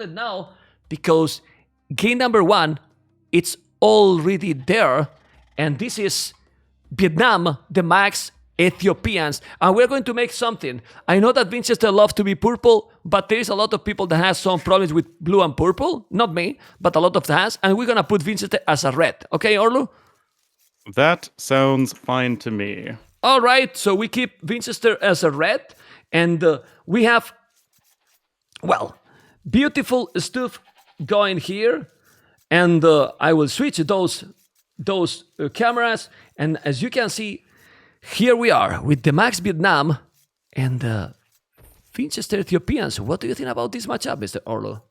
it now because game number 1, it's already there. And this is Vietnam, TheMax, Ethiopians. And we're going to make something. I know that Vinchester loves to be purple, but there is a lot of people that has some problems with blue and purple. Not me, but a lot of has. And we're going to put Vinchester as a red. Okay, Orlu? That sounds fine to me. All right, so we keep Vinchester as a red. And we have, well, beautiful stuff going here. And I will switch those cameras. And as you can see, here we are with TheMax Vietnam and Vinchester Ethiopians. What do you think about this matchup, Mr. Orlo?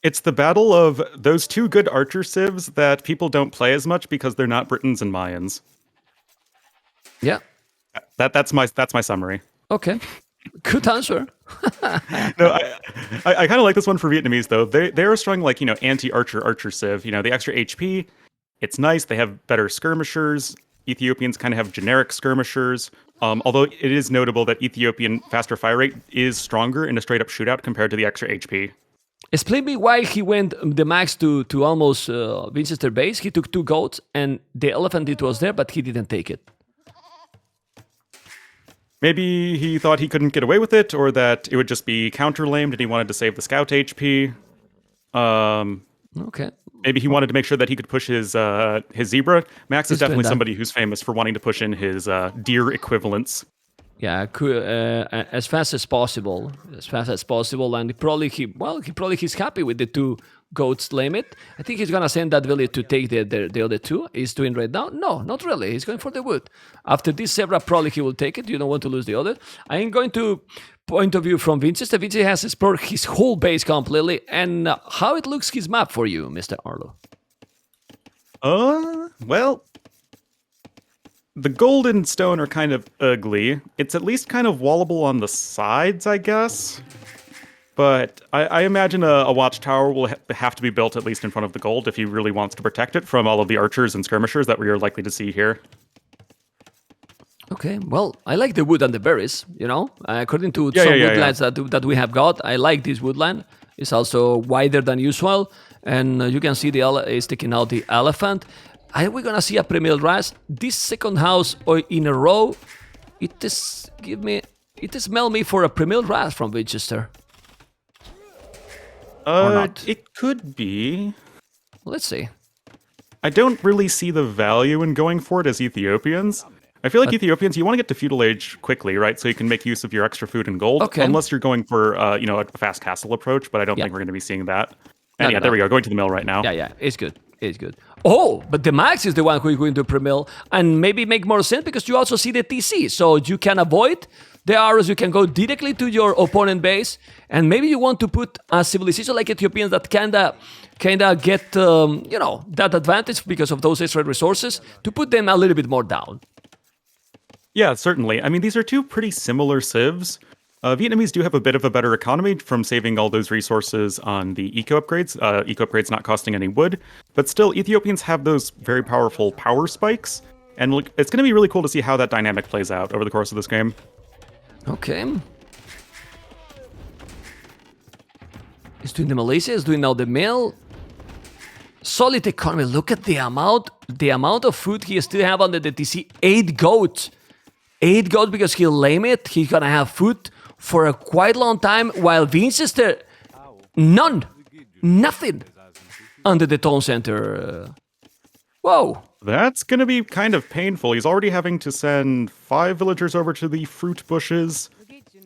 It's the battle of those two good archer civs that people don't play as much because they're not Britons and Mayans. Yeah. That's my summary. Okay. Good answer. No, I kind of like this one for Vietnamese though. They're a strong anti-archer civ. The extra HP. It's nice. They have better skirmishers. Ethiopians kind of have generic skirmishers. Although it is notable that Ethiopian faster fire rate is stronger in a straight up shootout compared to the extra HP. Explain me why he went TheMax to almost Vinchester base. He took 2 goats and the elephant it was there, but he didn't take it. Maybe he thought he couldn't get away with it, or that it would just be counter-lamed and he wanted to save the scout HP. Okay. Maybe he wanted to make sure that he could push his zebra. Max is definitely somebody who's famous for wanting to push in his deer equivalents. Yeah, as fast as possible. And probably he's happy with the 2 goats limit. I think he's gonna send that village to take the other 2. He's doing right now. No, not really. He's going for the wood. After this zebra, probably he will take it. You don't want to lose the other. I am going to point of view from Vinchester. Vinchester has explored his whole base completely. And how it looks his map for you, Mr. Arlo? Well, the gold and stone are kind of ugly. It's at least kind of wallable on the sides, I guess. But I imagine a watchtower will have to be built at least in front of the gold if he really wants to protect it from all of the archers and skirmishers that we are likely to see here. Okay, well, I like the wood and the berries, according to some woodlands that we have got. I like this woodland. It's also wider than usual, and you can see is taking out the elephant. Are we gonna see a premill rise? This second house in a row, it smell me for a premill rise from Vinchester. It could be. Let's see. I don't really see the value in going for it as Ethiopians. I feel like Ethiopians, you want to get to feudal age quickly, right? So you can make use of your extra food and gold. Okay. Unless you're going for, a fast castle approach, but I don't think we're going to be seeing that. And there we go, going to the mill right now. Yeah, it's good. Oh, but TheMax is the one who is going to premill, and maybe make more sense because you also see the TC, so you can avoid the arrows. You can go directly to your opponent base, and maybe you want to put a civilization like Ethiopians that kinda get that advantage because of those extra resources to put them a little bit more down. Yeah, certainly. I mean, these are 2 pretty similar civs. Vietnamese do have a bit of a better economy from saving all those resources on the eco upgrades. Eco upgrades not costing any wood. But still, Ethiopians have those very powerful power spikes. And it's going to be really cool to see how that dynamic plays out over the course of this game. Okay. He's doing the Malaysia, he's doing now the mill. Solid economy. Look at the amount of food he still have under the TC. 8 goats. 8 goats because he'll lame it. He's gonna have food for a quite long time, while Vinchester, nothing under the town center. Whoa. That's going to be kind of painful. He's already having to send 5 villagers over to the fruit bushes.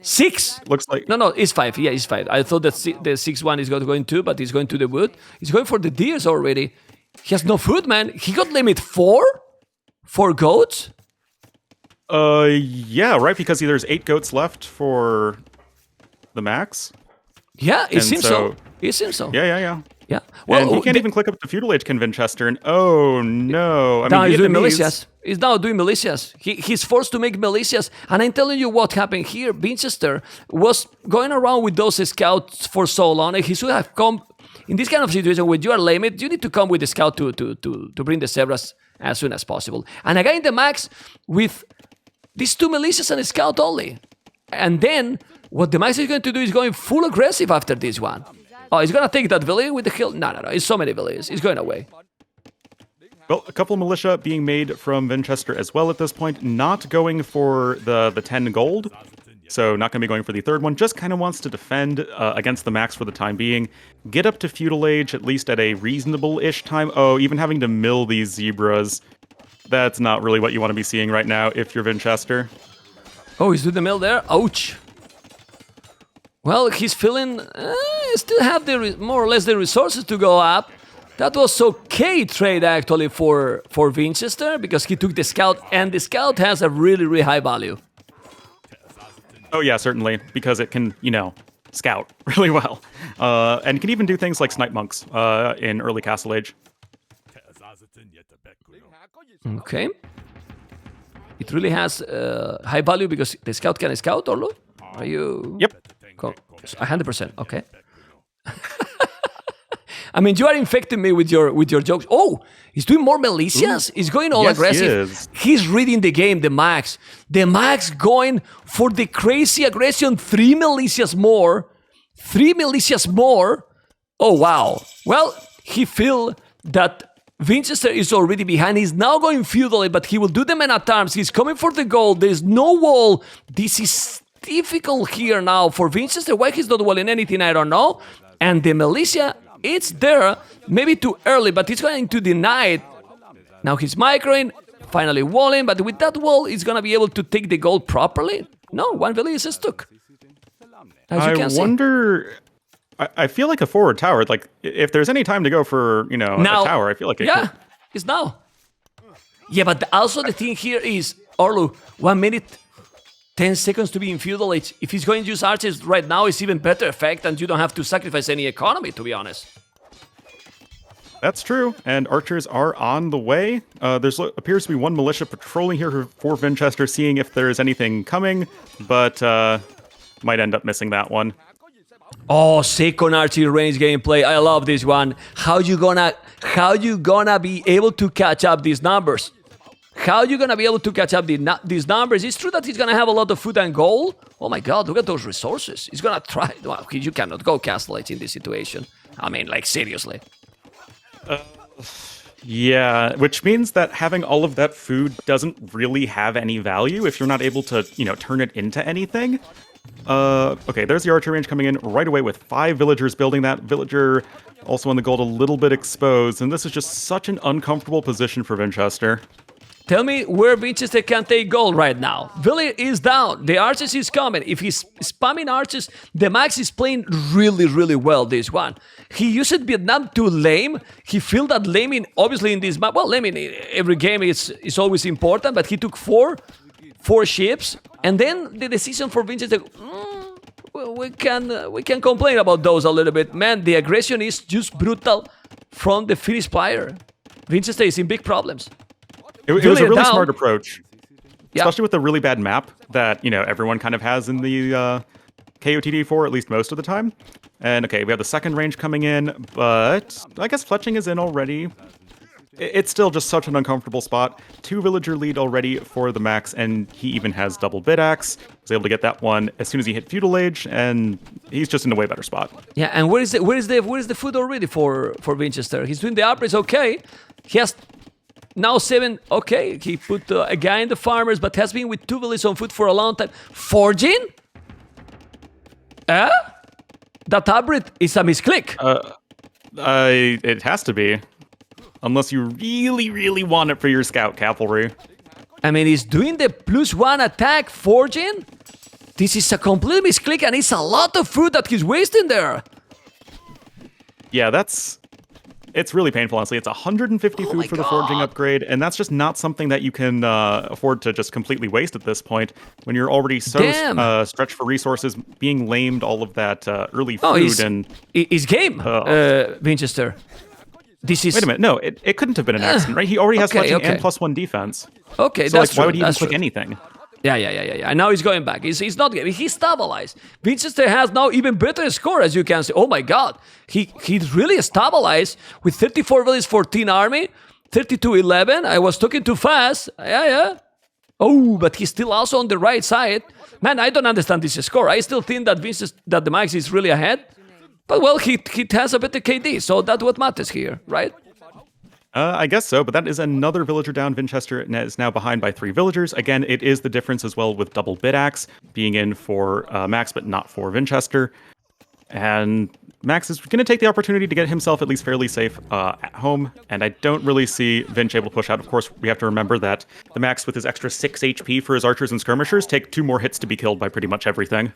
6? Looks like... No, it's 5. Yeah, it's 5. I thought that the 6th one is going to, but he's going to the wood. He's going for the deers already. He has no food, man. He got limit 4? 4 goats? Yeah, right, because there's 8 goats left for TheMax. Yeah, it seems so. It seems so. Yeah. Yeah. Well, and he can't even click up to feudal age Vinchester, and oh no. I mean, he's doing militias. He's now doing militias. He's forced to make militias. And I'm telling you what happened here. Vinchester was going around with those scouts for so long, and he should have come in this kind of situation when you are limited. You need to come with the scout to bring the zebras as soon as possible. And again, TheMax with these 2 militias and a scout only. And then what TheMax is going to do is going full aggressive after this one. Oh, he's gonna take that village with the hill. No. It's so many villages. He's going away. Well, a couple militia being made from Vinchester as well at this point, not going for the 10 gold, so not going to be going for the third one, just kind of wants to defend against the Max for the time being, get up to feudal age, at least at a reasonable-ish time. Oh, even having to mill these zebras, that's not really what you want to be seeing right now if you're Vinchester. Oh, he's doing the mill there? Ouch. Well, he's feeling... still have more or less the resources to go up. That was okay trade actually for Vinchester because he took the scout and the scout has a really, really high value. Oh yeah, certainly, because it can, scout really well. And can even do things like snipe monks in early Castle Age. Okay. It really has high value because the scout can scout, Orlo? Are you... Yep. Cool. 100%, okay. I mean, you are infecting me with your jokes. Oh, he's doing more militias. He's going all aggressive. He's reading the game, TheMax. TheMax going for the crazy aggression. 3 militias more. 3 militias more. Oh, wow. Well, he feel that Vinchester is already behind. He's now going feudally, but he will do the men-at-arms. He's coming for the gold. There's no wall. This is difficult here now for Vinchester. Why he's not walling anything, I don't know. And the militia... It's there, maybe too early, but he's going to deny it. Now he's microing, finally walling, but with that wall, he's going to be able to take the gold properly? No, one village is stuck. I wonder... I feel like a forward tower, like, if there's any time to go for, now, a tower, I feel like it could. It's now. Yeah, but also the thing here is, Orlu, 1 minute... 10 seconds to be in feudal age. If he's going to use archers right now, it's even better effect and you don't have to sacrifice any economy, to be honest. That's true, and archers are on the way. There's appears to be one militia patrolling here for Vinchester, seeing if there's anything coming, but might end up missing that one. Oh, second archery range gameplay. I love this one. How you gonna be able to catch up these numbers? How are you going to be able to catch up these numbers? It's true that he's going to have a lot of food and gold. Oh my god, look at those resources. He's going to try... Well, you cannot go Castle Age in this situation. I mean, like, seriously. Yeah, which means that having all of that food doesn't really have any value if you're not able to, turn it into anything. Okay, there's the archer range coming in right away with 5 villagers building that. Villager also on the gold a little bit exposed, and this is just such an uncomfortable position for Vinchester. Tell me where Vinchester can take gold right now. Village is down. The archers is coming. If he's spamming archers, TheMax is playing really, really well this one. He used Vietnam to lame. He feel that laming, obviously in this map, well, laming every game is always important, but he took four ships, and then the decision for Vinchester, well, we can complain about those a little bit. Man, the aggression is just brutal from the Finnish player. Vinchester is in big problems. It was a really smart approach, especially with the really bad map that, everyone kind of has in the KOTD4, at least most of the time. And, okay, we have the second range coming in, but I guess fletching is in already. It's still just such an uncomfortable spot. 2 villager lead already for TheMax, and he even has double bid axe. Was able to get that one as soon as he hit feudal age, and he's just in a way better spot. Yeah, and where is the food already for Vinchester? He's doing the upgrades okay. He has... Now 7, okay, he put a guy in the farmers, but has been with 2 villages on foot for a long time. Forging? That hybrid is a misclick. It has to be. Unless you really, really want it for your scout cavalry. I mean, he's doing the +1 attack, forging? This is a complete misclick, and it's a lot of food that he's wasting there. Yeah, it's really painful, honestly. It's 150 food for the forging upgrade, and that's just not something that you can afford to just completely waste at this point when you're already so stretched for resources, being lamed all of that early food. He's game, Vinchester. This is... Wait a minute, no, it couldn't have been an accident, right? He already has fletching and +1 defense. Okay, so that's true. Why would he even click anything? Yeah. And now he's going back. He's not getting. He's stabilized. Vinchester has now even better score, as you can see. Oh my god. He's really stabilized with 34 villages, 14 army, 32-11. I was talking too fast. Yeah. Oh, but he's still also on the right side. Man, I don't understand this score. I still think that TheMax is really ahead. But well, he has a better KD, so that's what matters here, right? I guess so, but that is another villager down. Vinchester is now behind by 3 villagers. Again, it is the difference as well with double bid axe being in for Max, but not for Vinchester. And Max is going to take the opportunity to get himself at least fairly safe at home, and I don't really see Vinch able to push out. Of course, we have to remember that TheMax, with his extra 6 HP for his archers and skirmishers, take 2 more hits to be killed by pretty much everything.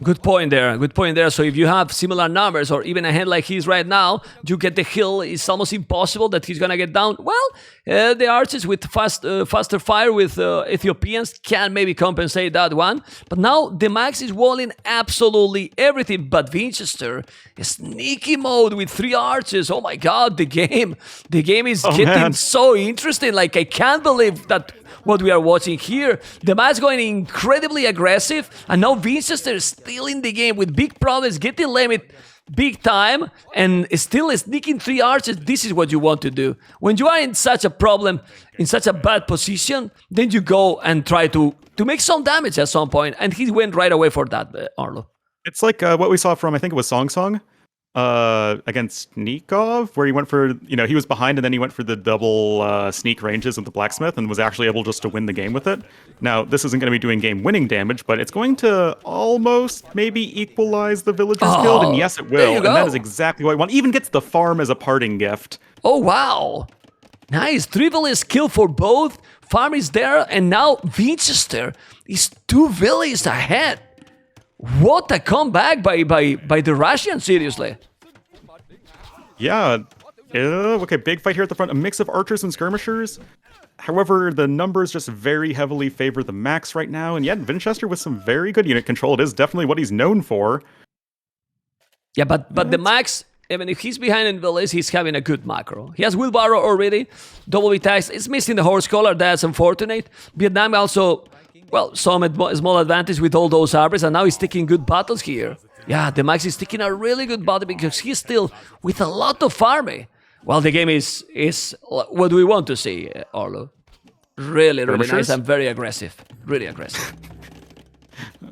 Good point there. Good point there. So if you have similar numbers or even a hand like he's right now, you get the hill. It's almost impossible that he's going to get down. Well, the archers with faster fire with Ethiopians can maybe compensate that one. But now TheMax is walling absolutely everything. But Vinchester, sneaky mode with 3 archers. Oh my god, the game is getting so interesting. Like, I can't believe that what we are watching here. TheMax going incredibly aggressive, and now Vinchester is still in the game with big problems, getting limit big time, and still sneaking 3 archers. This is what you want to do. When you are in such a problem, in such a bad position, then you go and try to make some damage at some point, and he went right away for that, Arlo. It's like what we saw from, I think it was Song Song, against Sneakov, where he went for, he was behind and then he went for the double sneak ranges with the blacksmith and was actually able just to win the game with it. Now, this isn't going to be doing game-winning damage, but it's going to almost maybe equalize the villagers killed, and yes, it will, and that is exactly what I want. Even gets the farm as a parting gift. Oh, wow. Nice. 3 villages kill for both. Farm is there, and now Vinchester is 2 villages ahead. What a comeback by the Russians, seriously. Yeah. Okay, big fight here at the front. A mix of archers and skirmishers. However, the numbers just very heavily favor TheMax right now. And yet, Vinchester with some very good unit control. It is definitely what he's known for. Yeah, but TheMax, even if he's behind in village, he's having a good macro. He has wheelbarrow already. Double V-tax. It's missing the horse collar. That's unfortunate. Vietnam also, well, some small advantage with all those arbors, and now he's taking good battles here. Yeah, TheMax is taking a really good battle because he's still with a lot of farming. Well, the game is what we want to see, Arlo. Really, really nice and very aggressive. Really aggressive.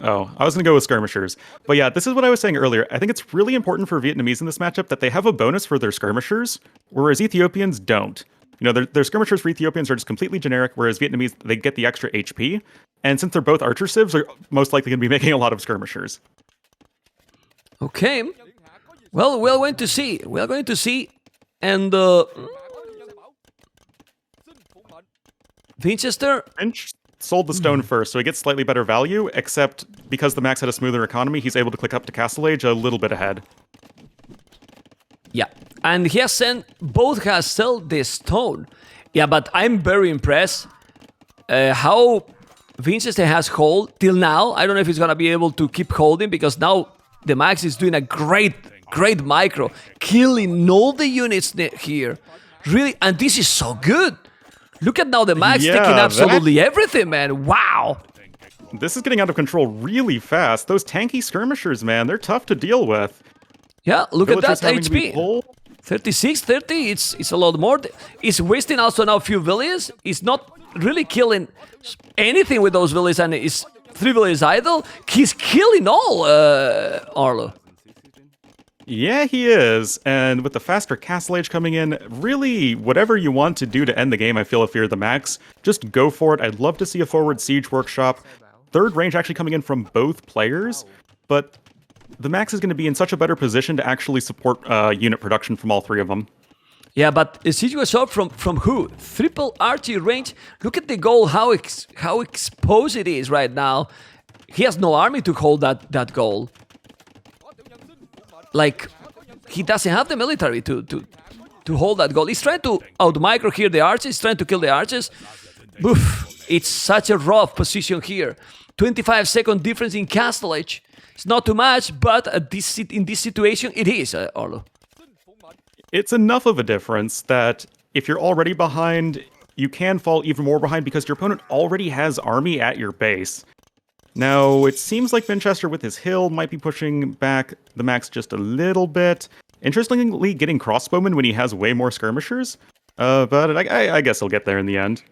Oh, I was going to go with skirmishers. But yeah, this is what I was saying earlier. I think it's really important for Vietnamese in this matchup that they have a bonus for their skirmishers, whereas Ethiopians don't. Their skirmishers for Ethiopians are just completely generic, whereas Vietnamese, they get the extra HP. And since they're both archer civs, they're most likely going to be making a lot of skirmishers. Okay. Well, we're going to see. We're going to see. And Vinchester sold the stone first, so he gets slightly better value, except because TheMax had a smoother economy, he's able to click up to Castle Age a little bit ahead. Yeah, and he has sent both has sold the stone. Yeah, but I'm very impressed how Vinchester has hold till now. I don't know if he's gonna be able to keep holding because now TheMax is doing a great micro, killing all the units here. Really, and this is so good. Look at now TheMax taking absolutely everything, man. Wow. This is getting out of control really fast. Those tanky skirmishers, man, they're tough to deal with. Yeah, look at that HP. 36, 30, it's a lot more. It's wasting also now a few villages. It's not really killing anything with those villages, and it's 3 villages idle. He's killing all, Arlo. Yeah, he is. And with the faster Castle Age coming in, really, whatever you want to do to end the game, I feel if you're TheMax, just go for it. I'd love to see a forward siege workshop. Third range actually coming in from both players, but TheMax is going to be in such a better position to actually support unit production from all 3 of them. Yeah, but a siege workshop from who? Triple archery range. Look at the goal, how exposed it is right now. He has no army to hold that goal. Like, he doesn't have the military to hold that goal. He's trying to out-micro here the archers. He's trying to kill the archers. Oof, it's such a rough position here. 25-second difference in Castle Age. It's not too much, but in this situation, it is, Arlo. It's enough of a difference that if you're already behind, you can fall even more behind because your opponent already has army at your base. Now, it seems like Vinchester with his hill might be pushing back TheMax just a little bit. Interestingly, getting crossbowmen when he has way more skirmishers. But I guess he'll get there in the end.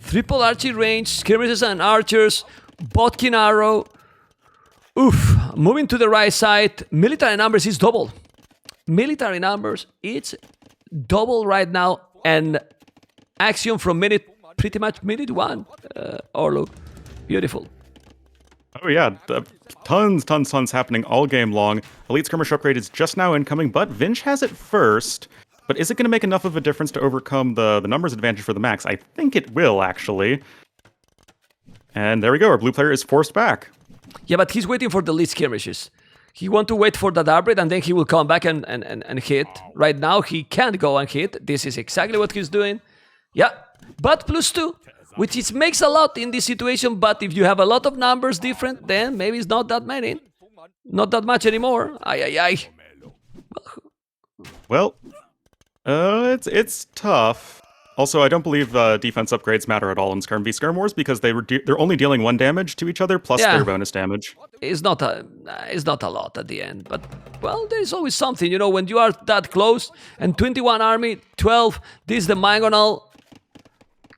Triple archery range, skirmishers and archers, Botkin arrow. Oof, moving to the right side, military numbers is double. Military numbers, it's double right now, and action from pretty much minute one. Orlo, beautiful. Oh yeah, tons happening all game long. Elite Skirmish upgrade is just now incoming, but Vinch has it first. But is it going to make enough of a difference to overcome the numbers advantage for the Max? I think it will, actually. And there we go, our blue player is forced back. Yeah, but he's waiting for the lead skirmishes. He want to wait for that upgrade, and then he will come back and hit. Right now, he can't go and hit. This is exactly what he's doing. Yeah, but +2, which is makes a lot in this situation, but if you have a lot of numbers different, then maybe it's not that many. Not that much anymore. Ay. Well, it's tough. Also, I don't believe defense upgrades matter at all in Skirm v Skirm Wars because they're only dealing 1 damage to each other plus their bonus damage. It's not a lot at the end, but well, there's always something, you know, when you are that close. And 21 army, 12. This is the Mangonel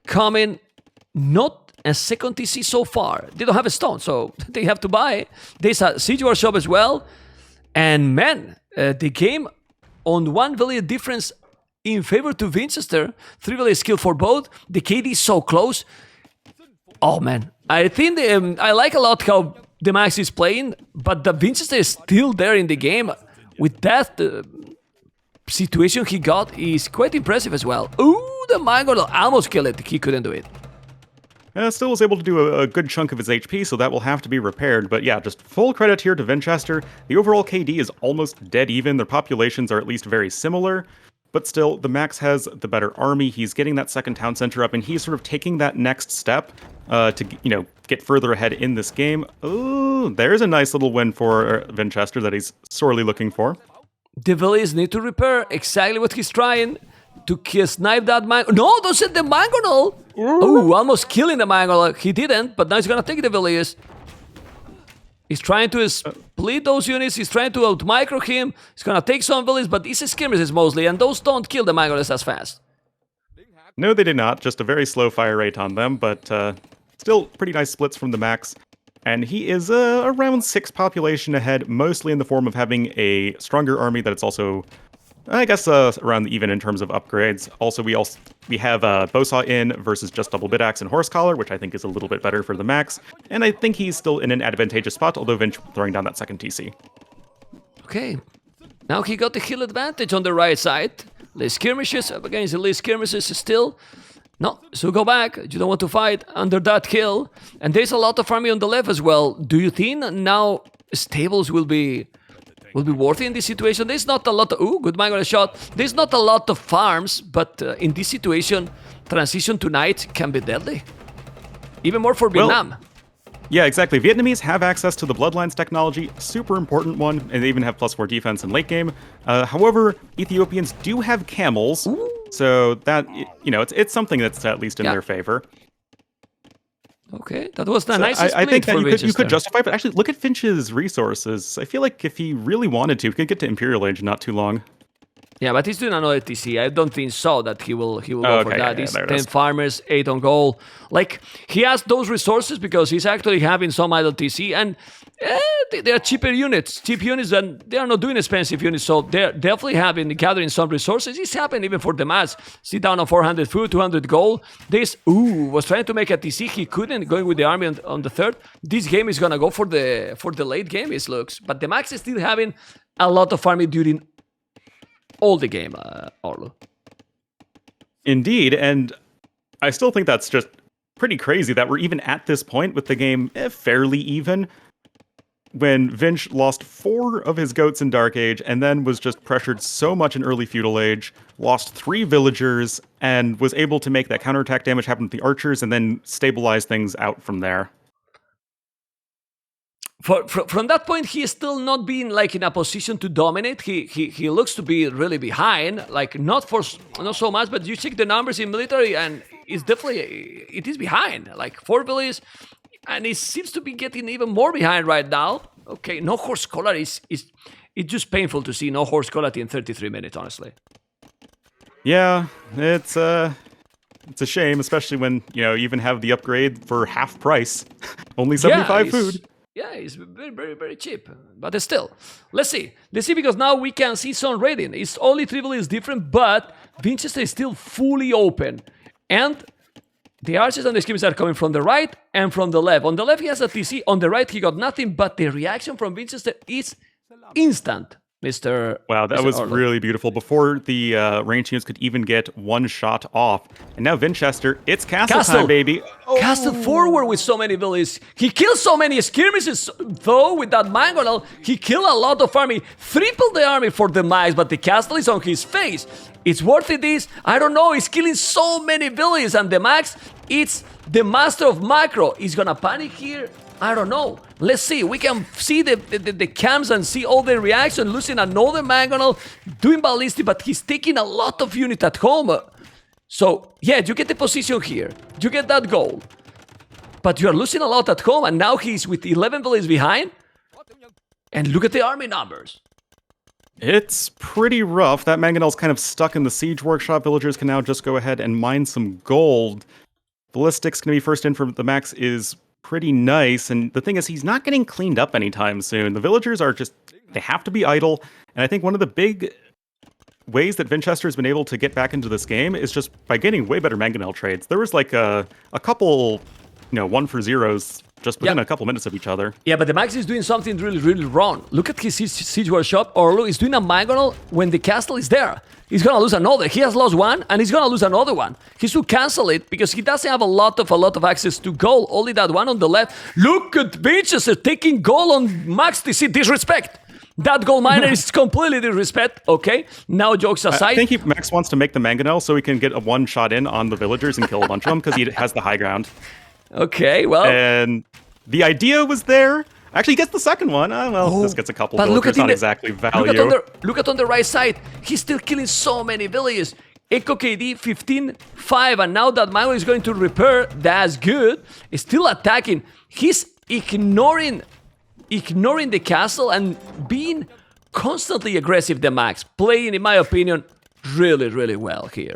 coming, not a second TC so far. They don't have a stone, so they have to buy. There's a siege workshop as well, and man, the game on 1 value difference in favor to Vinchester. 3 value skill for both. The KD is so close. Oh man, I think I like a lot how TheMax is playing, but the Vinchester is still there in the game. With that situation he got is quite impressive as well. Ooh, the Mangonel almost killed it. He couldn't do it. Still was able to do a good chunk of his HP, so that will have to be repaired. But yeah, just full credit here to Vinchester. The overall KD is almost dead even. Their populations are at least very similar. But still, the Max has the better army. He's getting that second town center up, and he's sort of taking that next step to, get further ahead in this game. Ooh, there's a nice little win for Vinchester that he's sorely looking for. The villains need to repair exactly what he's trying to snipe that Mangonel. No, don't send the Mangonel! Oh, almost killing the Mangonel. He didn't, but now he's gonna take the villages. He's trying to split those units. He's trying to out-micro him. He's gonna take some villages, but these skirmishes mostly, and those don't kill the Mangonels as fast. No, they did not. Just a very slow fire rate on them, but still pretty nice splits from the Max. And he is around 6 population ahead, mostly in the form of having a stronger army that it's also, I guess, around even in terms of upgrades. Also, we have Bowsaw in versus just double bit axe and horse collar, which I think is a little bit better for the Max. And I think he's still in an advantageous spot, although Vinch throwing down that second TC. Okay, now he got the hill advantage on the right side. Less skirmishes up against the less skirmishes still. No, so go back. You don't want to fight under that hill. And there's a lot of army on the left as well. Do you think now stables will be worthy in this situation? There's not a lot of... Ooh, good Mangonel shot. There's not a lot of farms, but in this situation, transition to night can be deadly. Even more for Vietnam. Yeah, exactly. Vietnamese have access to the Bloodlines technology, super important one, and they even have +4 defense in late game. However, Ethiopians do have camels, so that, it's something that's at least in their favor. Okay, that was the nicest I think that for you could justify, but actually look at Finch's resources. I feel like if he really wanted to, he could get to Imperial Age in not too long. Yeah, but he's doing another TC. I don't think so that he will go for that. He's 10 farmers, 8 on goal. Like, he has those resources because he's actually having some idle TC, and they are cheaper units. Cheap units, and they are not doing expensive units, so they're definitely gathering some resources. It's happened even for the Mass. Sit down on 400 food, 200 gold. This, was trying to make a TC. He couldn't, going with the army on the third. This game is gonna go for the late game, it looks. But the Max is still having a lot of farming during all the game, Orlo. Indeed, and I still think that's just pretty crazy that we're even at this point with the game fairly even, when Vinch lost 4 of his goats in Dark Age and then was just pressured so much in early Feudal Age, lost 3 villagers, and was able to make that counterattack damage happen with the archers and then stabilize things out from there. From that point, he is still not being like in a position to dominate. He looks to be really behind, like not so much, but you check the numbers in military, and it is behind, like 4 villages, and it seems to be getting even more behind right now. Okay, no horse collar it's just painful to see no horse collar in 33 minutes, honestly. Yeah, it's a shame, especially when you even have the upgrade for half price, only 75 food. Yeah, it's very, very, very cheap. But still, let's see. Let's see, because now we can see some rating. It's only 3 villages different, but Vinchester is still fully open. And the archers and the skirmishers are coming from the right and from the left. On the left, he has a TC. On the right, he got nothing. But the reaction from Vinchester is instant, Mr. Wow, that Mr. was Orlo. really beautiful. Before the range units could even get one shot off. And now Vinchester, it's castle time, baby. Oh. Castle forward with so many villages. He killed so many skirmishes, though, with that mangonel. He killed a lot of army. Tripled the army for the Max, but the castle is on his face. It's worth it, this? I don't know. He's killing so many villages, and the Max, it's the master of macro. He's gonna panic here. I don't know. Let's see. We can see the cams and see all the reaction. Losing another mangonel, doing ballistic, but he's taking a lot of unit at home. So, yeah, you get the position here. You get that goal. But you are losing a lot at home, and now he's with 11 villages behind. And look at the army numbers. It's pretty rough. That mangonel's kind of stuck in the siege workshop. Villagers can now just go ahead and mine some gold. Ballistic's going to be first in for the Max is pretty nice. And the thing is, he's not getting cleaned up anytime soon. The villagers are just, they have to be idle. And I think one of the big ways that Vinchester has been able to get back into this game is just by getting way better mangonel trades. There was like a couple, 1-for-0s just within a couple minutes of each other. Yeah, but the Max is doing something really, really wrong. Look at his siege workshop. Orlo is doing a mangonel when the castle is there. He's gonna lose another. He has lost one, and he's gonna lose another one. He should cancel it because he doesn't have a lot of access to gold. Only that one on the left. Look at Vinchester taking gold on Max. They see disrespect. That gold miner is completely disrespect. Okay, now jokes aside. I think Max wants to make the mangonel so he can get a one shot in on the villagers and kill a bunch of them because he has the high ground. Okay, well. And the idea was there. Actually, he gets the second one. This gets a couple villagers, not exactly value. Look at on the right side. He's still killing so many villages. Echo KD 15-5, and now that Mango is going to repair, that's good. He's still attacking. He's ignoring the castle and being constantly aggressive, the Max. Playing, in my opinion, really, really well here.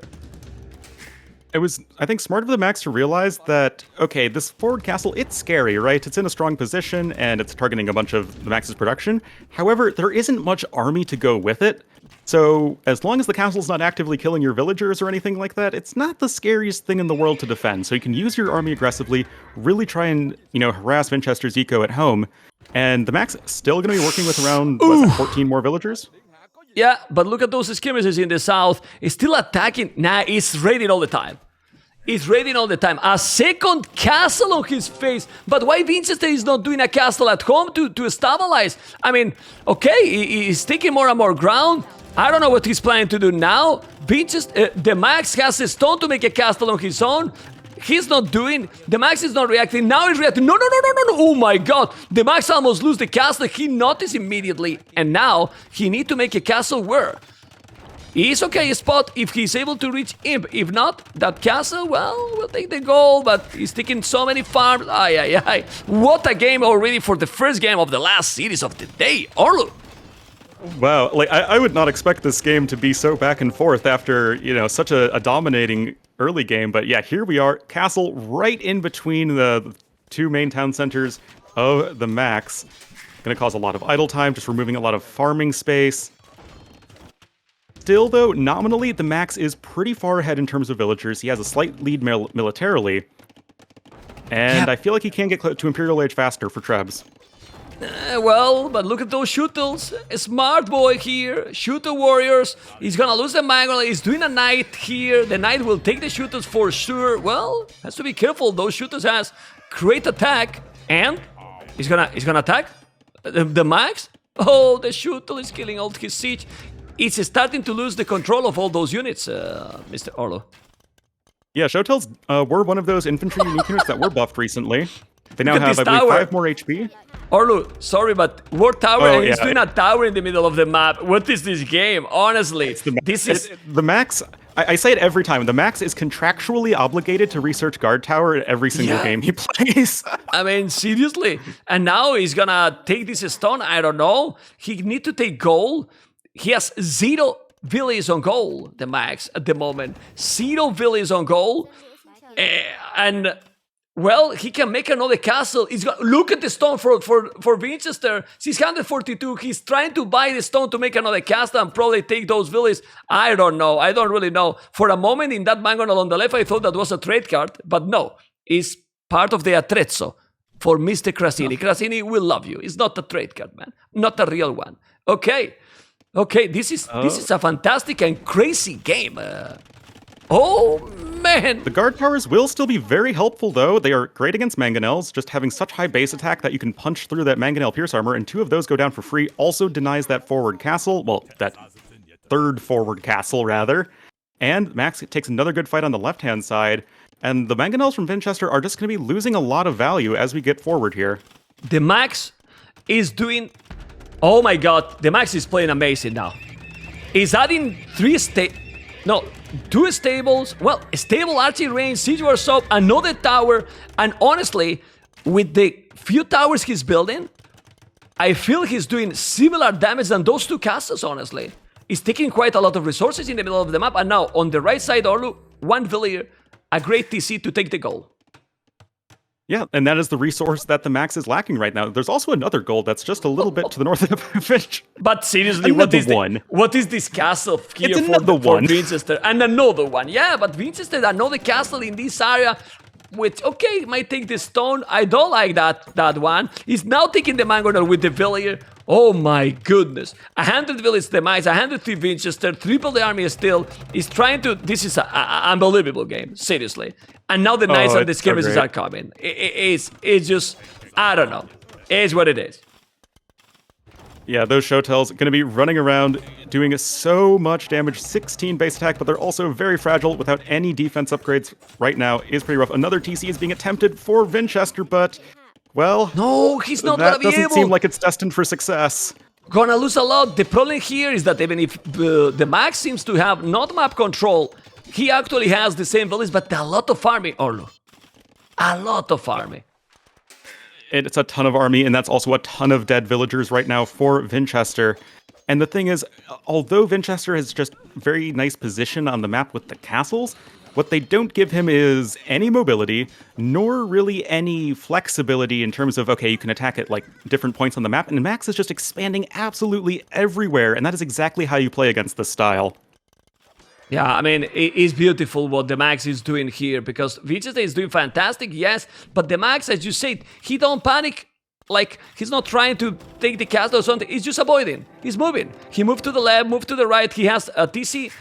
It was, I think, smart of the Max to realize that, okay, this forward castle, it's scary, right? It's in a strong position, and it's targeting a bunch of the Max's production. However, there isn't much army to go with it. So, as long as the castle's not actively killing your villagers or anything like that, it's not the scariest thing in the world to defend. So you can use your army aggressively, really try and, harass Vinchester's eco at home. And the Max still going to be working with around, 14 more villagers? Yeah, but look at those skirmishes in the south. He's still attacking. Nah, he's raiding all the time. He's raiding all the time. A second castle on his face. But why Vinchester is not doing a castle at home to stabilize? I mean, okay, he's taking more and more ground. I don't know what he's planning to do now. Vinchester, the Max has a stone to make a castle on his own. He's not doing. The Max is not reacting. Now he's reacting. No. Oh my god. The Max almost lose the castle. He noticed immediately. And now he need to make a castle where? He's okay spot if he's able to reach Imp. If not, that castle, well, we'll take the goal. But he's taking so many farms. Ay. What a game already for the first game of the last series of the day. Orlu. Wow, I would not expect this game to be so back and forth after, such a dominating early game. But yeah, here we are, castle right in between the two main town centers of the Max. Going to cause a lot of idle time, just removing a lot of farming space. Still, though, nominally, the Max is pretty far ahead in terms of villagers. He has a slight lead militarily. And I feel like he can get to Imperial Age faster for Trebs. Well, but look at those shooters. A smart boy here. Shooter warriors. He's gonna lose the mangle. He's doing a knight here. The knight will take the shooters for sure. Well, has to be careful. Those shooters has great attack. And he's gonna attack the Max. Oh, the shooter is killing all his siege. It's starting to lose the control of all those units, Mr. Orlo. Yeah, Showtells were one of those infantry unique units that were buffed recently. They now have, I believe, 5 more HP. Orlu, sorry, but War Tower, and he's doing a tower in the middle of the map. What is this game? Honestly, the Max. I say it every time. The Max is contractually obligated to research Guard Tower at every single game he plays. I mean, seriously. And now he's gonna take this stone. I don't know. He need to take gold. He has 0 villages on gold. The Max at the moment, 0 villages on gold, and. Well, he can make another castle. Look at the stone for Vinchester. 642. He's trying to buy the stone to make another castle and probably take those villages. I don't know. I don't really know. For a moment in that mangonel on the left, I thought that was a trade card, but no. It's part of the attrezzo for Mr. Crasini. Crasini will love you. It's not a trade card, man. Not a real one. Okay. This is a fantastic and crazy game. Oh, man! The guard towers will still be very helpful, though. They are great against mangonels, just having such high base attack that you can punch through that mangonel pierce armor, and 2 of those go down for free. Also denies that forward castle. Well, that third forward castle, rather. And Max takes another good fight on the left-hand side, and the mangonels from Vinchester are just going to be losing a lot of value as we get forward here. TheMax is doing... Oh my god, TheMax is playing amazing now. He's adding 2 stables, well, a stable archery range, siege workshop, another tower, and honestly, with the few towers he's building, I feel he's doing similar damage than those 2 castles, honestly. He's taking quite a lot of resources in the middle of the map, and now, on the right side, Orlu, 1 villager, a great TC to take the goal. Yeah, and that is the resource that TheMax is lacking right now. There's also another gold that's just a little bit to the north of Finch. But seriously, what is this castle here for Vinchester? And another one. Yeah, but Vinchester, another castle in this area, which, okay, might take the stone. I don't like that one. He's now taking the mangonel with the villager. Oh my goodness. 100 villages TheMax, 103 Vinchester, triple the army still. He's trying to... This is an unbelievable game, seriously. And now the knights and the skirmishes are coming. It's just... I don't know. It's what it is. Yeah, those Shotels going to be running around doing so much damage. 16 base attack, but they're also very fragile without any defense upgrades right now. Is pretty rough. Another TC is being attempted for Vinchester, but... Well, no, he's not gonna be able. That doesn't seem like it's destined for success. Gonna lose a lot. The problem here is that even if TheMax seems to have not map control, he actually has the same values, but a lot of farming, Orlu. A lot of farming. It's a ton of army, and that's also a ton of dead villagers right now for Vinchester. And the thing is, although Vinchester has just very nice position on the map with the castles, what they don't give him is any mobility, nor really any flexibility in terms of, okay, you can attack at like different points on the map, and Max is just expanding absolutely everywhere, and that is exactly how you play against this style. Yeah, I mean, it is beautiful what TheMax is doing here, because Vinchester is doing fantastic, yes, but TheMax, as you said, he don't panic. Like, he's not trying to take the castle or something, he's just avoiding. He's moving. He moved to the left, moved to the right, he has a TC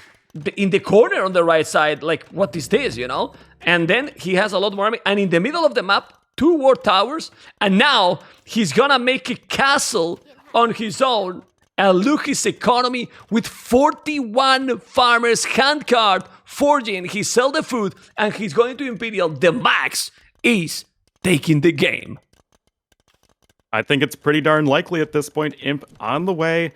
in the corner on the right side, like, what is this, you know? And then he has a lot more army, and in the middle of the map, 2 war towers, and now he's gonna make a castle on his own, and look his economy with 41 farmers handcart forging. He sell the food, and he's going to Imperial. TheMax is taking the game. I think it's pretty darn likely at this point. Imp on the way.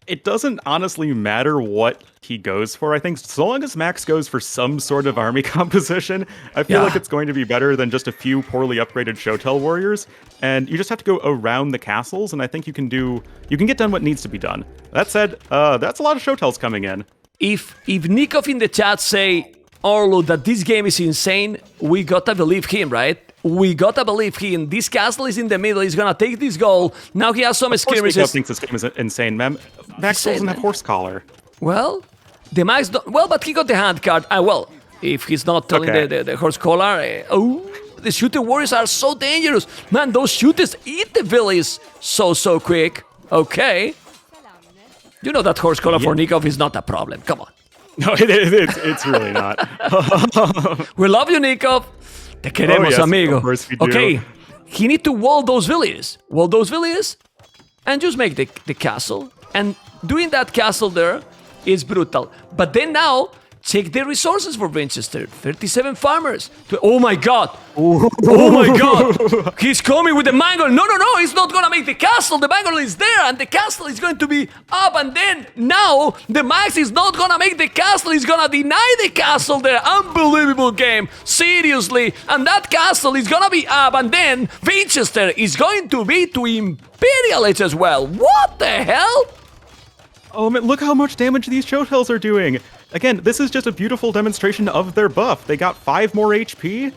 It doesn't honestly matter what he goes for. I think so long as Max goes for some sort of army composition, I feel like it's going to be better than just a few poorly upgraded Shotel warriors. And you just have to go around the castles, and I think you can get done what needs to be done. That said, that's a lot of Shotels coming in. If Nikov in the chat say, Orlu, that this game is insane, we gotta believe him, right? We gotta believe him. This castle is in the middle. He's gonna take this goal. Now he has some skirmishes. Nikov thinks this game is insane, man. Max doesn't have horse collar. Well, TheMax don't... Well, but he got the hand card. Well, if he's not telling the horse collar... the shooter warriors are so dangerous. Man, those shooters eat the village so quick. Okay. You know that horse collar for Nikov is not a problem. Come on. No, it's really not. We love you, Nikov. Te queremos, amigo. Of course we do. Okay, he need to wall those villages. Wall those villages and just make the castle. And doing that castle there is brutal. But then now, check the resources for Vinchester. 37 farmers. Oh my god. Oh my god. He's coming with the mango. No, he's not gonna make the castle. The mango is there and the castle is going to be up. And then now, TheMax is not gonna make the castle. He's gonna deny the castle there. Unbelievable game. Seriously. And that castle is gonna be up. And then Vinchester is going to be to Imperial Age as well. What the hell? Oh man, look how much damage these Shotels are doing. Again, this is just a beautiful demonstration of their buff. They got 5 more HP.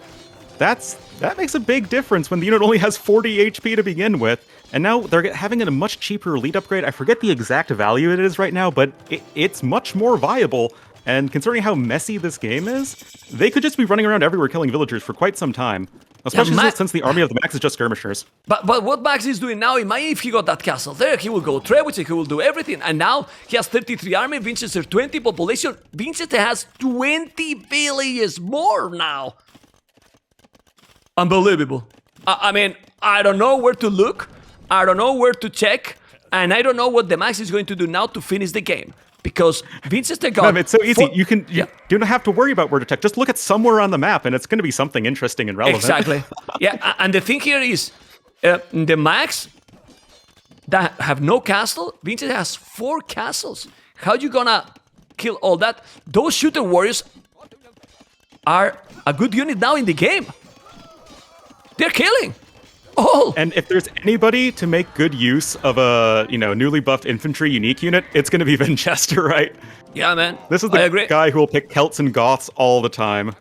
That makes a big difference when the unit only has 40 HP to begin with, and now they're having a much cheaper elite upgrade. I forget the exact value it is right now, but it's much more viable. And considering how messy this game is, they could just be running around everywhere killing villagers for quite some time. Especially since the army of the Max is just skirmishers. But what Max is doing now, imagine if he got that castle there, he will go Trebuchet, he will do everything. And now he has 33 army, Vinchester 20 population. Vinchester has 20 villages more now. Unbelievable. I mean, I don't know where to look, I don't know where to check, and I don't know what TheMax is going to do now to finish the game. Because Vinchester got... it's so easy. You don't have to worry about where to check. Just look at somewhere on the map, and it's going to be something interesting and relevant. Exactly. Yeah, and the thing here is, TheMax that have no castle, Vinchester has 4 castles. How you gonna kill all that? Those shooter warriors are a good unit now in the game. They're killing. Oh. And if there's anybody to make good use of a newly buffed infantry unique unit, it's going to be Vinchester, right? Yeah, man. This is the guy who will pick Celts and Goths all the time.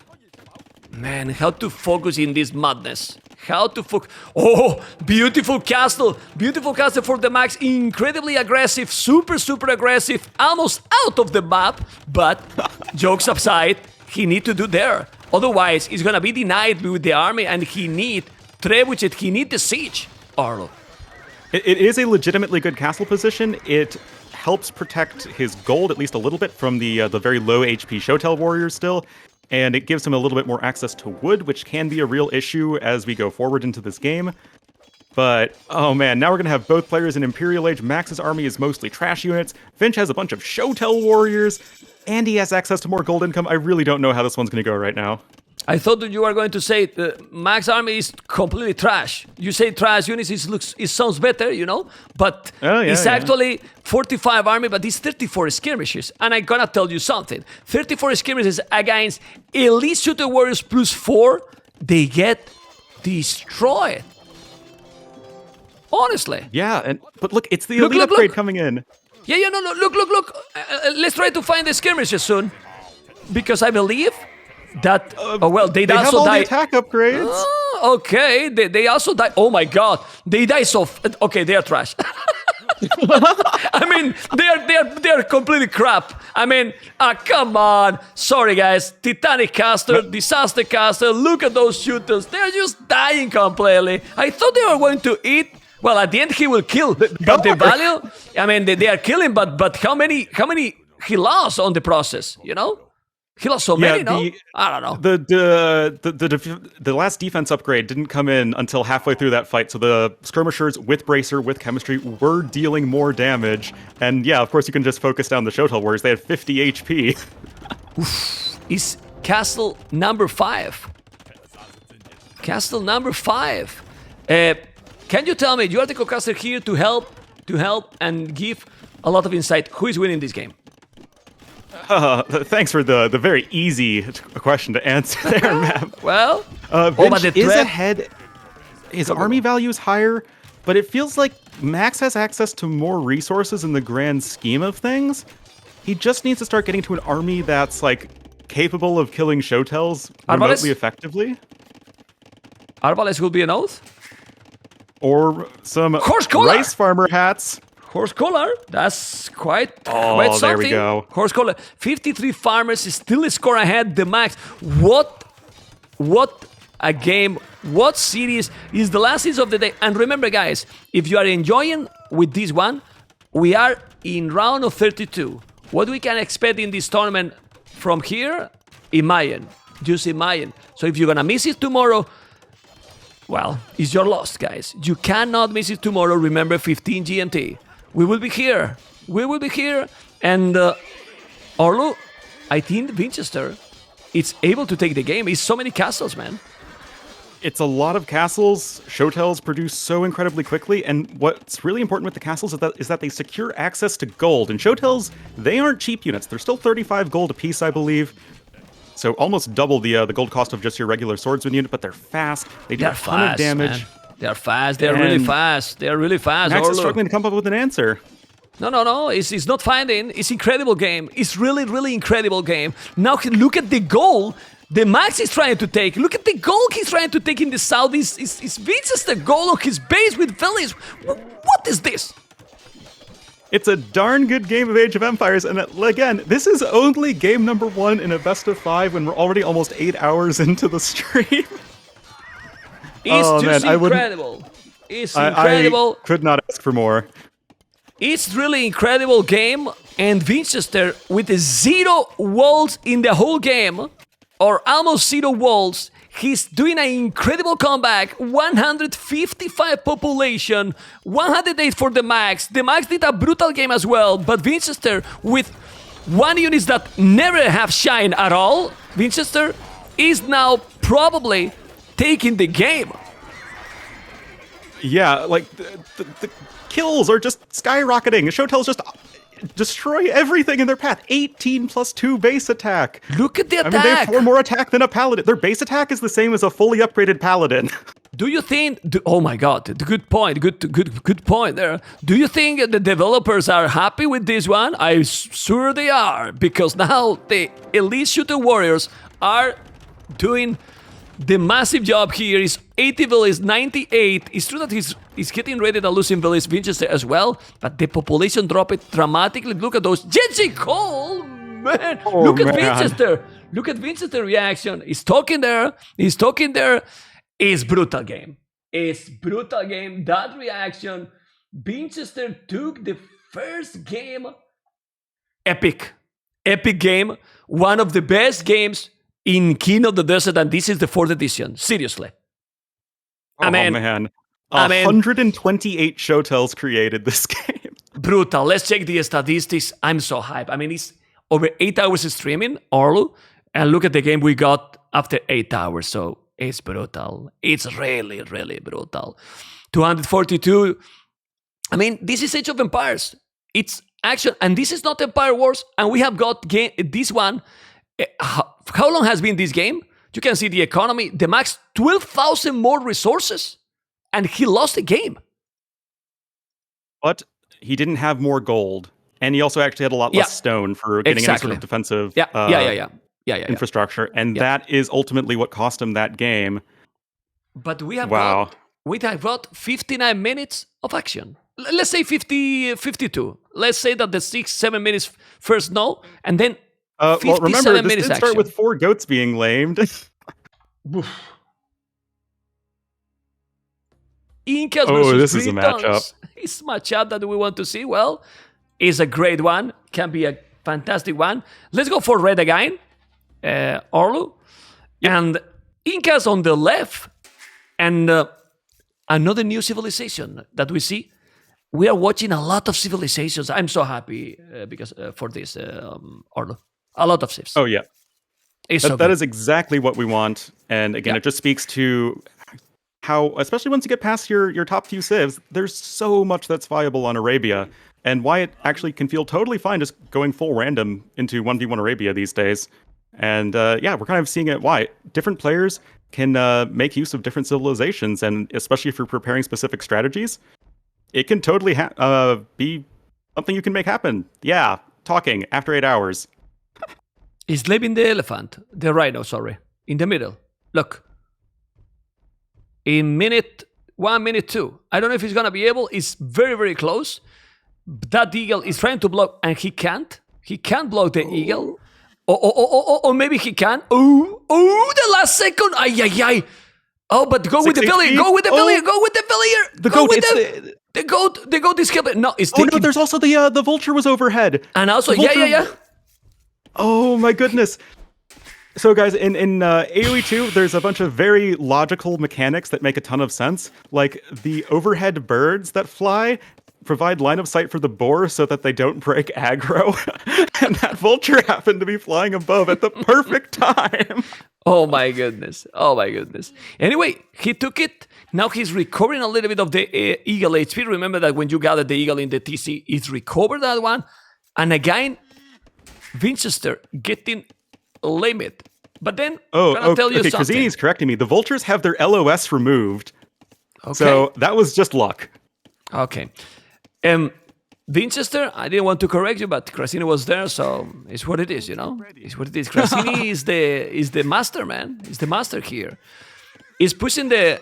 Man, how to focus in this madness? How to focus? Oh, beautiful castle! Beautiful castle for TheMax. Incredibly aggressive, super aggressive, almost out of the map. But jokes aside, he need to do there. Otherwise, he's gonna be denied with the army, and he need Trebuchet, he need the siege, Arlo. It is a legitimately good castle position. It helps protect his gold at least a little bit from the very low HP Shotel warriors still, and it gives him a little bit more access to wood, which can be a real issue as we go forward into this game. But, oh man, now we're going to have both players in Imperial Age. Max's army is mostly trash units. Vinch has a bunch of Shotel warriors, and he has access to more gold income. I really don't know how this one's going to go right now. I thought that you were going to say Max army is completely trash. You say trash units, it sounds better, but it's actually 45 army, but it's 34 skirmishes. And I'm gonna tell you something. 34 skirmishes against elite shooter warriors plus 4, they get destroyed. Honestly. Yeah, but look, it's the elite upgrade coming in. Yeah, no, look. Let's try to find the skirmishes soon. Because I believe that they have also all die. The attack upgrades. Okay, they also die. Oh my god, they die so. Okay, they are trash. I mean, they are completely crap. I mean, come on. Sorry guys, Titanic caster, Disaster caster. Look at those shooters. They're just dying completely. I thought they were going to eat. Well, at the end he will kill, but the value. I mean, they are killing, but how many he lost on the process? He lost so many, no? I don't know. The last defense upgrade didn't come in until halfway through that fight, so the skirmishers with Bracer, with Chemistry, were dealing more damage. And yeah, of course, you can just focus down the Shotel warriors. They had 50 HP. Is castle number 5. Castle number 5. Can you tell me, you are the co-caster here to help and give a lot of insight. Who is winning this game? Thanks for the very easy question to answer there, man. Well, Vinch is ahead. His army value is higher, but it feels like Max has access to more resources in the grand scheme of things. He just needs to start getting to an army that's capable of killing Shotels remotely effectively. Arbalest will be an oath? Or some rice farmer hats. Horse collar, that's quite something. There we go. Horse collar, 53 farmers still score ahead. TheMax. What a game! What series is the last series of the day? And remember, guys, if you are enjoying with this one, we are in round of 32. What we can expect in this tournament from here? Imagine, just imagine. So if you're gonna miss it tomorrow, well, it's your loss, guys. You cannot miss it tomorrow. Remember, 15 GMT. We will be here. And Arlo, I think Vinchester is able to take the game. It's so many castles, man. It's a lot of castles. Shotels produce so incredibly quickly, and what's really important with the castles is that they secure access to gold. And Shotels, they aren't cheap units. They're still 35 gold apiece, I believe. So almost double the gold cost of just your regular swordsman unit, but they're fast. They do a ton of damage. Man. They are fast. They are really fast. Max is struggling to come up with an answer. No. It's not finding. It's incredible game. It's really incredible game. Now look at the goal TheMax is trying to take. Look at the goal he's trying to take in the south. Is Vinchester goal on his base with Phillies. What is this? It's a darn good game of Age of Empires, and again, this is only game number 1 in a best of 5 when we're already almost 8 hours into the stream. It's just incredible. It's incredible. I could not ask for more. It's really incredible game, and Vinchester with 0 walls in the whole game, or almost 0 walls. He's doing an incredible comeback. 155 population, 108 for TheMax. TheMax did a brutal game as well, but Vinchester with 1 unit that never have shined at all. Vinchester is now probably taking the game. Yeah, like the kills are just skyrocketing. Showtell's just destroy everything in their path. 18 plus 2 base attack. Look at the attack. I mean, they have 4 more attack than a paladin. Their base attack is the same as a fully upgraded paladin. Do you think? Oh my God! Good point. Good point there. Do you think the developers are happy with this one? I'm sure they are, because now the Elite Shooter Warriors are doing the massive job here. Is 80 villas, 98. It's true that he's getting ready to losing villas, Vinchester as well, but the population dropped dramatically. Look at those. Genji Cole, man. Oh, look at man. Vinchester. Look at Vinchester reaction. He's talking there. It's brutal game. It's brutal game. That reaction. Vinchester took the first game. Epic game. One of the best games in King of the Desert, and this is the 4th edition. Seriously. Oh, man. 128 Showtells created this game. Brutal. Let's check the statistics. I'm so hyped. I mean, it's over 8 hours of streaming, Arlo, and look at the game we got after 8 hours. So it's brutal. It's really, really brutal. 242. I mean, this is Age of Empires. It's action, and this is not Empire Wars, and we have got this one. How long has been this game? You can see the economy. TheMax 12,000 more resources, and he lost the game. But he didn't have more gold, and he also actually had a lot less stone for getting any sort of defensive infrastructure, and that is ultimately what cost him that game. But we have got 59 minutes of action. Let's say 52. Let's say that the 6-7 minutes first no, and then 57 well, remember, this minutes did start with 4 goats being lamed. Incas this versus is a matchup. It's a matchup that we want to see. Well, it's a great one. Can be a fantastic one. Let's go for red again, Orlu. Yep. And Incas on the left. And another new civilization that we see. We are watching a lot of civilizations. I'm so happy because for this, Orlu. A lot of civs. Oh, yeah. That is exactly what we want. And again, it just speaks to how, especially once you get past your top few civs, there's so much that's viable on Arabia. And why it actually can feel totally fine just going full random into 1v1 Arabia these days. And we're kind of seeing it why. Different players can make use of different civilizations. And especially if you're preparing specific strategies, it can totally be something you can make happen. Yeah, talking after 8 hours. He's leaving the rhino, in the middle. Look. In 1 minute 2. I don't know if he's going to be able. It's very, very close. That eagle is trying to block, and he can't. He can't block the eagle. Or maybe he can. Oh, the last second. Ay. Oh, but go with the Villier. Go with the Villier. Go with the Villier. The goat is killed. No, it's taking... no, there's also the vulture was overhead. And also, yeah. Oh my goodness. So guys, in AoE 2, there's a bunch of very logical mechanics that make a ton of sense. Like the overhead birds that fly provide line of sight for the boar so that they don't break aggro. And that vulture happened to be flying above at the perfect time. Oh my goodness. Anyway, he took it. Now he's recovering a little bit of the eagle HP. Remember that when you gather the eagle in the TC, it's recovered that one. And again, Vinchester getting limit. But then, I'll tell you something. Kazini's correcting me. The vultures have their LOS removed. Okay. So that was just luck. Okay. Vinchester, I didn't want to correct you, but Crasini was there, so it's what it is, you know? It's what it is. Crasini is the master, man. He's the master here. He's pushing the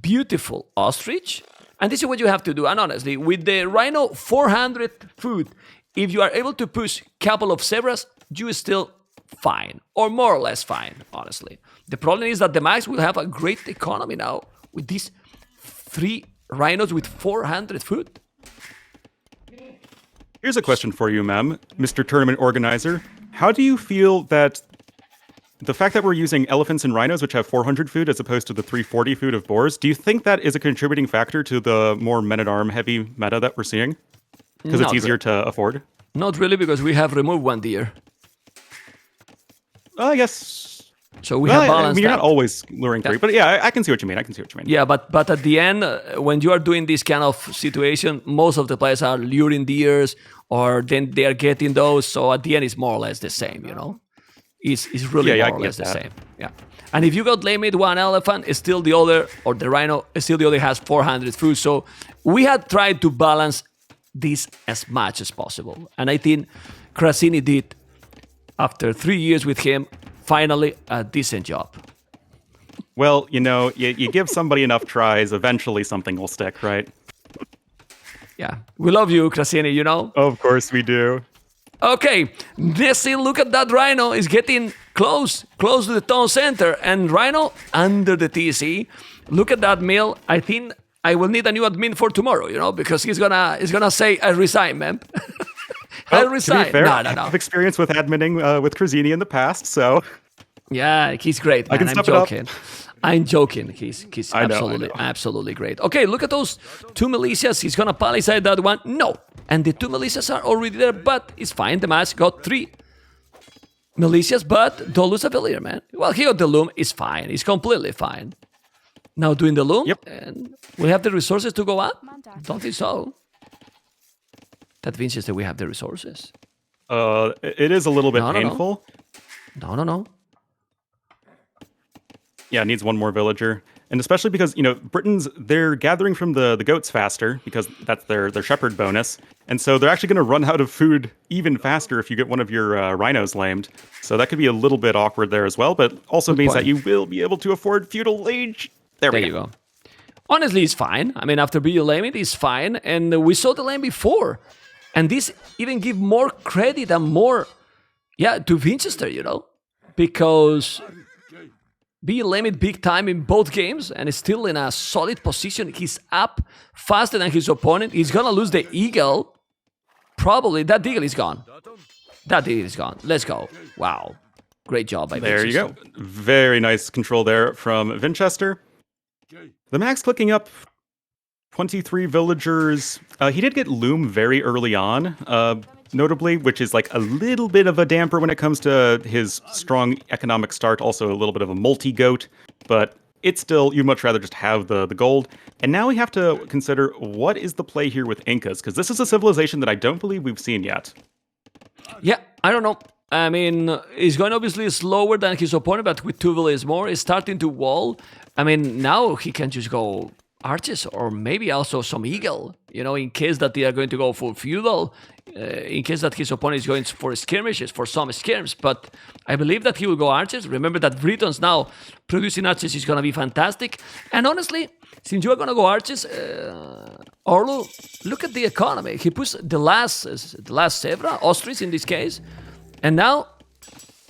beautiful ostrich, and this is what you have to do. And honestly, with the Rhino 400 food, if you are able to push a couple of zebras, you are still fine, or more or less fine, honestly. The problem is that TheMax will have a great economy now with these 3 rhinos with 400 food. Here's a question for you, Mem, Mr. Tournament Organizer. How do you feel that the fact that we're using elephants and rhinos, which have 400 food as opposed to the 340 food of boars, do you think that is a contributing factor to the more men-at-arm heavy meta that we're seeing? Because it's easier to afford? Not really, because we have removed 1 deer. Well, I guess... So we have balanced. I mean, you're not always luring 3, but yeah, I can see what you mean. Yeah, but at the end, when you are doing this kind of situation, most of the players are luring deers, or then they are getting those. So at the end, it's more or less the same, you know? It's really more or less the same. Yeah. And if you got limit 1 elephant, it's still the other, or the rhino, still the other has 400 food. So we had tried to balance this as much as possible. And I think Crasini did, after 3 years with him, finally a decent job. Well, you know, you give somebody enough tries, eventually something will stick, right? Yeah. We love you, Crasini, you know? Of course we do. Okay, Nessie, look at that rhino. Is getting close to the town center. And rhino under the TC. Look at that mill. I think I will need a new admin for tomorrow, you know, because he's gonna say, I resign, man. I resign. To be fair, No. I've experience with adminning with Crasini in the past, so... Yeah, he's great, man. I can I'm step joking. it up. I'm joking. He's I know. absolutely great. Okay, look at those 2 militias. He's gonna palisade that one. No. And the 2 militias are already there, but it's fine. TheMax got 3 militias, but don't lose a villager, man. Well, he got the loom. It's fine. It's completely fine. Now doing the loom, and we have the resources to go up? Don't think so. That Vinchester, we have the resources. It is a little bit painful. No. Yeah, it needs 1 more villager. And especially because, you know, Britons, they're gathering from the goats faster because that's their shepherd bonus. And so they're actually going to run out of food even faster if you get one of your rhinos lamed. So that could be a little bit awkward there as well, but also means that you will be able to afford feudal age. There we go. Honestly, it's fine. I mean, after being lamed, it's fine. And we saw the lame before. And this even give more credit and more, to Vinchester, you know? Because being lamed big time in both games and is still in a solid position. He's up faster than his opponent. He's gonna lose the eagle. Probably. That eagle is gone. Let's go. Wow. Great job by Vinchester. There you go. Very nice control there from Vinchester. TheMax clicking up 23 villagers. He did get Loom very early on, notably, which is like a little bit of a damper when it comes to his strong economic start. Also a little bit of a multi-goat, but it's still, you'd much rather just have the gold. And now we have to consider what is the play here with Incas, because this is a civilization that I don't believe we've seen yet. Yeah, I don't know. I mean, he's going obviously slower than his opponent, but with 2 villages more, he's starting to wall. I mean, now he can just go arches or maybe also some eagle, you know, in case that they are going to go for feudal, in case that his opponent is going for skirmishes, for some skirms. But I believe that he will go archers. Remember that Britons now producing archers is going to be fantastic. And honestly, since you are going to go archers, Orlu, look at the economy. He puts the last zebra, ostrich in this case, and now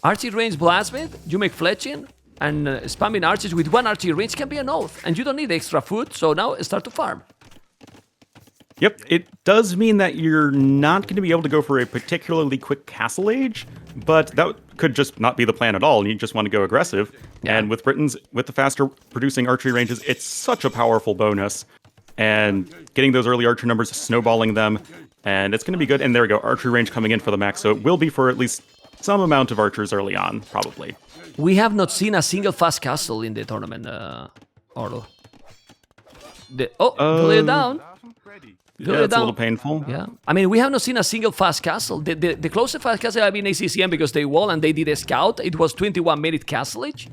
archery range blacksmith, you make fletching, and spamming archers with 1 archery range can be an oath, and you don't need extra food, so now start to farm. Yep, it does mean that you're not going to be able to go for a particularly quick castle age, but that could just not be the plan at all, and you just want to go aggressive. Yeah. And with Britons, with the faster producing archery ranges, it's such a powerful bonus. And getting those early archer numbers, snowballing them, and it's going to be good. And there we go, archery range coming in for TheMax, so it will be for at least some amount of archers early on, probably. We have not seen a single fast castle in the tournament, Orlo. Delay down. Yeah, it's a little painful. Yeah, I mean, we have not seen a single fast castle. The closest fast castle have been ACCM because they wall and they did a scout. It was 21-minute castleage.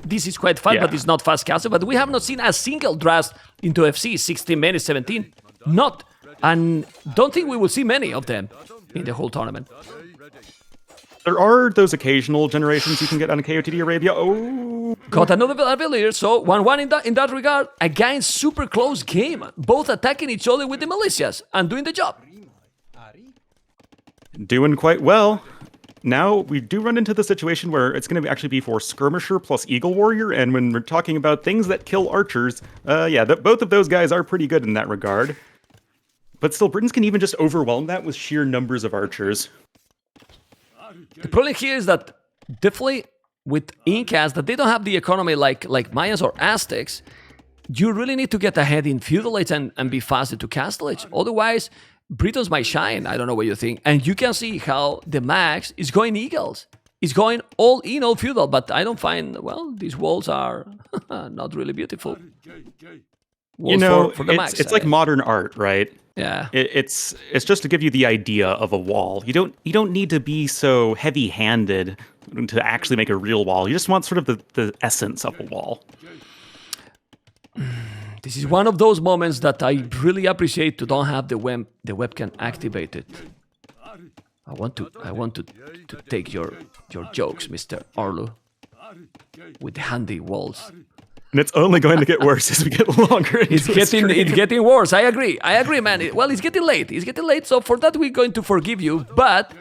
This is quite fast, but it's not fast castle. But we have not seen a single draft into FC, 16 minutes, 17. Not And don't think we will see many of them in the whole tournament. There are those occasional generations you can get on KOTD Arabia. Oh, Got another villager, so 1-1 in that regard. Again, super close game. Both attacking each other with the militias and doing the job. doing quite well. Now, we do run into the situation where it's going to actually be for Skirmisher plus Eagle Warrior, and when we're talking about things that kill archers, both of those guys are pretty good in that regard. But still, Britons can even just overwhelm that with sheer numbers of archers. The problem here is that definitely with Incas, that they don't have the economy like Mayans or Aztecs, you really need to get ahead in feudal age and be faster to castle age. Otherwise, Britons might shine. I don't know what you think. And you can see how TheMax is going Eagles. It's going all in, all feudal, but I don't find, well, these walls are not really beautiful. Walls for TheMax, it's like modern art, right? Yeah. It's just to give you the idea of a wall. You don't need to be so heavy-handed to actually make a real wall. You just want sort of the essence of a wall. This is one of those moments that I really appreciate to don't have the webcam activated. I want to take your jokes, Mr. Arlo, with handy walls. And it's only going to get worse as we get longer. It's getting worse. I agree, man. It's getting late. It's getting late. So for that, we're going to forgive you. But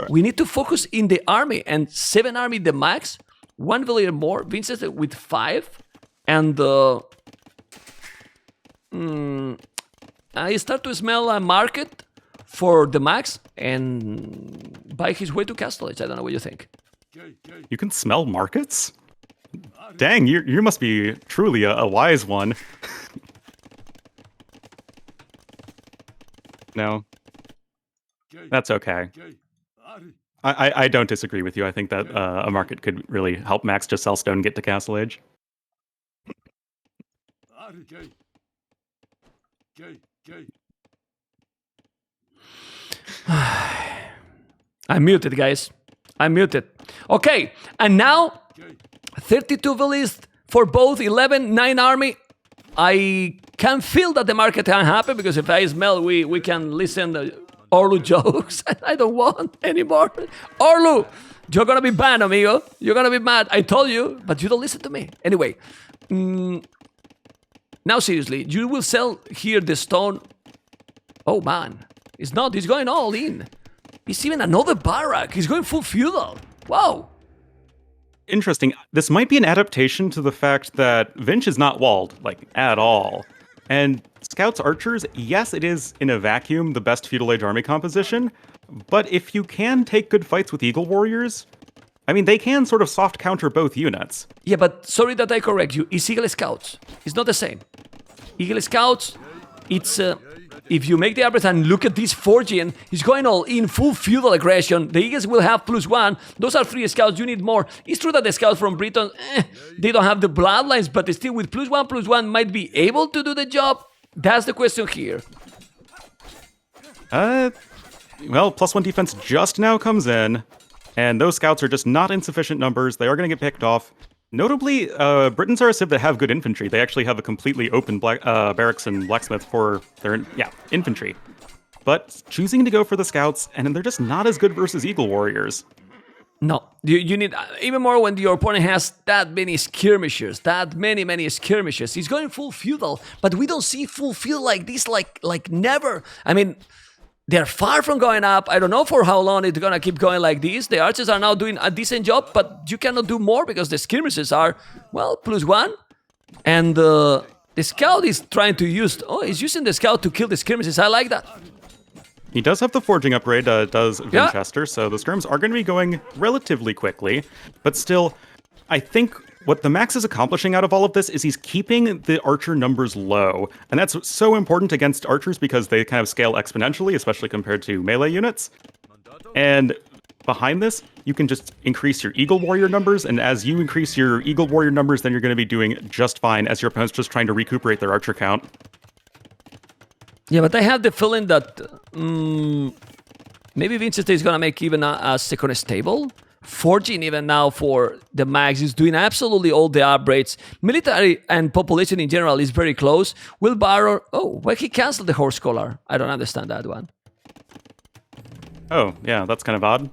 we need to focus in the army. And 7 army, TheMax, 1 villager more. Vinchester with 5, and I start to smell a market for TheMax and buy his way to Castle Age. I don't know what you think. You can smell markets? Dang, you must be truly a wise one. No. That's okay. I don't disagree with you. I think that a market could really help Max just sell stone and get to Castle Age. I'm muted, guys. I'm muted. Okay, and now 32 villas for both 11-9 army. I can feel that the market can happen because if I smell, we can listen to Orlu jokes. I don't want anymore. Orlu, you're gonna be banned, amigo. You're gonna be mad. I told you, but you don't listen to me. Anyway, now seriously, you will sell here the stone. Oh man, it's not. He's going all in. It's even another barrack. He's going full feudal. Wow. Interesting. This might be an adaptation to the fact that Vinch is not walled, like, at all. And Scouts Archers, yes, it is, in a vacuum, the best feudal age army composition, but if you can take good fights with Eagle Warriors, I mean, they can sort of soft counter both units. Yeah, but sorry that I correct you. It's Eagle Scouts. It's not the same. Eagle Scouts, it's... if you make the average and look at this forging, he's going all in full feudal aggression. The Eagles will have +1. Those are 3 scouts. You need more. It's true that the scouts from Britain, they don't have the bloodlines, but still with +1 might be able to do the job. That's the question here. Well, +1 defense just now comes in, and those scouts are just not in sufficient numbers. They are going to get picked off. Notably, Britons are a civ that have good infantry. They actually have a completely open barracks and blacksmith for their infantry. But choosing to go for the scouts, and they're just not as good versus Eagle Warriors. No, you need even more when your opponent has that many skirmishers, that many skirmishers. He's going full feudal, but we don't see full feudal like this, like never. I mean, they're far from going up. I don't know for how long it's gonna keep going like this. The archers are now doing a decent job, but you cannot do more because the skirmishes are, well, +1. And the scout is trying to use... Oh, he's using the scout to kill the skirmishes. I like that. He does have the forging upgrade, does Vinchester, so the skirms are going to be going relatively quickly. But still, I think what TheMax is accomplishing out of all of this is he's keeping the archer numbers low. And that's so important against archers because they kind of scale exponentially, especially compared to melee units. And behind this, you can just increase your Eagle Warrior numbers, and as you increase your Eagle Warrior numbers, then you're going to be doing just fine as your opponent's just trying to recuperate their archer count. Yeah, but I have the feeling that maybe Vinchester is going to make even a second stable. forging even now for the Max. He's doing absolutely all the upgrades. Military and population in general is very close. Will Barrow... Oh, why he canceled the horse collar? I don't understand that one. Oh, yeah, that's kind of odd.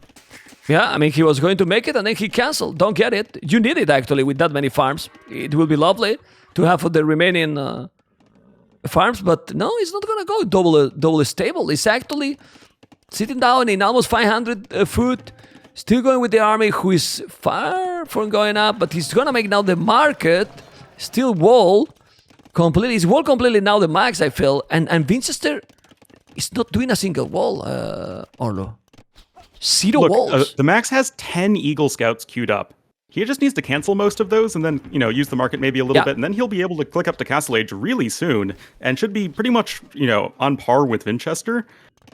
Yeah, I mean, he was going to make it and then he canceled. Don't get it. You need it, actually, with that many farms. It will be lovely to have for the remaining farms, but no, it's not going to go double stable. It's actually sitting down in almost 500 foot, still going with the army, who is far from going up, but he's going to make now the market, still wall, completely. He's wall completely now the Max, I feel, and Vinchester is not doing a single wall, Orlo. Zero walls. The Max has 10 Eagle Scouts queued up. He just needs to cancel most of those and then, use the market maybe a little bit, and then he'll be able to click up to Castle Age really soon and should be pretty much, on par with Vinchester.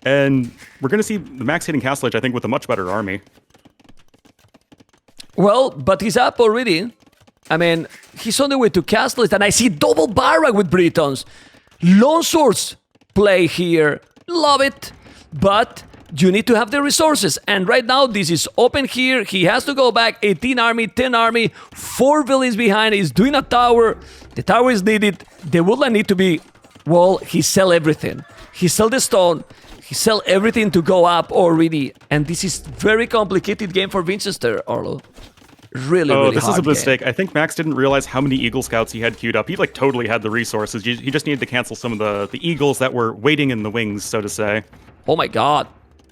And we're going to see the Max hitting Castle Age, I think, with a much better army. Well, but he's up already. I mean, he's on the way to Castle Age, and I see double barrack with Britons. Long swords play here. Love it. But you need to have the resources, and right now this is open here. He has to go back. 18 army, 10 army, 4 villains behind. He's doing a tower. The tower is needed. The woodland need to be... Well, he sell everything. He sell the stone. He sell everything to go up already. And this is very complicated game for Vinchester, Arlo. Really hard this is a mistake. game. I think Max didn't realize how many Eagle Scouts he had queued up. He totally had the resources. He just needed to cancel some of the Eagles that were waiting in the wings, so to say. Oh my god.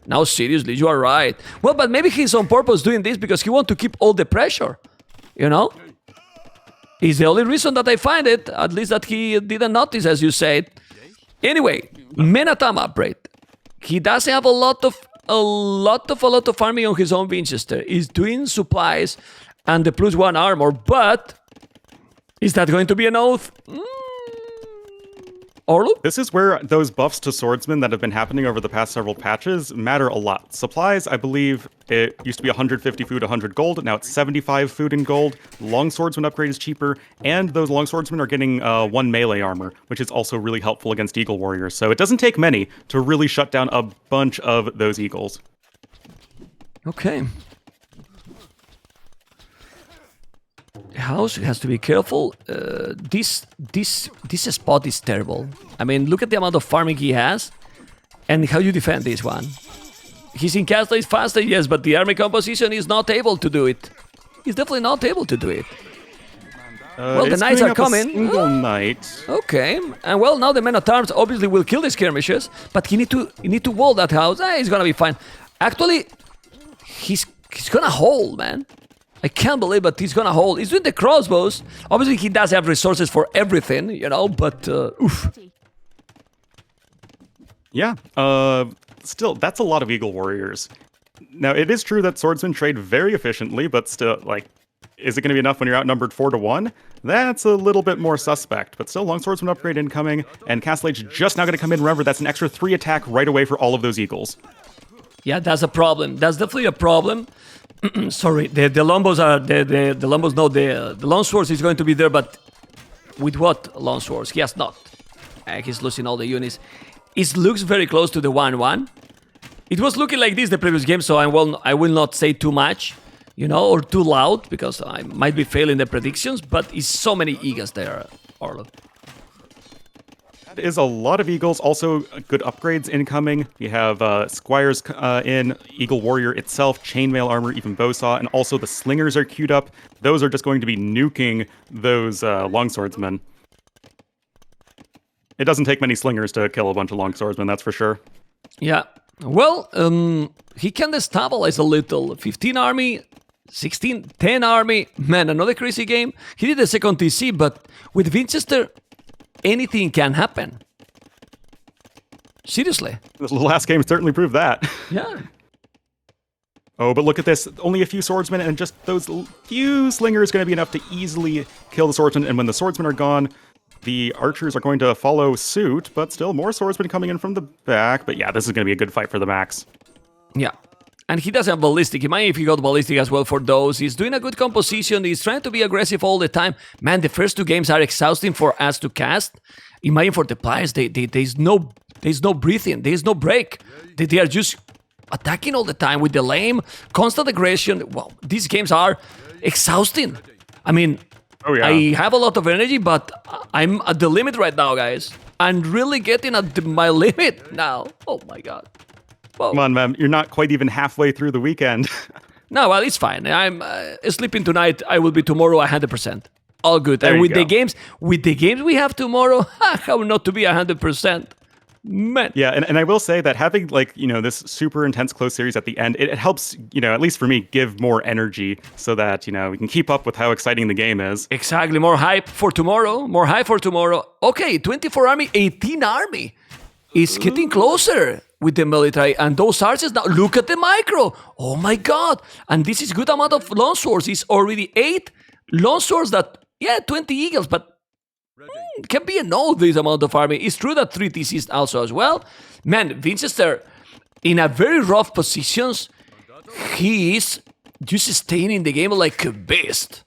Now, seriously, you are right. Well, but maybe he's on purpose doing this because he wants to keep all the pressure. It's the only reason that I find it, at least that he didn't notice, as you said. Anyway, Menatam upgrade. He does have a lot of farming on his own Vinchester. He's doing supplies and the +1 armor, but is that going to be an oath? Orlu? This is where those buffs to swordsmen that have been happening over the past several patches matter a lot. Supplies, I believe it used to be 150 food, 100 gold. Now it's 75 food and gold. Long swordsman upgrade is cheaper. And those long swordsmen are getting 1 melee armor, which is also really helpful against eagle warriors. So it doesn't take many to really shut down a bunch of those eagles. Okay. House has to be careful. This spot is terrible. I mean, look at the amount of farming he has, and how you defend this one. He's in Castle Age faster, yes, but the army composition is not able to do it. He's definitely not able to do it. Well, the knights are coming. Single knight. Okay, and well, now the men at arms obviously will kill the skirmishers, but he need to wall that house. He's gonna be fine. Actually, he's gonna hold, man. I can't believe it, he's gonna hold. He's doing the crossbows. Obviously, he does have resources for everything, but oof. Yeah, still, that's a lot of eagle warriors. Now, it is true that swordsmen trade very efficiently, but still, is it going to be enough when you're outnumbered 4-1? That's a little bit more suspect, but still, long swordsman upgrade incoming, and Castle Age just now going to come in. Remember, that's an extra 3 attack right away for all of those eagles. Yeah, that's a problem. That's definitely a problem. Sorry, the Lombos are the Lombos. No, the long swords is going to be there, but with what long swords? He has not. He's losing all the units. It looks very close to the 1-1. It was looking like this the previous game, so I will not say too much, or too loud, because I might be failing the predictions. But it's so many eagles there, Orlo. That is a lot of eagles. Also, good upgrades incoming. You have squires in, eagle warrior itself, chainmail armor, even bowsaw, and also the slingers are queued up. Those are just going to be nuking those longswordsmen. It doesn't take many slingers to kill a bunch of longswordsmen, that's for sure. Yeah. Well, he can destabilize a little. 15 army, 16, 10 army. Man, another crazy game. He did the second TC, but with Vinchester, anything can happen. Seriously. The last game certainly proved that. Yeah. Oh, but look at this. Only a few swordsmen, and just those few slingers going to be enough to easily kill the swordsmen. And when the swordsmen are gone, the archers are going to follow suit, but still more swordsmen coming in from the back. But yeah, this is going to be a good fight for the Max. Yeah. And he doesn't have ballistic. Imagine if he got ballistic as well for those. He's doing a good composition. He's trying to be aggressive all the time. Man, the first 2 games are exhausting for us to cast. Imagine for the players, there's no breathing. There's no break. They are just attacking all the time with the lame, constant aggression. Well, these games are exhausting. I mean, I have a lot of energy, but I'm at the limit right now, guys. I'm really getting at my limit now. Oh my god. Whoa. Come on, man. You're not quite even halfway through the weekend. No, well, it's fine. I'm sleeping tonight. I will be tomorrow 100%. All good. There and with you go. the games we have tomorrow, how not to be 100%? Man. Yeah, and I will say that having this super intense close series at the end, it helps, at least for me, give more energy so that, we can keep up with how exciting the game is. Exactly. More hype for tomorrow. More hype for tomorrow. Okay, 24 army, 18 army. It's getting closer with the military. And those archers now, look at the micro. Oh my god. And this is good amount of long swords. It's already 8 long swords that, 20 eagles, but can be this amount of army. It's true that 3 TCs also as well. Man, Vinchester in a very rough positions. He is just staying in the game like a beast.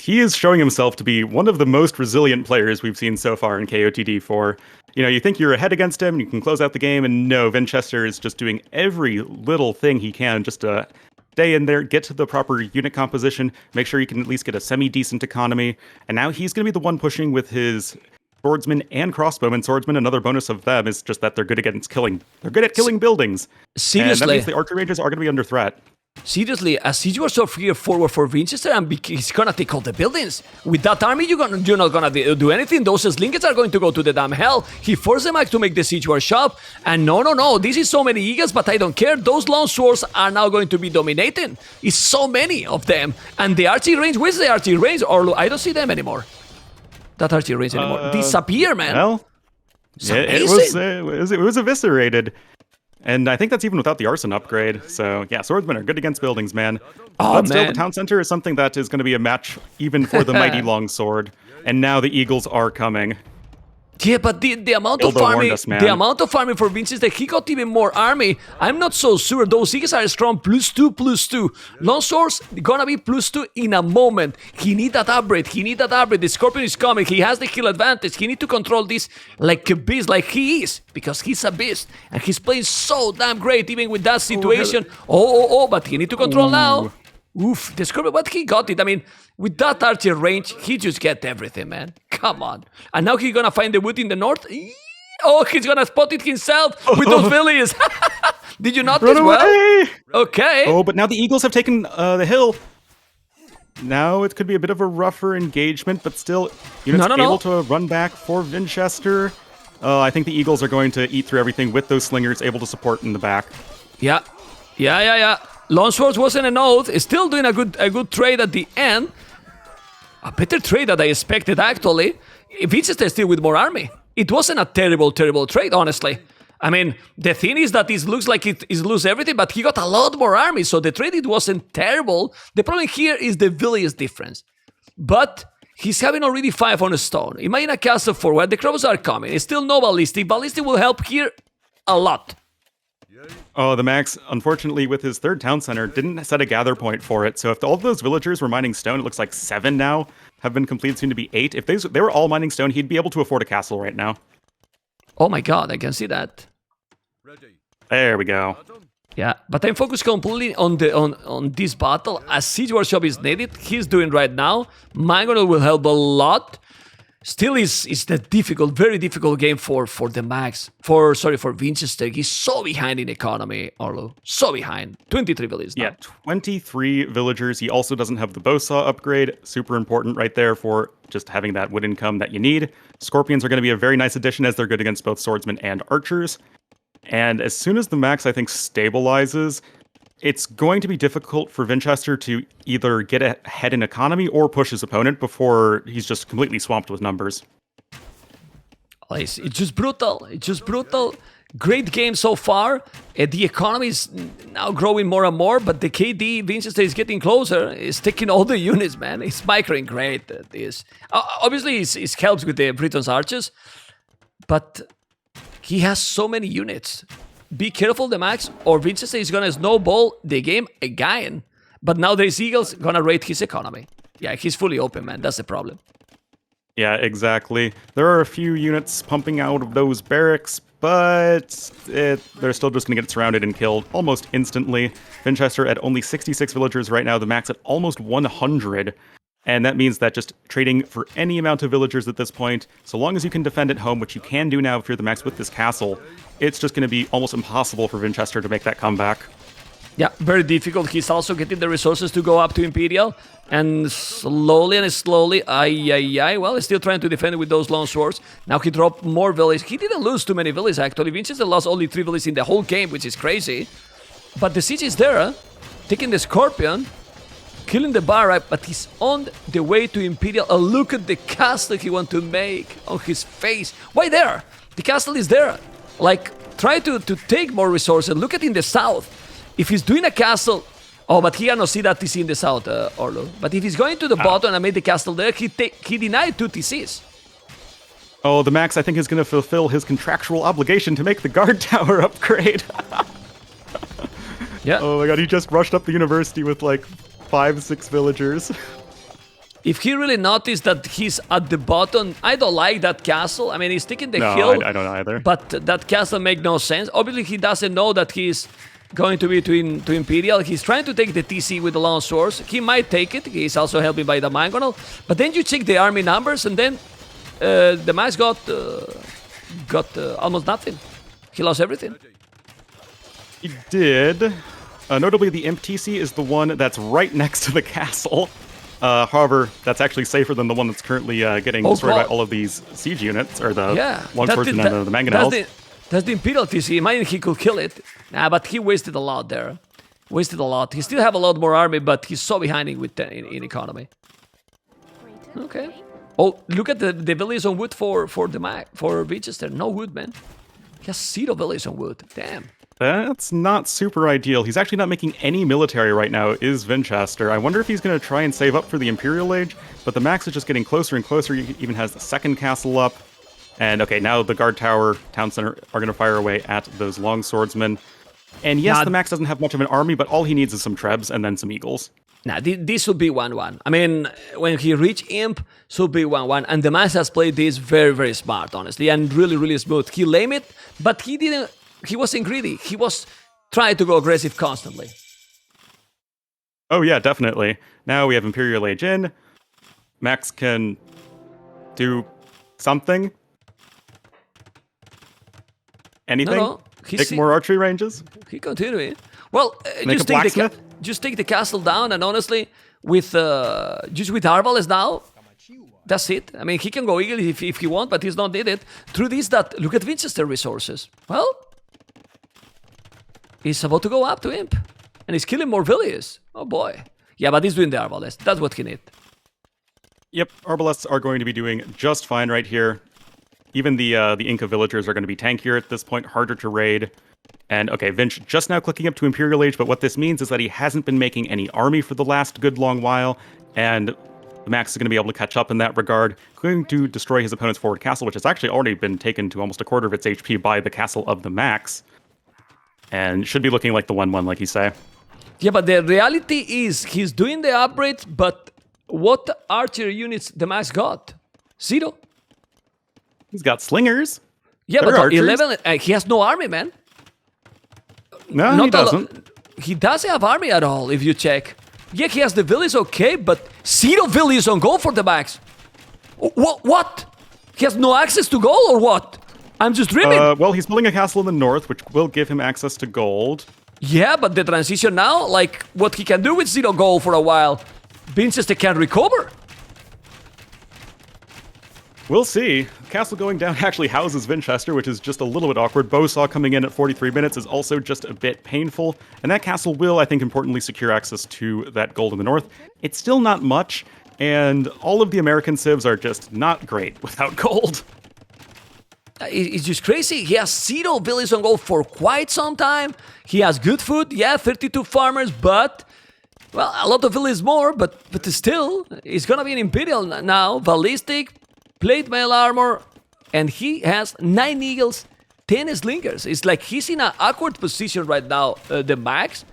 He is showing himself to be one of the most resilient players we've seen so far in KOTD4. You think you're ahead against him, you can close out the game, and no, Vinchester is just doing every little thing he can just to stay in there, get to the proper unit composition, make sure you can at least get a semi-decent economy, and now he's going to be the one pushing with his swordsman and crossbowman. Swordsman, another bonus of them is just that they're good against killing. They're good at killing buildings. Seriously. And that means the archer ranges are going to be under threat. Seriously, a siege was so here forward for Vinchester, and he's gonna take all the buildings. With that army, you're not gonna do anything. Those slinkets are going to go to the damn hell. He forced the Max to make the siege war shop, and no, this is so many eagles, but I don't care. Those long swords are now going to be dominating. It's so many of them, and the archery range. Where's the archery range? Or I don't see them anymore. That archery range anymore. Disappear, man. Well, it was eviscerated. And I think that's even without the arson upgrade. So, yeah, swordsmen are good against buildings, man. But still, the town center is something that is going to be a match even for the mighty longsword. And now the eagles are coming. Yeah, but the amount of farming, for Vinchester, he got even more army. I'm not so sure. Those eagles are strong. +2. Long swords gonna be +2 in a moment. He need that upgrade. The Scorpion is coming. He has the kill advantage. He need to control this like a beast, like he is, because he's a beast and he's playing so damn great, even with that situation. But he need to control now. Oof, the Scorpion, but he got it. I mean, with that archer range, he just get everything, man. Come on. And now he's gonna find the wood in the north. Oh, he's gonna spot it himself with those villies. Did you notice? Well, okay. Oh, but now the eagles have taken the hill. Now it could be a bit of a rougher engagement, but still, units able to run back for Vinchester. I think the eagles are going to eat through everything with those slingers able to support in the back. Yeah. Longswords wasn't an oath. It's still doing a good trade at the end. A better trade than I expected, actually. Vinchester still with more army. It wasn't a terrible trade, honestly. I mean, the thing is that it looks like it is lose everything, but he got a lot more army, so the trade, it wasn't terrible. The problem here is the village difference. But he's having already 5 on a stone. Imagine a castle forward. The crows are coming. It's still no ballistic. Ballistic will help here a lot. Oh, TheMax, unfortunately, with his third town center, didn't set a gather point for it. So if all of those villagers were mining stone, it looks like 7 now have been completed, soon to be 8. If they were all mining stone, he'd be able to afford a castle right now. Oh my god, I can see that. There we go. Yeah, but I'm focused completely on this battle. As Siege Workshop is needed, he's doing right now. Mangonel will help a lot. Still is the very difficult game for TheMax. For Vinchester. He's so behind in economy, Arlo. So behind. 23 villagers now. Yeah, 23 villagers. He also doesn't have the bowsaw upgrade. Super important right there for just having that wood income that you need. Scorpions are going to be a very nice addition as they're good against both swordsmen and archers. And as soon as TheMax, I think, stabilizes, it's going to be difficult for Vinchester to either get ahead in economy or push his opponent before he's just completely swamped with numbers. It's just brutal. Great game so far. The economy is now growing more and more, but the KD Vinchester is getting closer. It's taking all the units, man. It's microing great. This obviously it helps with the Britain's archers, but he has so many units. Be careful, TheMax, or Vinchester is gonna snowball the game again. But now there's Eagles gonna raid his economy. Yeah, he's fully open, man. That's the problem. Yeah, exactly. There are a few units pumping out of those barracks, but they're still just going to get surrounded and killed almost instantly. Vinchester at only 66 villagers right now, the max at almost 100. And that means that just trading for any amount of villagers at this point, so long as you can defend at home, which you can do now if you're the max with this castle, it's just going to be almost impossible for Vinchester to make that comeback. Yeah, very difficult. He's also getting the resources to go up to Imperial. And slowly, well, he's still trying to defend with those long swords. Now he dropped more villages. He didn't lose too many villages, actually. Vinchester lost only 3 villages in the whole game, which is crazy. But the siege is there, taking the Scorpion, killing the Bar, but he's on the way to Imperial. Oh, look at the castle he wants to make on his face. Why there? The castle is there. Like, try to take more resources. Look at in the south. If he's doing a castle... Oh, but he cannot see that TC in the south, Orlo. But if he's going to the bottom and made the castle there, he denied 2 TCs. Oh, the max, I think, is going to fulfill his contractual obligation to make the guard tower upgrade. Yeah. Oh my god, he just rushed up the university with like 5-6 villagers. If he really noticed that he's at the bottom, I don't like that castle. I mean, he's taking the hill. I don't either. But that castle makes no sense. Obviously, he doesn't know that he's going to be to Imperial. He's trying to take the TC with the long swords. He might take it. He's also helped by the Mangonel. But then you check the army numbers, and then the Max got almost nothing. He lost everything. He did. Notably, the Imp TC is the one that's right next to the castle. However, that's actually safer than the one that's currently getting destroyed by all of these siege units, or the longswords and the mangonels. That's the Imperial TC. Imagine he could kill it. Nah, but he wasted a lot there. Wasted a lot. He still have a lot more army, but he's so behind in economy. Okay. Oh, look at the village on wood for Vinchester. No wood, man. He has 0 village on wood. Damn. That's not super ideal. He's actually not making any military right now, is Vinchester. I wonder if he's going to try and save up for the Imperial Age, but the max is just getting closer and closer. He even has the second castle up. And okay, now the guard tower, town center are going to fire away at those long swordsmen. And yes, the max doesn't have much of an army, but all he needs is some trebs and then some eagles. Nah, this should be 1-1. I mean, when he reach Imp, should be 1-1. And the max has played this very, very smart, honestly, and really, really smooth. He lame it, but he didn't. He wasn't greedy. He was trying to go aggressive constantly. Oh yeah, definitely. Now we have Imperial Age in. Max can do something. Anything? No. Take more archery ranges? He continuing. Well, just take the castle down, and honestly, with Arbalest now, that's it. I mean, he can go eagle if he wants, but he's not needed. Truth is that, look at Vinchester resources. Well, he's about to go up to Imp, and he's killing more villages. Oh boy. Yeah, but he's doing the Arbalest. That's what he needs. Yep, Arbalests are going to be doing just fine right here. Even the Inca villagers are going to be tankier at this point, harder to raid. And okay, Vinch just now clicking up to Imperial Age, but what this means is that he hasn't been making any army for the last good long while, and the Max is going to be able to catch up in that regard, going to destroy his opponent's forward castle, which has actually already been taken to almost a quarter of its HP by the castle of the Max. And should be looking like the 1-1, like you say. Yeah, but the reality is he's doing the upgrades, but what archery units the Max got? 0. He's got slingers. Yeah, but 11, he has no army, man. No, he doesn't. He doesn't have army at all, if you check. Yeah, he has the village, okay, but 0 villages on gold for the Max. What? He has no access to gold, or what? I'm just dreaming. Well, he's building a castle in the north, which will give him access to gold. Yeah, but the transition now, like, what he can do with 0 gold for a while, Vinchester can recover. We'll see. Castle going down actually houses Vinchester, which is just a little bit awkward. Bowsaw coming in at 43 minutes is also just a bit painful. And that castle will, I think, importantly secure access to that gold in the north. It's still not much, and all of the American civs are just not great without gold. It's just crazy. He has 0 villages on gold for quite some time. He has good food, yeah, 32 farmers, but... well, a lot of villages more, but still, it's gonna be an Imperial now. Ballistic, plate mail armor, and he has 9 eagles, 10 slingers. It's like he's in an awkward position right now, the Max,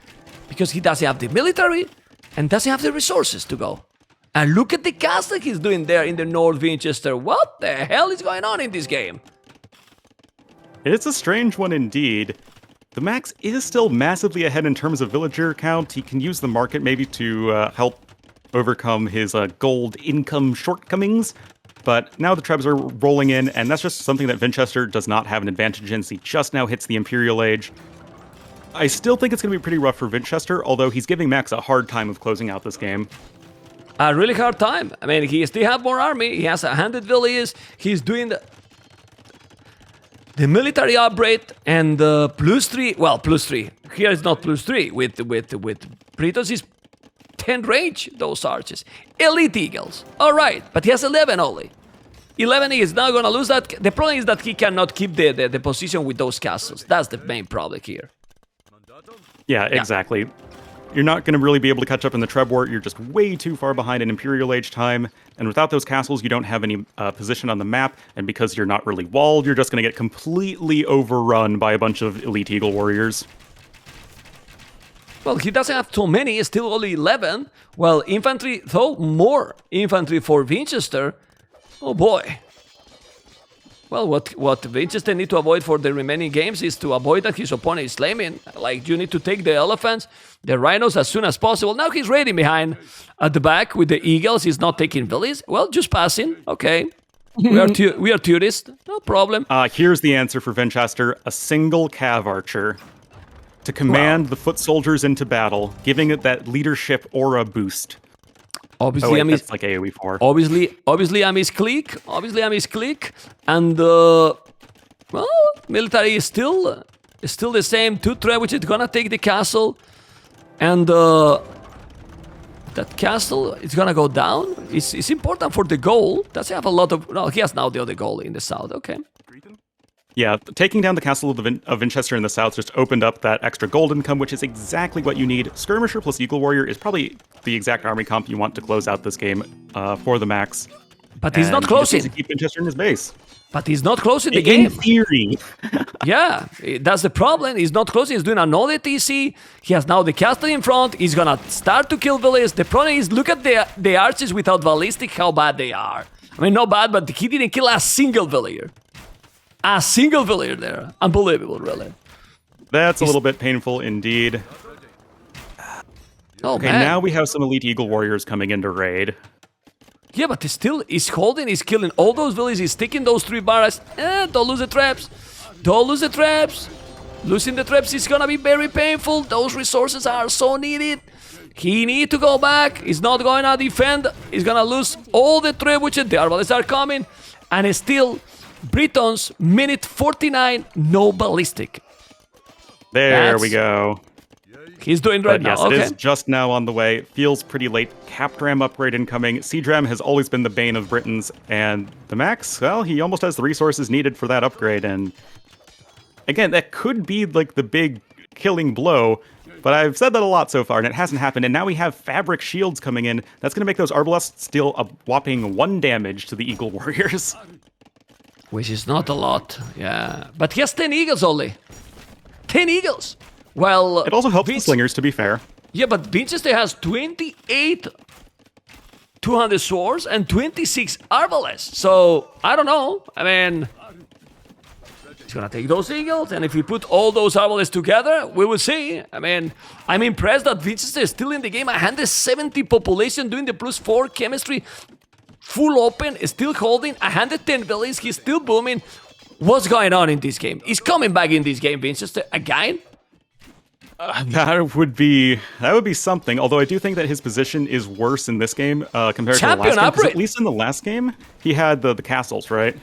because he doesn't have the military and doesn't have the resources to go. And look at the castle he's doing there in the North Vinchester. What the hell is going on in this game? It's a strange one indeed. TheMax is still massively ahead in terms of villager count. He can use the market maybe to help overcome his gold income shortcomings. But now the Trebs are rolling in, and that's just something that Vinchester does not have an advantage in, since he just now hits the Imperial Age. I still think it's going to be pretty rough for Vinchester, although he's giving Max a hard time of closing out this game. A really hard time. I mean, he still have more army. He has 100 villages. He's doing the military upgrade and the +3. Well, +3. Here it's not +3. With Britos is 10 range, those archers. Elite Eagles. All right, but he has 11 only. 11 is now going to lose that. The problem is that he cannot keep the position with those castles. That's the main problem here. Yeah, exactly. You're not going to really be able to catch up in the Treb War. You're just way too far behind in Imperial Age time. And without those castles, you don't have any position on the map. And because you're not really walled, you're just going to get completely overrun by a bunch of Elite Eagle warriors. Well, he doesn't have too many. It's still only 11. Well, infantry, though, more infantry for Vinchester. Oh, boy. Well, what Vinchester need to avoid for the remaining games is to avoid that his opponent is slamming. Like, you need to take the elephants, the rhinos as soon as possible. Now he's raiding behind at the back with the eagles. He's not taking villages. Well, just passing. Okay. we are tourists. No problem. Here's the answer for Vinchester. A single cav archer to command the foot soldiers into battle, giving it that leadership aura boost. Obviously, that's like AoE 4. Obviously, I'm his clique. And well, military is still the same. 2 Treb, which is gonna take the castle, and that castle is gonna go down. It's important for the goal. Does he have a lot of? No, he has now the other goal in the south. Okay. Yeah, taking down the castle of Vinchester in the south just opened up that extra gold income, which is exactly what you need. Skirmisher plus Eagle Warrior is probably the exact army comp you want to close out this game for TheMax. But he's not closing. To keep Vinchester in his base. But he's not closing the game. In theory. Yeah, that's the problem. He's not closing. He's doing another TC. He has now the castle in front. He's gonna start to kill villages. The problem is, look at the archers without ballistic, how bad they are. I mean, not bad, but he didn't kill a single villager. A single villager there. Unbelievable, really. That's a little bit painful indeed. Oh, okay, man. now we have some Elite Eagle Warriors coming into raid. Yeah, but he's holding, he's killing all those villages, he's taking those 3 barracks. Don't lose the traps. Don't lose the traps. Losing the traps is gonna be very painful. Those resources are so needed. He needs to go back. He's not going to defend. He's gonna lose all the trebuchets. The arbalists are coming. And it's still Britons, minute 49, no ballistic. There we go. He's doing right now. Yes, okay. it is just now on the way. Feels pretty late. Capdram upgrade incoming. Seadram has always been the bane of Britons, and TheMax, well, he almost has the resources needed for that upgrade. And again, that could be like the big killing blow, but I've said that a lot so far, and it hasn't happened. And now we have fabric shields coming in. That's going to make those arbalists deal a whopping 1 damage to the Eagle Warriors. Which is not a lot, yeah. But he has 10 eagles only. 10 eagles! Well... It also helps the slingers, to be fair. Yeah, but Vinchester has 28 200 swords and 26 arbalists. So, I don't know. I mean... He's gonna take those eagles, and if we put all those arbalists together, we will see. I mean, I'm impressed that Vinchester is still in the game. 170 population doing the +4 chemistry. Full open, still holding, 110 villages, he's still booming. What's going on in this game? He's coming back in this game, Vinchester, again? That would be something, although I do think that his position is worse in this game compared to the last game. 'Cause at least in the last game, he had the castles, right?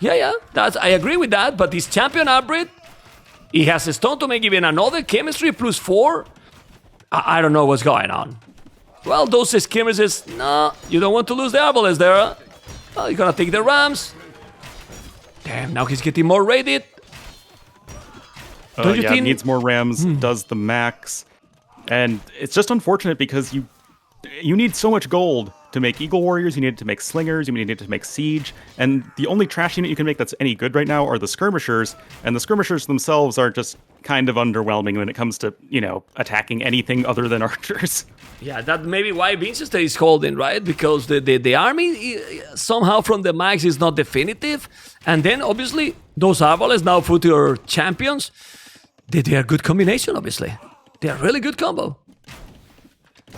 Yeah, I agree with that, but his champion upgrade, he has a stone to make even another chemistry +4. I don't know what's going on. Well, those skirmishes, no, you don't want to lose the arbalists there. Huh? Well, you're gonna take the rams. Damn, now he's getting more raided. Don't you think? Needs more rams, does TheMax. And it's just unfortunate because you need so much gold to make Eagle Warriors, you needed to make Slingers, you needed to make Siege, and the only trash unit you can make that's any good right now are the Skirmishers, and the Skirmishers themselves are just kind of underwhelming when it comes to, attacking anything other than archers. Yeah, that may be why Vinchester is holding, right? Because the army somehow from the max is not definitive. And then, obviously, those Arbalest now future champions, they are a good combination, obviously. They are really good combo.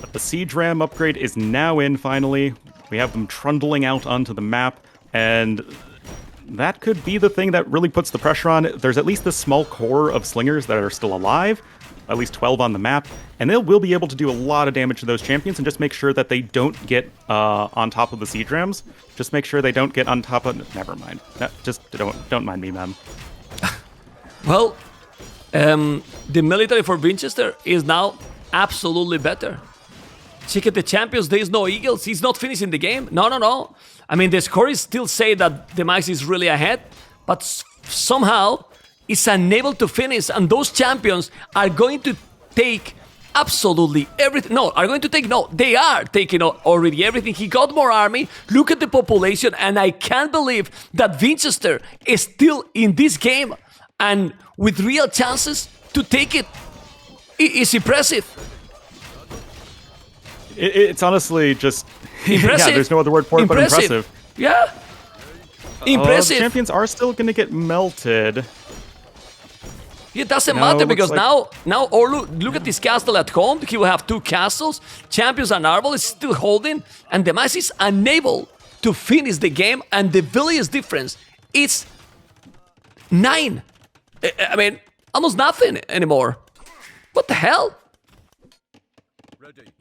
But the Siege Ram upgrade is now in, finally. We have them trundling out onto the map, and that could be the thing that really puts the pressure on. There's at least this small core of Slingers that are still alive, at least 12 on the map, and they will be able to do a lot of damage to those champions and just make sure that they don't get on top of the Siege Rams. Just make sure they don't get on top of... Never mind. Just don't mind me, man. Well, the military for Vinchester is now absolutely better. Check at the champions, there is no Eagles, he's not finishing the game. No. I mean, the score still say that TheMax is really ahead, but somehow is unable to finish, and those champions are going to take absolutely everything. They are taking already everything. He got more army. Look at the population, and I can't believe that Vinchester is still in this game and with real chances to take it. It's impressive. It's honestly just... Impressive. Yeah, there's no other word for it but impressive. Yeah. Impressive. The champions are still going to get melted. It doesn't matter because now look at this castle at home. He will have 2 castles. Champions and Arval is still holding, and TheMax is unable to finish the game. And the village difference is 9. I mean, almost nothing anymore. What the hell?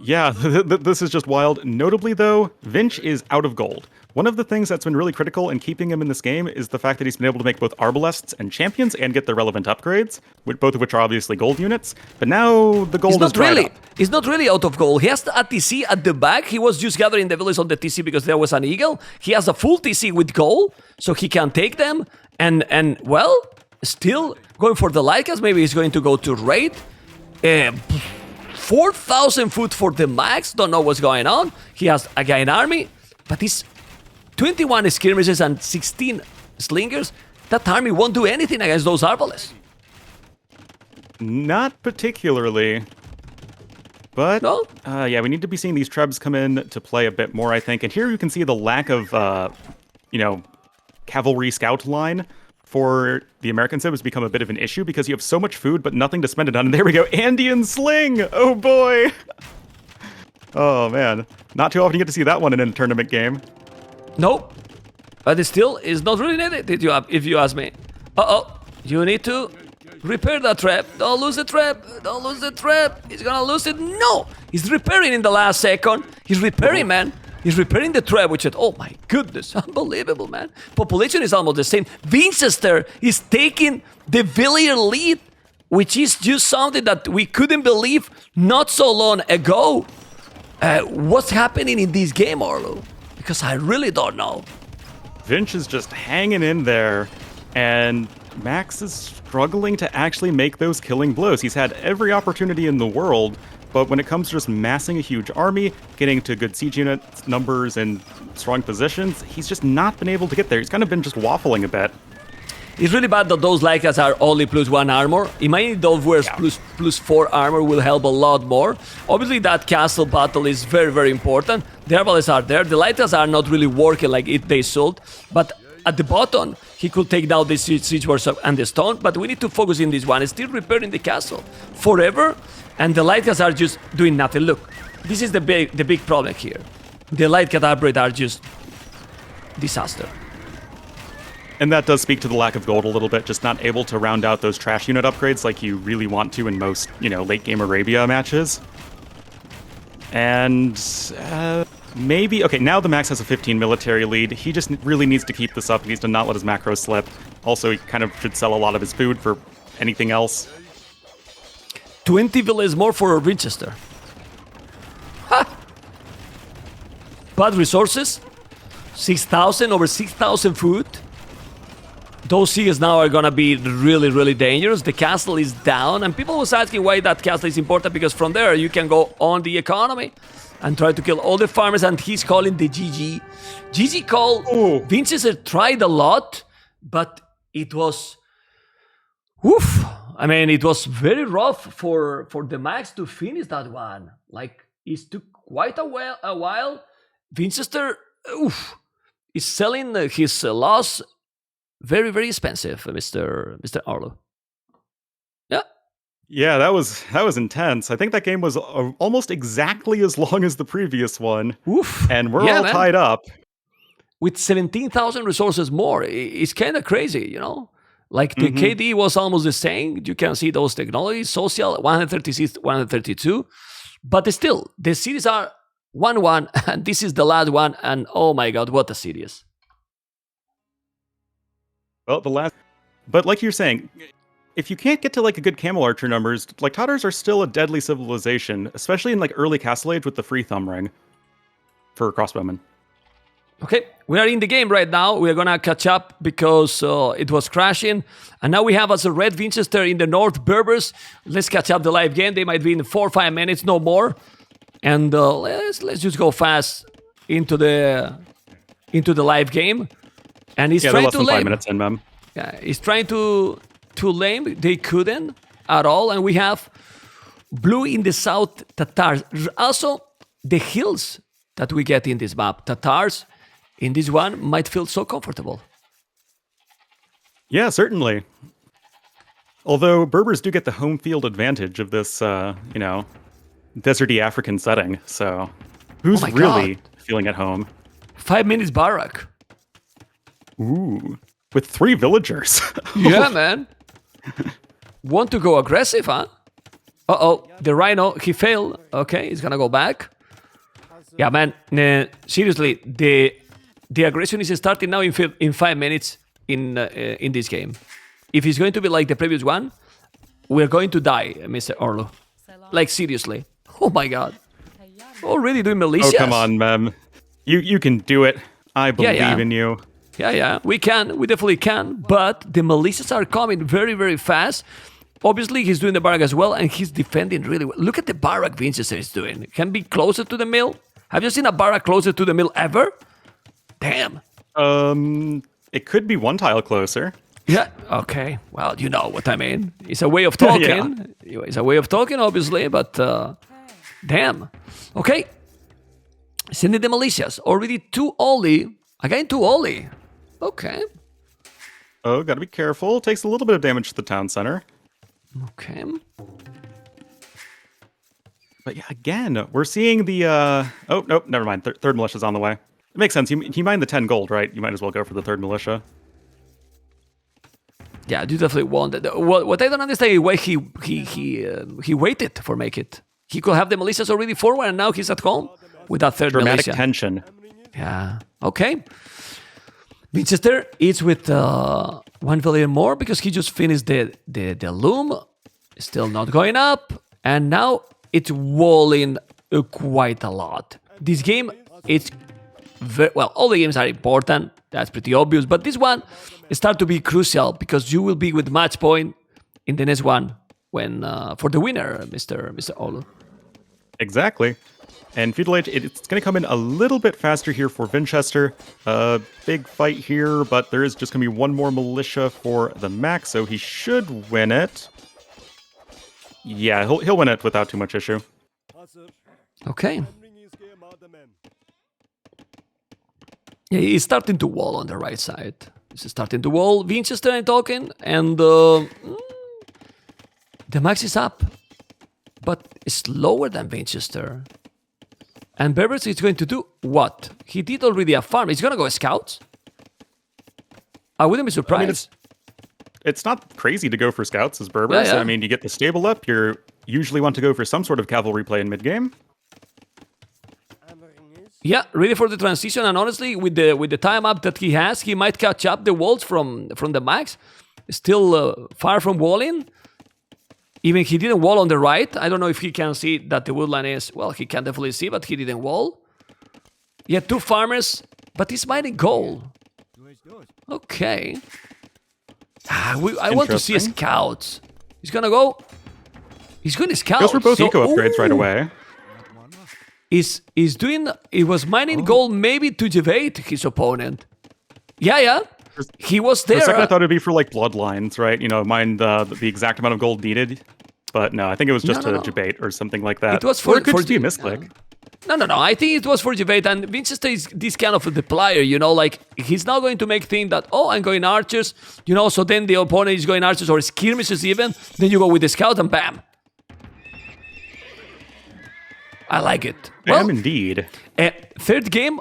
Yeah, this is just wild. Notably, though, Vinch is out of gold. One of the things that's been really critical in keeping him in this game is the fact that he's been able to make both Arbalests and Champions and get the relevant upgrades, both of which are obviously gold units. But now the gold is dried up. He's not really out of gold. He has a TC at the back. He was just gathering the village on the TC because there was an eagle. He has a full TC with gold, so he can take them. And well, still going for the Lycas. Maybe he's going to go to raid. 4,000 foot for TheMax. Don't know what's going on. He has a guy in army, but he's 21 skirmishes and 16 slingers. That army won't do anything against those Arbalests. Not particularly. But, no? Yeah, we need to be seeing these trebs come in to play a bit more, I think. And here you can see the lack of, cavalry scout line for the American Civ has become a bit of an issue because you have so much food but nothing to spend it on. And there we go, Andean Sling! Oh boy! Oh man, not too often you get to see that one in a tournament game. Nope, but it still is not really needed if you ask me. You need to repair that trap. Don't lose the trap. Don't lose the trap. He's gonna lose it. No, he's repairing in the last second. He's repairing, man. He's repairing the trap, which is, oh my goodness, unbelievable, man. Population is almost the same. Vinchester is taking the Villiers lead, which is just something that we couldn't believe not so long ago. What's happening in this game, Arlo? Because I really don't know. Vinch is just hanging in there, and Max is struggling to actually make those killing blows. He's had every opportunity in the world, but when it comes to just massing a huge army, getting to good siege unit numbers and strong positions, he's just not been able to get there. He's kind of been just waffling a bit. It's really bad that those Lycas are only +1 armor. Imagine those were +4 armor will help a lot more. Obviously, that castle battle is very, very important. The Arbalests are there. The Lycas are not really working like they should. But at the bottom, he could take down the siege workshop and the stone. But we need to focus in this one. It's still repairing the castle forever. And the Lycas are just doing nothing. Look, this is the big problem here. The Lycas upgrade are just disaster. And that does speak to the lack of gold a little bit, just not able to round out those trash unit upgrades like you really want to in most, late game Arabia matches. And maybe, okay, now TheMax has a 15 military lead. He just really needs to keep this up. He needs to not let his macros slip. Also, he kind of should sell a lot of his food for anything else. 20 villas more for Vinchester. Ha! Bad resources. 6,000, over 6,000 food. those cities now are gonna be really, really dangerous. The castle is down, and people was asking why that castle is important, because from there you can go on the economy and try to kill all the farmers, and he's calling the GG. GG call. Ooh. Vinchester tried a lot, but it was... Oof. I mean, it was very rough for TheMax to finish that one. Like, it took quite a while. Vinchester, oof, is selling his loss very, very expensive, Mr. Arlo. Yeah. Yeah, that was intense. I think that game was almost exactly as long as the previous one. Oof. And we're all tied up. With 17,000 resources more. It's kind of crazy, you know? Like the KD was almost the same. You can see those technologies. Social, 136, 132. But still, the cities are 1-1, and this is the last one. And oh my god, what a series. Well, but like you're saying, if you can't get to like a good camel archer numbers, like Tatars are still a deadly civilization, especially in like early Castle Age with the free thumb ring for crossbowmen. Okay, we are in the game right now. We are gonna catch up because it was crashing. And now we have as a red Vinchester in the north, Berbers. Let's catch up the live game. They might be in 4 or 5 minutes, no more. And let's just go fast into the live game. And he's trying less to than 5 lame. minutes in, mem. Yeah, he's trying to lame. They couldn't at all. And we have blue in the south, Tatars. Also, the hills that we get in this map, Tatars, in this one might feel so comfortable. Yeah, certainly. Although Berbers do get the home field advantage of this, deserty African setting. So who's really feeling at home? 5 minutes barrack. Ooh, with 3 villagers. Yeah, man. Want to go aggressive, huh? Uh-oh, the Rhino, he failed. Okay, he's gonna go back. Yeah, man, seriously, the aggression is starting now in 5 minutes in this game. If it's going to be like the previous one, we're going to die, Mr. Orlo. Like, seriously. Oh my god. Already doing militias. Oh, come on, mem. You can do it. I believe in you. Yeah, we can. We definitely can. But the militias are coming very, very fast. Obviously, he's doing the barrack as well, and he's defending really well. Look at the barrack Vinchester is doing. Can be closer to the mill. Have you seen a barrack closer to the mill ever? Damn. It could be 1 tile closer. Yeah, okay. Well, you know what I mean. It's a way of talking. It's a way of talking, obviously, but damn. Okay. Sending the militias. Already 2 Oli. Again, 2 Oli. Okay. Oh, gotta be careful. Takes a little bit of damage to the town center. Okay. But yeah, again, we're seeing the... Oh, nope, never mind. Third militia's on the way. It makes sense. You mined the 10 gold, right? You might as well go for the 3rd militia. Yeah, you definitely want that. What I don't understand is why he waited for make it. He could have the militias already forward, and now he's at home with that 3rd Dramatic militia. tension. Yeah. Okay. Vinchester is with 1 villager more because he just finished the loom. Still not going up, and now it's walling quite a lot. This game, it's well, all the games are important. That's pretty obvious, but this one start to be crucial because you will be with match point in the next one when for the winner, Mr. Olu. Exactly. And Feudal Age, it's going to come in a little bit faster here for Vinchester. Big fight here, but there is just going to be 1 more militia for TheMax, so he should win it. Yeah, he'll win it without too much issue. Okay. Yeah, he's starting to wall on the right side. He's starting to wall. Vinchester and talking, and TheMax is up, but it's lower than Vinchester. And Berbers is going to do what? He did already a farm. He's going to go scouts? I wouldn't be surprised. It's not crazy to go for scouts as Berbers. Yeah. I mean, you get the stable up. You usually want to go for some sort of cavalry play in mid-game. Yeah, ready for the transition. And honestly, with the time up that he has, he might catch up the walls from TheMax. Still far from walling. Even he didn't wall on the right. I don't know if he can see that the woodline is... Well, he can definitely see, but he didn't wall. He had 2 farmers, but he's mining gold. Okay. I want to see Interesting. scouts. He's gonna go. He's going to scout. Goes for both So- eco upgrades right Ooh. away. Is doing. He was mining gold maybe to evade his opponent. Yeah. He was For there. a second, I thought it'd be for like bloodlines, right? You know, mine the exact amount of gold needed. But no, I think it was just No. to debate or something like that. It was or for it could for just be a the- misclick. No. I think it was for debate, and Vinchester is this kind of the player, you know, like he's not going to make things that I'm going archers, you know. So then the opponent is going archers or skirmishes even. Then you go with the scout and bam. I like it. Damn, indeed. Third game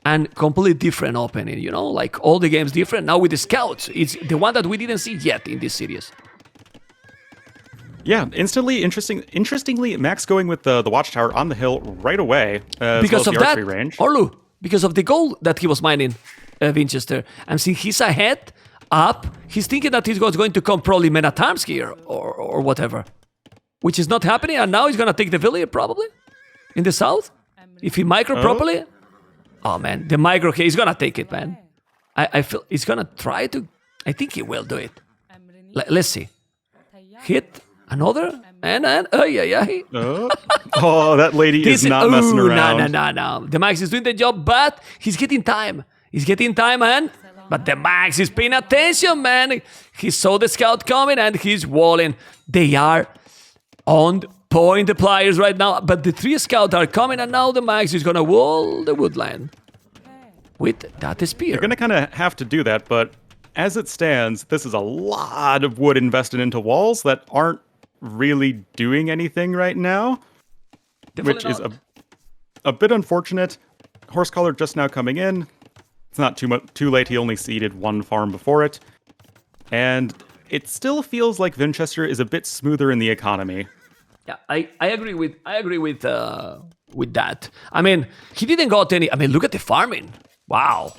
and completely different opening, you know, like all the games different. Now with the scouts, it's the one that we didn't see yet in this series. Yeah, Interestingly, Max going with the watchtower on the hill right away. As Because well of as the that, archery range. Orlu, because of the goal that he was mining, Vinchester, and since he's ahead, up, he's thinking that he's going to come probably many times here or whatever, which is not happening, and now he's gonna take the village probably in the south if he micro properly. Oh man, the micro, he's gonna take it, man. I feel he's gonna try to. I think he will do it. Let's see. Hit another and yeah. Oh, that lady is not messing around. No. TheMax is doing the job, but he's getting time. Man. But TheMax is paying attention, man. He saw the scout coming and he's walling. They are on point, the players right now. But the 3 scouts are coming, and now TheMax is gonna wall the woodland with that spear. You're gonna kind of have to do that, but as it stands, this is a lot of wood invested into walls that aren't really doing anything right now, which is a bit unfortunate. Horsecollar just now coming in. It's not too late. He only seeded 1 farm before it, and it still feels like Vinchester is a bit smoother in the economy. Yeah, I agree with that. I mean, he didn't got any. I mean, look at the farming. Wow.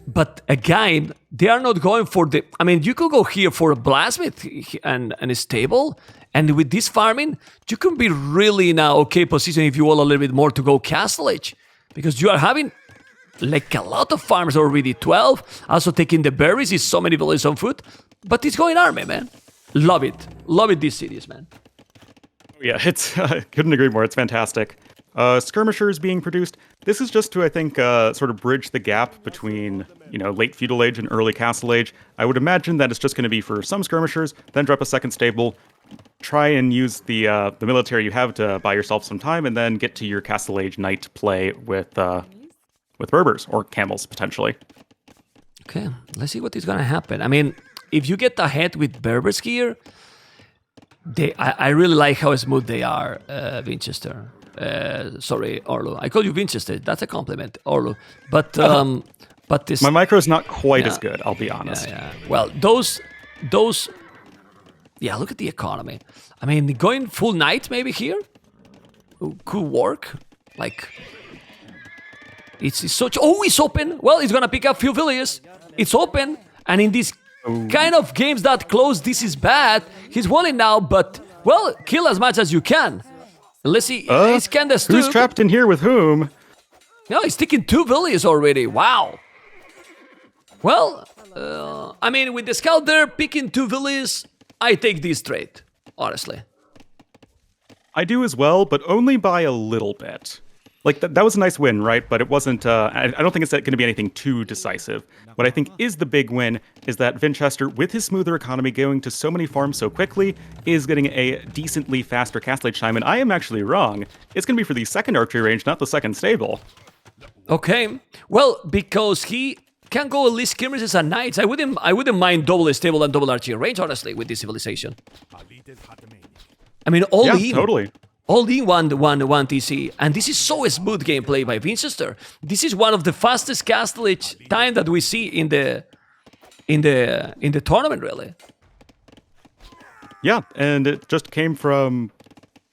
But again, they are not going for the. I mean, you could go here for a blacksmith and a stable, and with this farming, you can be really in a okay position if you want a little bit more to go castle age, because you are having like a lot of farms already. 12. Also taking the berries is so many villages on foot, but it's going army, man. Love it this series, man. Yeah, it's couldn't agree more. It's fantastic. Skirmishers being produced. This is just to, I think, sort of bridge the gap between, late feudal age and early castle age. I would imagine that it's just going to be for some skirmishers, then drop a second stable, try and use the military you have to buy yourself some time, and then get to your castle age knight play with berbers or camels potentially. Okay, let's see what is gonna happen. I mean, if you get ahead with berbers here, I really like how smooth they are, Vinchester. Sorry, Orlu. I call you Vinchester. That's a compliment, Orlu. But this My micro's not quite as good, I'll be honest. Yeah. Well, those. Yeah, look at the economy. I mean, going full night maybe here could work. Like, it's such. Oh, it's open. Well, it's gonna pick up few villages. It's open, and in this kind of games that close, this is bad. He's walling now, but well, kill as much as you can. Let's see. He's kind of Who's trapped in here with whom? No, he's taking 2 villages already. Wow. Well, I mean, with the scout there picking 2 villages, I take this trade, honestly. I do as well, but only by a little bit. Like, that was a nice win, right? But it wasn't, I don't think it's going to be anything too decisive. What I think is the big win is that Vinchester, with his smoother economy going to so many farms so quickly, is getting a decently faster castle age time. And I am actually wrong. It's going to be for the second archery range, not the second stable. Okay. Well, because he can go at least skirmishes and knights. I wouldn't mind double stable and double archery range, honestly, with this civilization. I mean, all in. Totally. All in one TC, and this is so smooth gameplay by Vinchester. This is one of the fastest castle age time that we see in the tournament, really. Yeah, and it just came from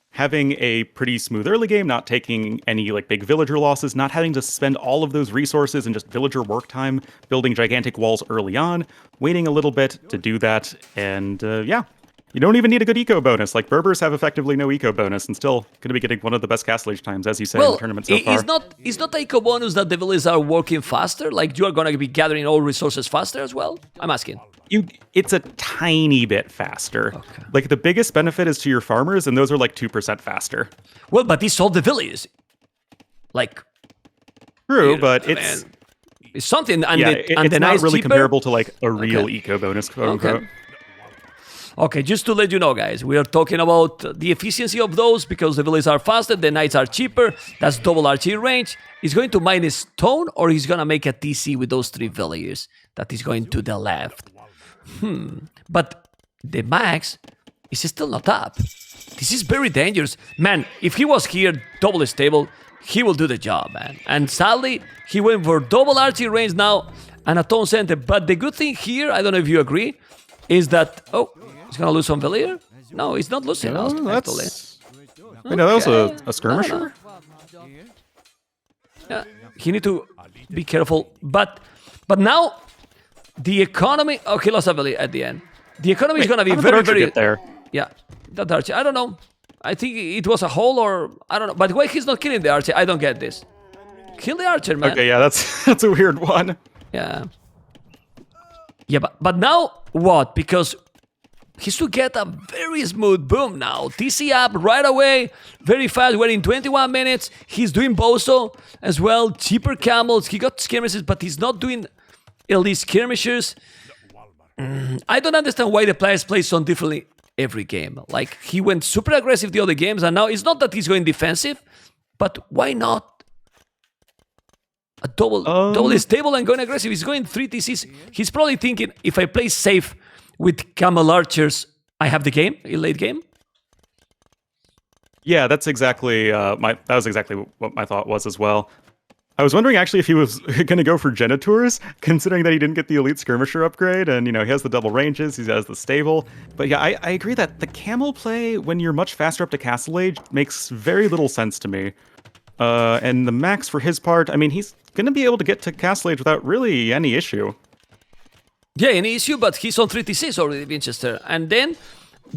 having a pretty smooth early game, not taking any big villager losses, not having to spend all of those resources and just villager work time building gigantic walls early on, waiting a little bit to do that, and You don't even need a good eco bonus. Like, Berbers have effectively no eco bonus and still going to be getting one of the best castle age times, as you say, in the tournament so far. It's not the eco bonus that the villages are working faster? Like, you are going to be gathering all resources faster as well? I'm asking. It's a tiny bit faster. Okay. Like, the biggest benefit is to your farmers, and those are like 2% faster. Well, but these all the villages. Like... True, but it's something, and it's the not nice really cheaper. Comparable to like a real eco bonus, quote unquote. Okay, just to let you know, guys, we are talking about the efficiency of those because the villages are faster, the knights are cheaper. That's double archery range. He's going to mine a stone, or he's gonna make a TC with those 3 villages that is going to the left. But the max is still not up. This is very dangerous, man. If he was here, double stable, he will do the job, man. And sadly, he went for double archery range now and a town center. But the good thing here, I don't know if you agree, is that... Oh, he's going to lose some villager? No, he's not losing. Actually. Wait, no, that was a skirmisher? Yeah, he need to be careful. But now, the economy... Oh, he lost a villager at the end. The economy is going to be very... there? Yeah, that archer. I don't know. I think it was a hole, or I don't know. But why he's not killing the archer? I don't get this. Kill the archer, man. Okay, yeah, that's a weird one. Yeah. Yeah, but now what? Because he's to get a very smooth boom now. TC up right away, very fast. We're in 21 minutes. He's doing Bozo as well. Cheaper camels. He got skirmishes, but he's not doing elite skirmishers. I don't understand why the players play so differently every game. Like, he went super aggressive the other games, and now it's not that he's going defensive, but why not a double stable and going aggressive? He's going 3 TCs. He's probably thinking, if I play safe with camel archers, I have the game in late game. Yeah, that's exactly that was exactly what my thought was as well. I was wondering actually if he was going to go for Genitours, considering that he didn't get the Elite Skirmisher upgrade, and, you know, he has the double ranges, he has the stable. But yeah, I agree that the camel play, when you're much faster up to Castle Age, makes very little sense to me. And the Max, for his part, I mean, he's going to be able to get to Castle Age without really any issue. Yeah, any issue, but he's on 3T6 already, Vinchester. And then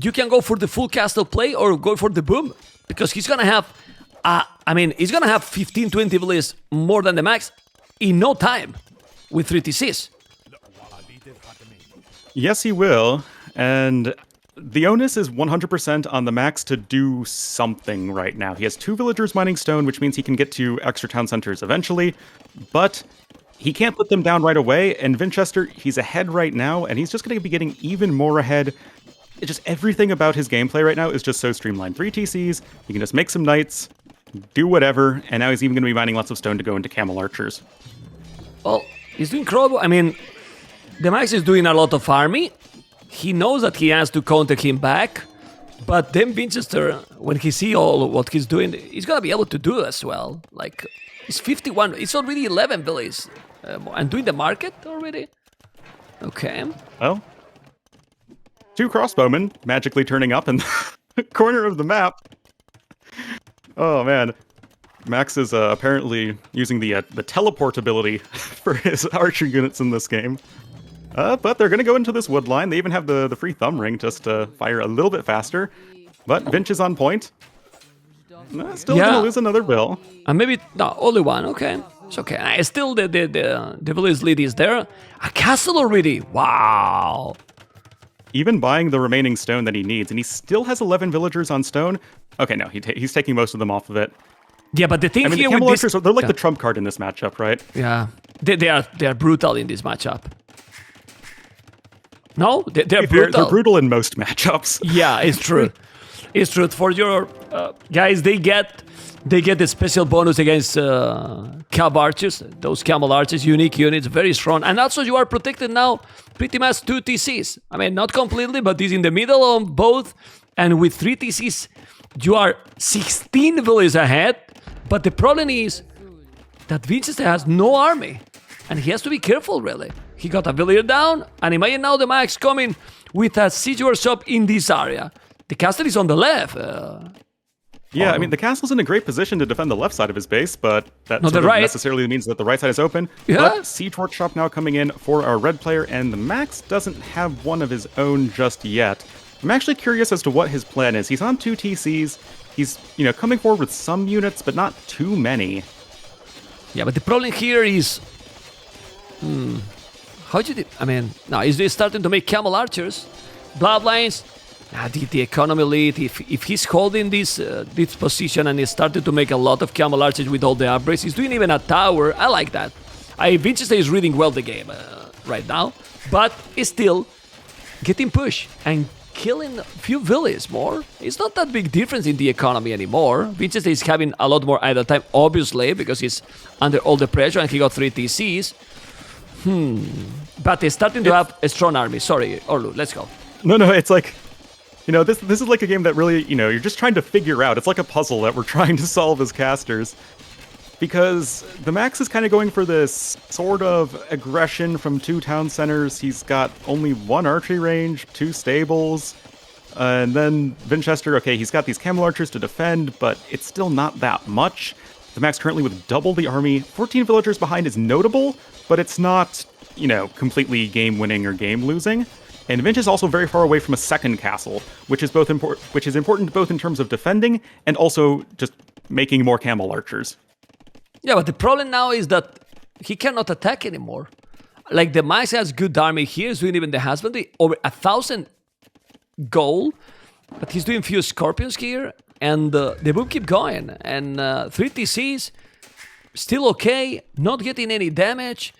you can go for the full castle play or go for the boom, because he's going to have... he's going to have 15, 20 villages more than the max in no time with 3 TCs. Yes, he will. And the onus is 100% on the max to do something right now. He has 2 villagers mining stone, which means he can get to extra town centers eventually. But he can't put them down right away. And Vinchester, he's ahead right now, and he's just going to be getting even more ahead. It's just everything about his gameplay right now is just so streamlined. 3 TCs, he can just make some knights, do whatever, and now he's even going to be mining lots of stone to go into camel archers. Well, he's doing incredible. I mean, the Max is doing a lot of farming. He knows that he has to counter him back, but then Vinchester, when he see all what he's doing, he's going to be able to do as well. Like, it's 51, it's already 11 villages, and doing the market already. Okay. Well, 2 crossbowmen magically turning up in the corner of the map. Oh man, Max is apparently using the teleport ability for his archer units in this game. But they're going to go into this wood line. They even have the free thumb ring just to fire a little bit faster. But Vinch is on point. Still going to lose another bill. And maybe, no, only one, okay. It's okay. Still, the village lead is there. A castle already, wow. Even buying the remaining stone that he needs, and he still has 11 villagers on stone. Okay, no, he's taking most of them off of it. Yeah, but the thing here the camel archers, they're like the trump card in this matchup, right? Yeah, they are brutal in this matchup. No, they're brutal. They're brutal in most matchups. Yeah, it's true. It's true. For your guys, they get the special bonus against cab archers. Those camel archers, unique units, very strong. And also you are protected now pretty much 2 TCs. I mean, not completely, but he's in the middle on both. And with 3 TCs, you are 16 villages ahead. But the problem is that Vinchester has no army. And he has to be careful, really. He got a villager down, and imagine now the Max coming with a siege workshop in this area. The castle is on the left. Yeah, I mean, the castle's in a great position to defend the left side of his base, but that sort of necessarily means that the right side is open. Yeah. But siege workshop now coming in for our red player, and the Max doesn't have one of his own just yet. I'm actually curious as to what his plan is. He's on 2 TCs. He's, coming forward with some units, but not too many. Yeah, but the problem here is... how did it... I mean, now he's starting to make camel archers. Bloodlines. The economy lead, if he's holding this position and he's starting to make a lot of camel archers with all the upgrades, he's doing even a tower. I like that. Vinchester is reading well the game right now, but he's still getting pushed and killing a few villages more. It's not that big difference in the economy anymore. Vinchester is having a lot more idle time, obviously, because he's under all the pressure and he got 3 TCs. But he's starting to have a strong army. Sorry, Orlu, let's go. No, it's like... this is like a game that really, you're just trying to figure out. It's like a puzzle that we're trying to solve as casters. Because TheMax is kind of going for this sort of aggression from 2 town centers. He's got only 1 archery range, 2 stables, and then Vinchester, okay, he's got these camel archers to defend, but it's still not that much. TheMax currently with double the army. 14 villagers behind is notable, but it's not, completely game-winning or game-losing. And Vinch is also very far away from a second castle, which is important both in terms of defending and also just making more camel archers. Yeah, but the problem now is that he cannot attack anymore. Like, TheMax has good army here, he's doing even the husbandry, over 1,000 gold, but he's doing few scorpions here, and the boom keep going, and 3 TCs, still okay, not getting any damage,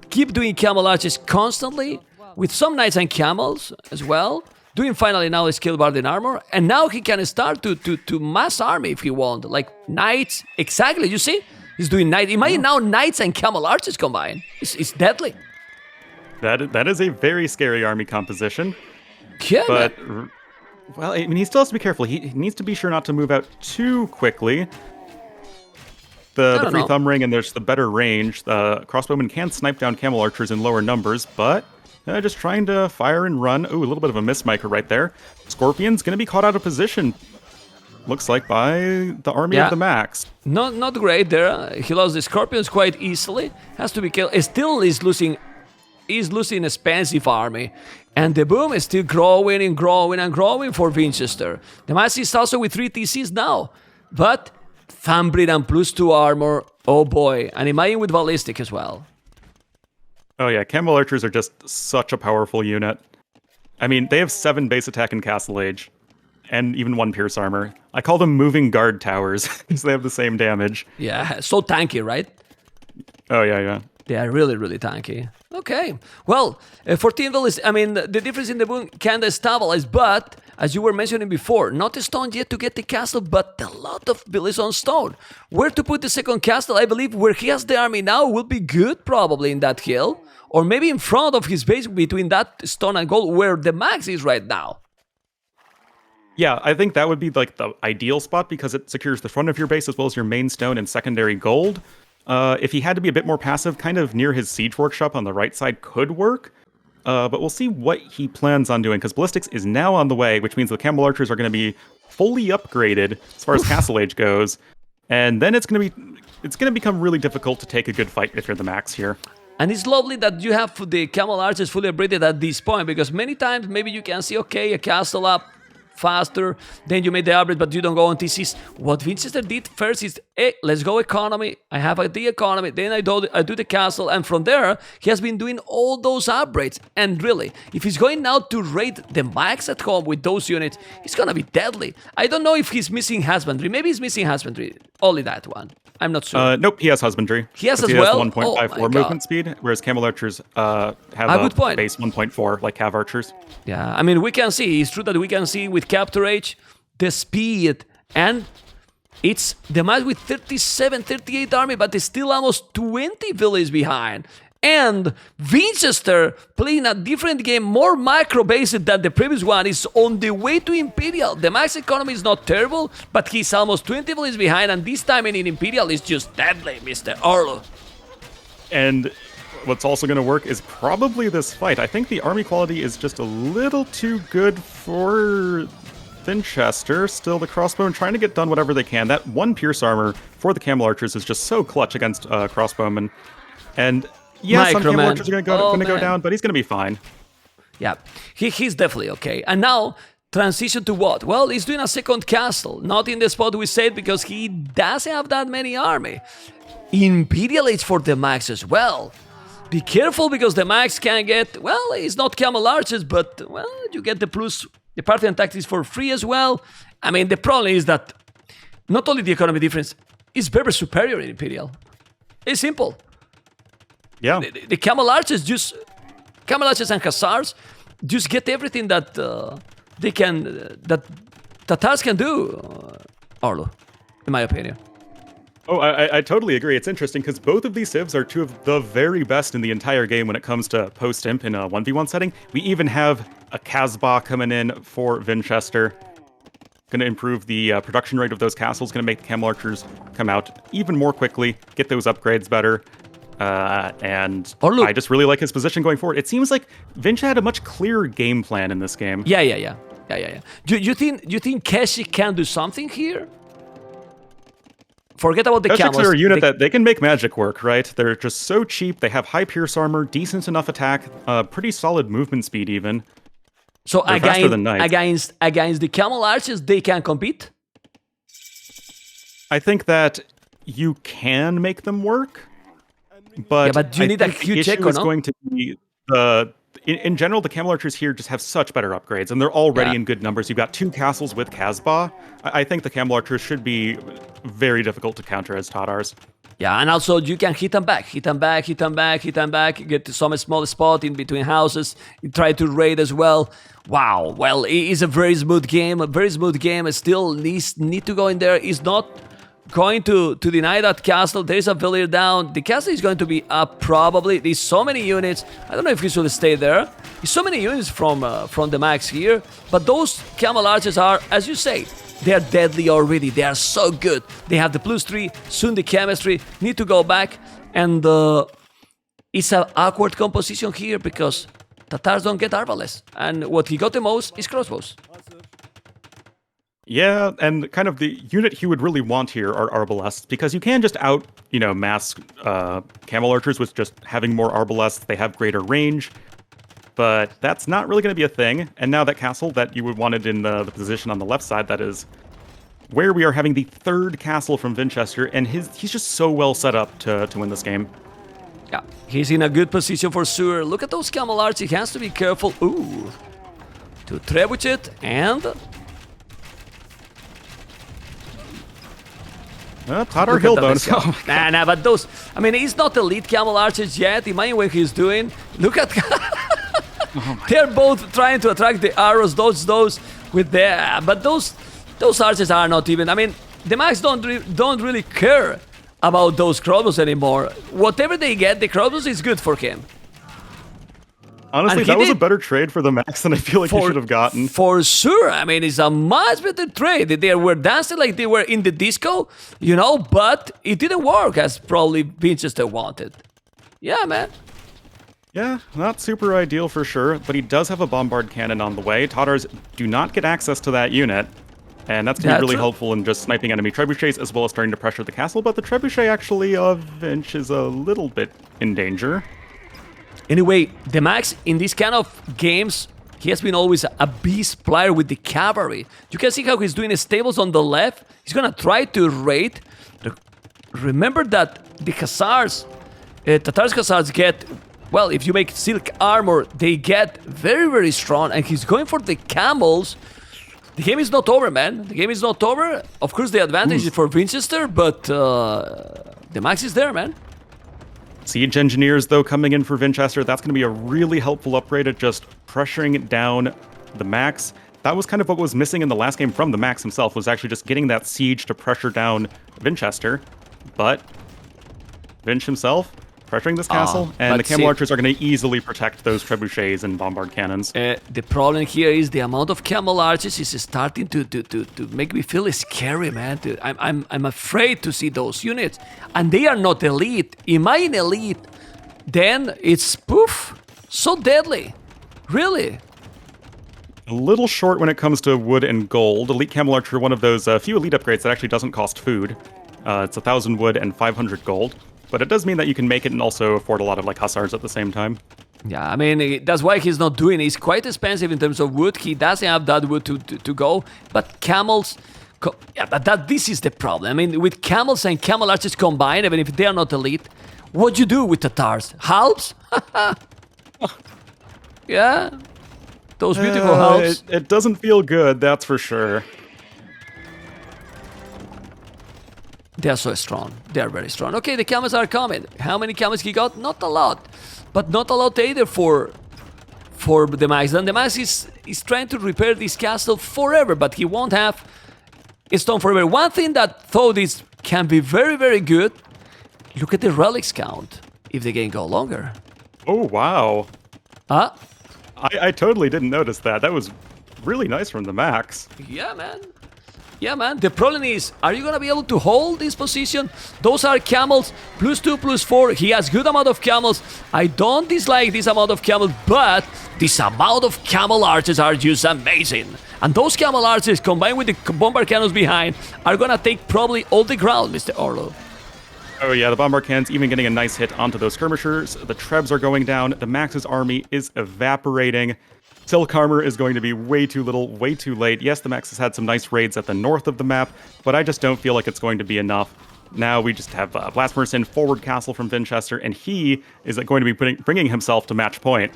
keep doing camel archers constantly, with some knights and camels as well, doing finally now his skill bard in armor, and now he can start to mass army if he want, like knights, exactly, you see? He's doing knights, imagine now knights and camel archers combined, it's deadly. That is a very scary army composition. Yeah, but, well, I mean, he still has to be careful. He needs to be sure not to move out too quickly. The free thumb ring and there's the better range. The crossbowmen can snipe down camel archers in lower numbers, but just trying to fire and run. Ooh, a little bit of a mismiker right there. Scorpion's going to be caught out of position. Looks like by the army of TheMax. Not great there. He lost the Scorpions quite easily. Has to be killed. Still is losing an expensive army. And the boom is still growing and growing and growing for Vinchester. TheMax is also with 3 TCs now. But Thumbblade and +2 armor. Oh boy. And imagine with ballistic as well. Oh yeah, camel archers are just such a powerful unit. I mean, they have 7 base attack in Castle Age. And even 1 pierce armor. I call them moving guard towers, because they have the same damage. Yeah, so tanky, right? Oh, yeah. They are really, really tanky. Okay, well, 14 villages, I mean, the difference in the boon kinda stabilized, but, as you were mentioning before, not a stone yet to get the castle, but a lot of villages on stone. Where to put the second castle, I believe where he has the army now will be good, probably, in that hill. Or maybe in front of his base, between that stone and gold, where TheMax is right now. Yeah, I think that would be like the ideal spot because it secures the front of your base as well as your main stone and secondary gold. If he had to be a bit more passive, kind of near his siege workshop on the right side could work. But we'll see what he plans on doing because ballistics is now on the way, which means the camel archers are going to be fully upgraded as far as Castle Age goes. And then it's going to become really difficult to take a good fight if you're TheMax here. And it's lovely that you have the camel archers fully upgraded at this point because many times maybe you can see, okay, a castle up faster, then you make the upgrade, but you don't go on TCs. What Vinchester did first is, hey, let's go economy. I have the economy, then I do the castle, and from there, he has been doing all those upgrades. And really, if he's going now to raid TheMax at home with those units, it's gonna be deadly. I don't know if he's missing husbandry. Maybe he's missing husbandry. Only that one. I'm not sure. Nope, he has husbandry. He has as well? 1.54 movement speed, whereas camel archers have a base 1.4, like cav archers. Yeah, I mean, we can see, it's true that we can see with Capture Age, the speed, and it's the match with 37, 38 army, but it's still almost 20 villages behind. And Vinchester, playing a different game, more micro-based than the previous one, is on the way to Imperial. TheMax economy is not terrible, but he's almost 20 villages behind, and this time in Imperial is just deadly, Mr. Orlo. And what's also going to work is probably this fight. I think the army quality is just a little too good for Vinchester. Still, the crossbowmen trying to get done whatever they can. That 1 pierce armor for the camel archers is just so clutch against crossbowmen. And yeah, some camel archers are going to go down, but he's going to be fine. Yeah, he's definitely okay. And now transition to what? Well, he's doing a second castle. Not in the spot we said because he doesn't have that many army. Imperial Age for TheMax as well. Be careful because TheMax can get, well, it's not camel arches, but, well, you get the plus, the Parthian tactics for free as well. I mean, the problem is that not only the economy difference is very superior in Imperial. It's simple. Yeah. The camel arches and hussars just get everything that they can, that Tatars can do, Arlo, in my opinion. Oh, I totally agree. It's interesting because both of these civs are two of the very best in the entire game when it comes to post-imp in a 1v1 setting. We even have a Casbah coming in for Vinchester. Going to improve the production rate of those castles, going to make the camel archers come out even more quickly, get those upgrades better. And I just really like his position going forward. It seems like Vinch had a much clearer game plan in this game. Yeah. Do you think Keshi can do something here? Forget about the camels. Keshiks are a unit that they can make magic work, right? They're just so cheap. They have high pierce armor, decent enough attack, pretty solid movement speed even. So against the camel archers, they can compete? I think that you can make them work, but yeah, but you need a huge echo, is going to be the. In general, the camel archers here just have such better upgrades, and they're already in good numbers. You've got 2 castles with Casbah. I think the camel archers should be very difficult to counter as Tatars. Yeah, and also you can hit them back, get to some small spot in between houses, you try to raid as well. Wow, well, it is a very smooth game, Still need to go in there. It's not going to deny that castle. There's a villager down. The castle is going to be up probably. There's so many units. I don't know if he should stay there. There's so many units from TheMax here. But those camel archers are, as you say, they are deadly already. They are so good. They have the +3, soon the chemistry. Need to go back. And it's an awkward composition here because Tatars don't get arbalest. And what he got the most is crossbows. Yeah, and kind of the unit he would really want here are arbalests, because you can just mass camel archers with just having more arbalests. They have greater range, but that's not really going to be a thing. And now that castle that you would wanted in the position on the left side, that is where we are having the 3rd castle from Vinchester, and he's just so well set up to win this game. Yeah, he's in a good position for sure. Look at those camel archers. He has to be careful. Ooh, to trebuchet and... Tatar Hill bonus. Nah, but those... I mean, he's not elite camel archers yet. Imagine what he's doing. Look at... They're both trying to attract the arrows, dodge those with their... But those archers are not even... I mean, TheMax don't really care about those crossbows anymore. Whatever they get, the crossbows is good for him. Honestly, that was a better trade for TheMax than I feel like he should have gotten. For sure. I mean, it's a much better trade. They were dancing like they were in the disco, but it didn't work as probably Vinchester wanted. Yeah, man. Yeah, not super ideal for sure, but he does have a bombard cannon on the way. Tatars do not get access to that unit, and that's going to be really helpful in just sniping enemy trebuchets as well as starting to pressure the castle, but the trebuchet actually of Vinch is a little bit in danger. Anyway, TheMax, in these kind of games, he has been always a beast player with the cavalry. You can see how he's doing his stables on the left. He's gonna try to raid. Remember that the Hussars, Tatars Hussars get, well, if you make silk armor, they get very, very strong. And he's going for the camels. The game is not over, man. The game is not over. Of course, the advantage is for Vinchester, but TheMax is there, man. Siege Engineers, though, coming in for Vinchester, that's going to be a really helpful upgrade at just pressuring down TheMax. That was kind of what was missing in the last game from TheMax himself, was actually just getting that siege to pressure down Vinchester. But Vinch himself pressuring this castle, and the camel archers are going to easily protect those trebuchets and bombard cannons. The problem here is the amount of camel archers is starting to make me feel scary, man. I'm afraid to see those units, and they are not elite. Am I an elite? Then it's poof, so deadly, really. A little short when it comes to wood and gold. Elite camel archer, one of those few elite upgrades that actually doesn't cost food. It's 1,000 wood and 500 gold. But it does mean that you can make it and also afford a lot of hussars at the same time. Yeah, I mean, that's why he's not doing it. He's quite expensive in terms of wood. He doesn't have that wood to go. But camels... yeah, but this is the problem. I mean, with camels and camel archers combined, even if they are not elite, what you do with Tatars? Halves? Yeah? Those beautiful halves. It doesn't feel good, that's for sure. They are so strong. They are very strong. Okay, the camels are coming. How many camels he got? Not a lot. But not a lot either for TheMax. And TheMax is trying to repair this castle forever, but he won't have a stone forever. One thing that thought is can be very, very good. Look at the relics count if the game go longer. Oh, wow. Huh? I totally didn't notice that. That was really nice from TheMax. Yeah, man. Yeah, man. The problem is, are you gonna be able to hold this position? Those are camels, +2, +4. He has good amount of camels. I don't dislike this amount of camels, but this amount of camel archers are just amazing. And those camel archers, combined with the bombard cannons behind, are gonna take probably all the ground, Mr. Orlo. Oh yeah, the bombard cannons even getting a nice hit onto those skirmishers. The Trebs are going down. TheMax's army is evaporating. Silk armor is going to be way too little, way too late. Yes, TheMax has had some nice raids at the north of the map, but I just don't feel like it's going to be enough. Now we just have Blastmerson forward castle from Vinchester, and he is going to be bringing himself to match point.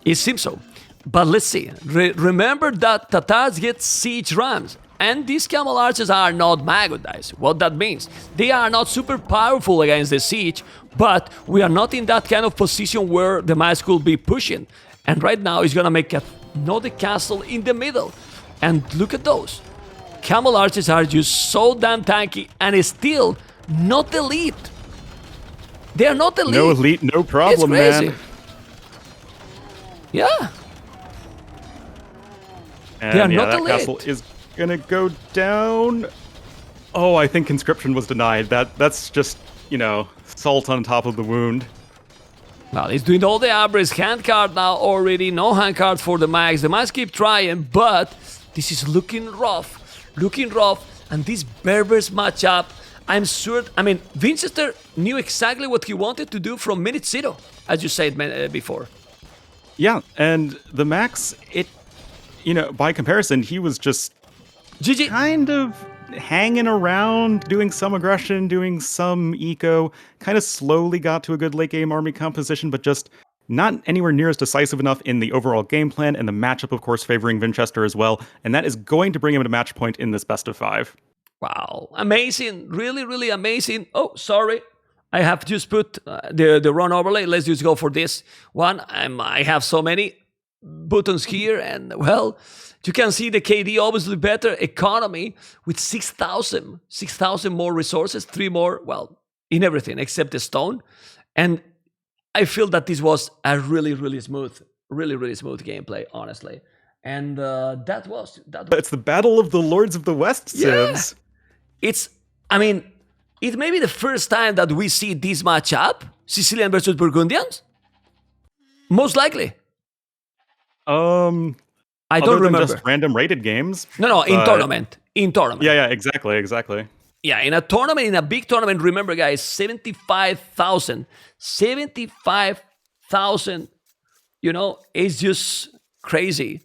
It seems so. But let's see. Remember that Tatars get siege rams. And these camel archers are not Maggot dice. What that means? They are not super powerful against the siege, but we are not in that kind of position where TheMax could be pushing. And right now he's gonna make another castle in the middle. And look at those. Camel archers are just so damn tanky and still not elite. They are not elite. No elite, no problem, it's crazy. man. Yeah. And they are yeah, not that elite. castle is gonna go down. Oh, I think conscription was denied. That's just, you know, salt on top of the wound. Well, he's doing all the average handcard now already. No handcard for TheMax. TheMax keep trying, but this is looking rough. Looking rough. And this Berbers matchup, I'm sure... I mean, Vinchester knew exactly what he wanted to do from minute 0, as you said before. Yeah, and TheMax, you know, by comparison, he was just GG. kind of hanging around, doing some aggression, doing some eco, kind of slowly got to a good late game army composition, but just not anywhere near as decisive enough in the overall game plan, and the matchup, of course, favoring Vinchester as well, and that is going to bring him to match point in this best of 5. Wow, amazing, really, really amazing. Oh, sorry, I have just put the run overlay. Let's just go for this one. I have so many buttons here, and well, you can see the KD obviously better economy with 6,000 more resources, 3 more, well, in everything except the stone. And I feel that this was a really, really smooth gameplay, honestly. And that was. It's the battle of the Lords of the West, Sibs. Yeah. I mean, it may be the first time that we see this matchup, Sicilian versus Burgundians. Most likely. I don't remember. Just random rated games. No, in tournament. In tournament. Yeah, exactly. Yeah, in a tournament, in a big tournament, remember, guys, 75,000. 75,000, you know, it's just crazy.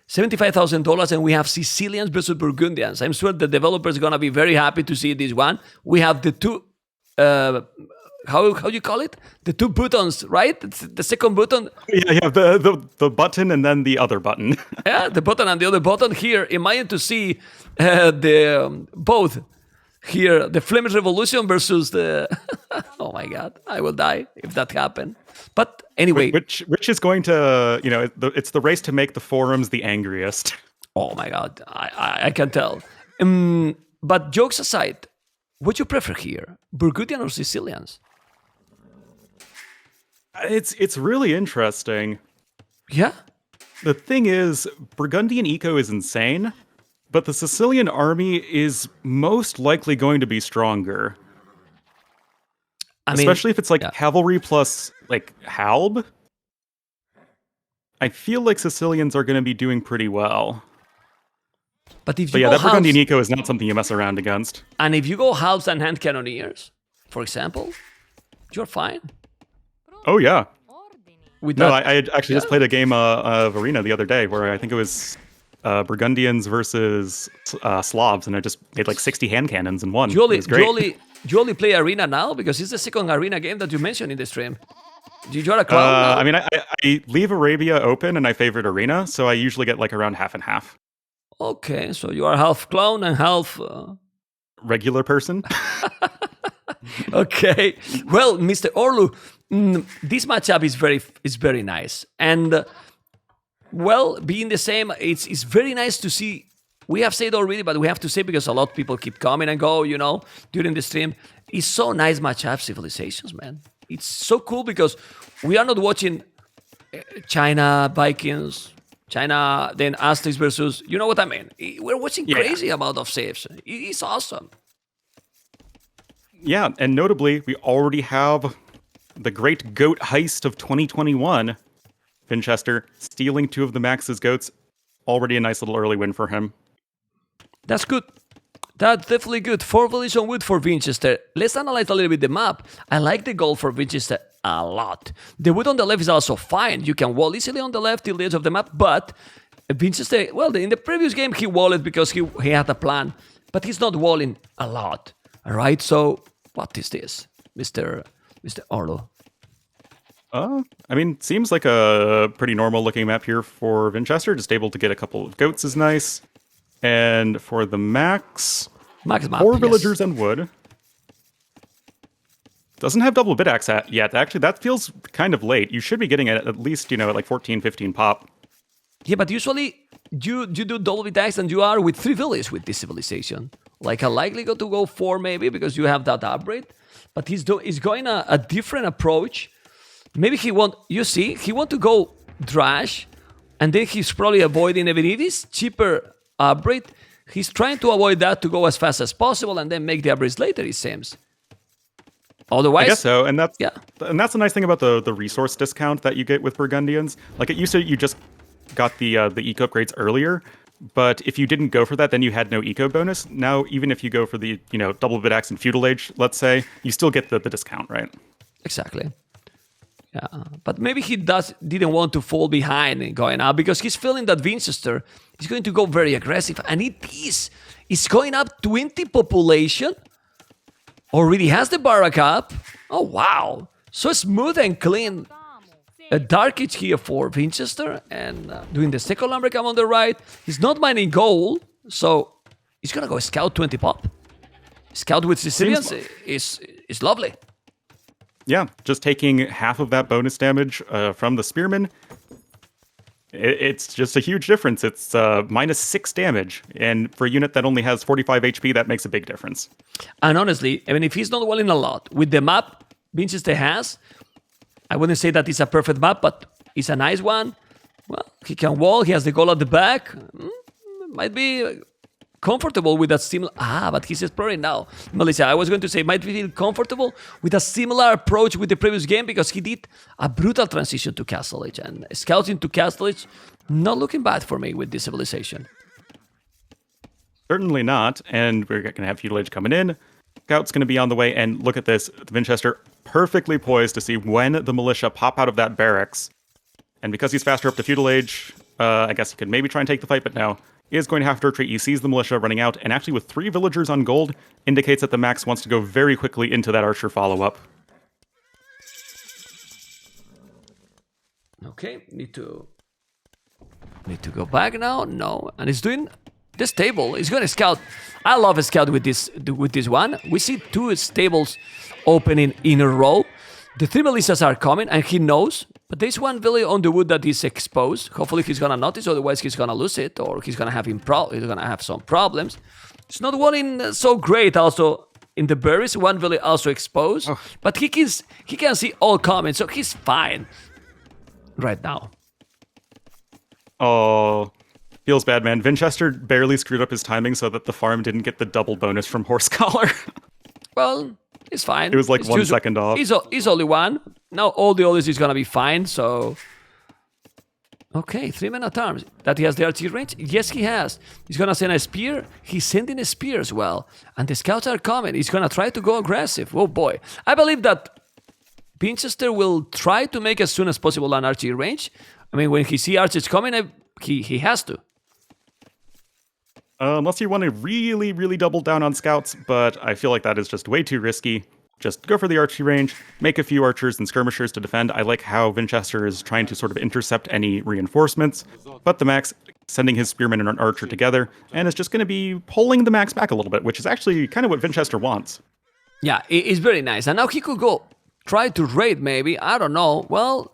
$75,000, and we have Sicilians versus Burgundians. I'm sure the developers are going to be very happy to see this one. We have the two... how you call it? The 2 buttons, right? It's the second button. Yeah, the button and then the other button. Yeah, the button and the other button here. Imagine to see both here, the Flemish Revolution versus the... Oh my God, I will die if that happened. But anyway... Which is going to, you know, it's the race to make the forums the angriest. Oh my God, I can tell. But jokes aside, what you prefer here? Burgundian or Sicilians? It's really interesting. Yeah? The thing is, Burgundian eco is insane, but the Sicilian army is most likely going to be stronger. Especially if it's like cavalry plus like halb. I feel like Sicilians are going to be doing pretty well. But if you that Burgundian eco is not something you mess around against. And if you go halves and hand cannoneers, for example, you're fine. Oh yeah. with No, that. I had actually just played a game of Arena the other day where I think it was Burgundians versus Slavs, and I just made like 60 hand cannons in one. You only, It was great. you only play Arena now? Because it's the second Arena game that you mentioned in the stream. Did you are a clown now? I mean, I leave Arabia open, and I favorite Arena, so I usually get like around half and half. Okay, so you are half clown and half... Regular person. Okay. Well, Mr. Orlu, this matchup is very nice. And, well, being the same, it's very nice to see. We have said already, but we have to say because a lot of people keep coming and go, during the stream. It's so nice matchup civilizations, man. It's so cool because we are not watching China, Vikings, China, then Aztecs versus, you know what I mean? We're watching crazy amount of saves. It's awesome. Yeah, and notably, we already have the great goat heist of 2021. Vinchester stealing 2 of the Max's goats. Already a nice little early win for him. That's good. That's definitely good. 4 village on wood for Vinchester. Let's analyze a little bit the map. I like the goal for Vinchester a lot. The wood on the left is also fine. You can wall easily on the left till the edge of the map, but Vinchester, well, in the previous game he walled because he had a plan, but he's not walling a lot. All right, so what is this, Mr. Orlo? I mean, seems like a pretty normal looking map here for Vinchester. Just able to get a couple of goats is nice. And for the Max, Max map, 4 villagers and wood. Doesn't have double bit axe yet. Actually, that feels kind of late. You should be getting it at least, at like 14, 15 pop. Yeah, but usually you do double bit axe and you are with 3 villages with this civilization. Like a likely to go 4 maybe because you have that upgrade. But he's going a different approach. Maybe he want to go Drash, and then he's probably avoiding even if it's cheaper upgrade. He's trying to avoid that to go as fast as possible and then make the upgrades later, it seems. Otherwise, I guess so, and that's yeah. And that's the nice thing about the resource discount that you get with Burgundians. Like it used to, you just got the eco upgrades earlier, but if you didn't go for that, then you had no eco bonus. Now, even if you go for the double bit axe and feudal age, let's say, you still get the discount, right? Exactly. Yeah, but maybe he didn't want to fall behind and going up because he's feeling that Vinchester is going to go very aggressive, and it's going up 20 population. Already has the barrack up. Oh wow, so smooth and clean. A dark edge here for Vinchester, and doing the second lumbercam on the right. He's not mining gold, so he's gonna go scout 20 pop. Scout with Sicilians is lovely. Yeah, just taking half of that bonus damage from the spearman. It's just a huge difference. It's -6 damage, and for a unit that only has 45 HP, that makes a big difference. And honestly, I mean, if he's not walling a lot with the map Vinchester has, I wouldn't say that it's a perfect map, but it's a nice one. Well, he can wall. He has the goal at the back. Might be comfortable with that similar... but he's exploring now. Melissa, I was going to say, might feel comfortable with a similar approach with the previous game because he did a brutal transition to Castle Age, and scouting to Castle Age, not looking bad for me with this civilization. Certainly not, and we're going to have feudal age coming in. Scout's going to be on the way, and look at this. Vinchester perfectly poised to see when the militia pop out of that barracks. And because he's faster up to feudal age, I guess he could maybe try and take the fight, but no. He is going to have to retreat. He sees the militia running out, and actually with 3 villagers on gold, indicates that the Max wants to go very quickly into that archer follow-up. Okay, need to go back now. No, and he's doing the stable. He's going to scout. I love a scout with this one. We see 2 stables opening in a row. The 3 militias are coming, and he knows. But there's one village on the wood that is exposed. Hopefully he's gonna notice, otherwise he's gonna lose it, or he's gonna have some problems. It's not walling so great. Also in the berries, one village also exposed, but he can see all coming, so he's fine right now. Oh, feels bad, man. Vinchester barely screwed up his timing so that the farm didn't get the double bonus from Horse Collar. Well, it's fine. It was like 1 second off. He's only one. Now all the others is gonna be fine, so... Okay, 3 men at arms. That he has the archery range? Yes, he has. He's gonna send a spear. He's sending a spear as well. And the scouts are coming. He's gonna try to go aggressive. Oh boy. I believe that Vinchester will try to make as soon as possible an archery range. I mean, when he see archers coming, he has to. Unless you want to really, really double down on scouts, but I feel like that is just way too risky. Just go for the archery range, make a few archers and skirmishers to defend. I like how Vinchester is trying to sort of intercept any reinforcements, but TheMax sending his spearman and an archer together, and is just going to be pulling TheMax back a little bit, which is actually kind of what Vinchester wants. Yeah, it's very nice. And now he could go try to raid maybe. I don't know. Well,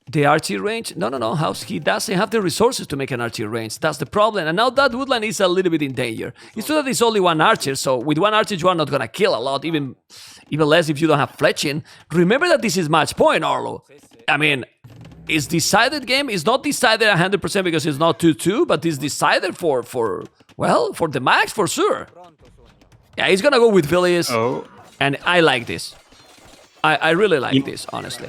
the archery range? No. He doesn't have the resources to make an archery range. That's the problem. And now that woodland is a little bit in danger. It's true that it's only one archer, so with one archer you are not going to kill a lot, even less if you don't have fletching. Remember that this is match point, Arlo. I mean, it's decided game. It's not decided 100% because it's not 2-2, but it's decided for TheMax for sure. Yeah, he's going to go with Villiers. Oh. And I like this. I really like this, honestly.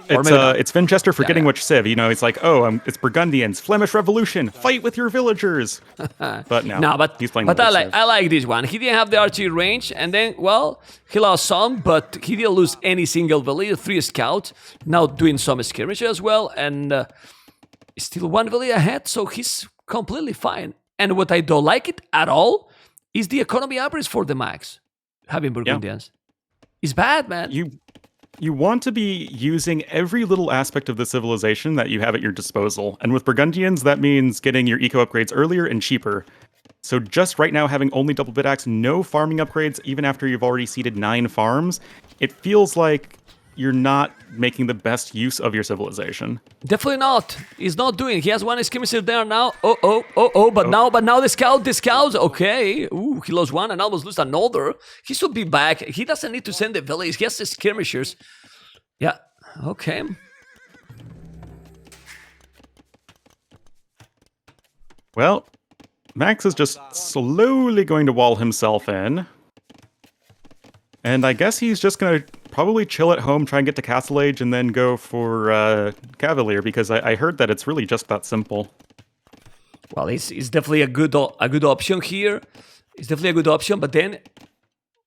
It's Vinchester forgetting which civ. You know, it's like, it's Burgundians, Flemish Revolution, fight with your villagers. But no, but he's playing. But I like this one. He didn't have the archery range, and then he lost some, but he didn't lose any single village. 3 scouts, now doing some skirmish as well, and still 1 village ahead, so he's completely fine. And what I don't like it at all is the economy average for TheMax having Burgundians. It's bad, man. You want to be using every little aspect of the civilization that you have at your disposal. And with Burgundians, that means getting your eco upgrades earlier and cheaper. So just right now, having only double bit axe, no farming upgrades, even after you've already seeded 9 farms, it feels like you're not making the best use of your civilization. Definitely not. He's not doing. He has 1 skirmisher there now. But now the scouts. Okay. Ooh, he lost 1 and almost lose another. He should be back. He doesn't need to send the village. He has the skirmishers. Yeah. Okay. Well, Max is just slowly going to wall himself in. And I guess he's just going to probably chill at home, try and get to Castle Age, and then go for Cavalier, because I heard that it's really just that simple. Well, it's definitely a good option here. It's definitely a good option, but then,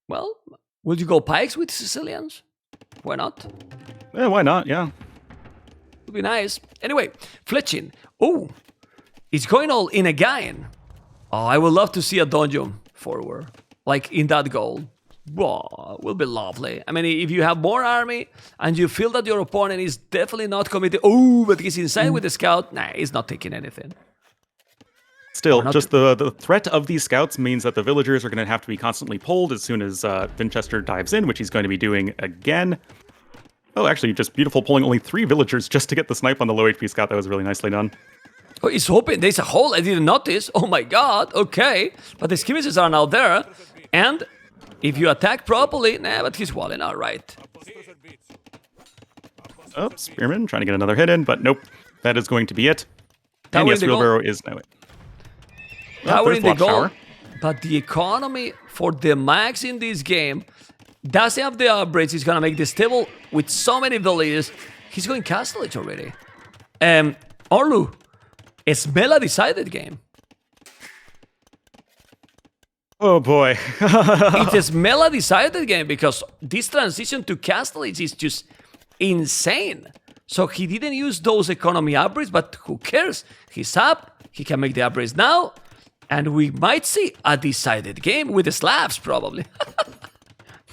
well, would you go Pikes with Sicilians? Why not? Yeah, why not? Yeah. Would be nice. Anyway, fletching. Oh, it's going all in again. Oh, I would love to see a dungeon forward, like in that goal. Whoa, will be lovely. I mean, if you have more army and you feel that your opponent is definitely not committed, but he's inside with the scout, nah, he's not taking anything. Still, just the threat of these scouts means that the villagers are going to have to be constantly pulled as soon as Vinchester dives in, which he's going to be doing again. Oh, actually, just beautiful pulling only 3 villagers just to get the snipe on the low HP scout. That was really nicely done. Oh, he's hoping there's a hole. I didn't notice. Oh my god, okay. But the skirmishes are now there, and if you attack properly, but he's walling, all right. Oh, Spearman trying to get another hit in, but nope. That is going to be it. And yes, Wheelbarrow is now it. Tower in the goal, but the economy for TheMax in this game doesn't have the upgrades. He's going to make this table with so many villages. He's going Castle Age already. Orlu, it's Mela decided game. Oh boy. It is Mela decided game because this transition to Castle Age is just insane. So he didn't use those economy upgrades, but who cares? He's up, he can make the upgrades now, and we might see a decided game with the Slavs probably.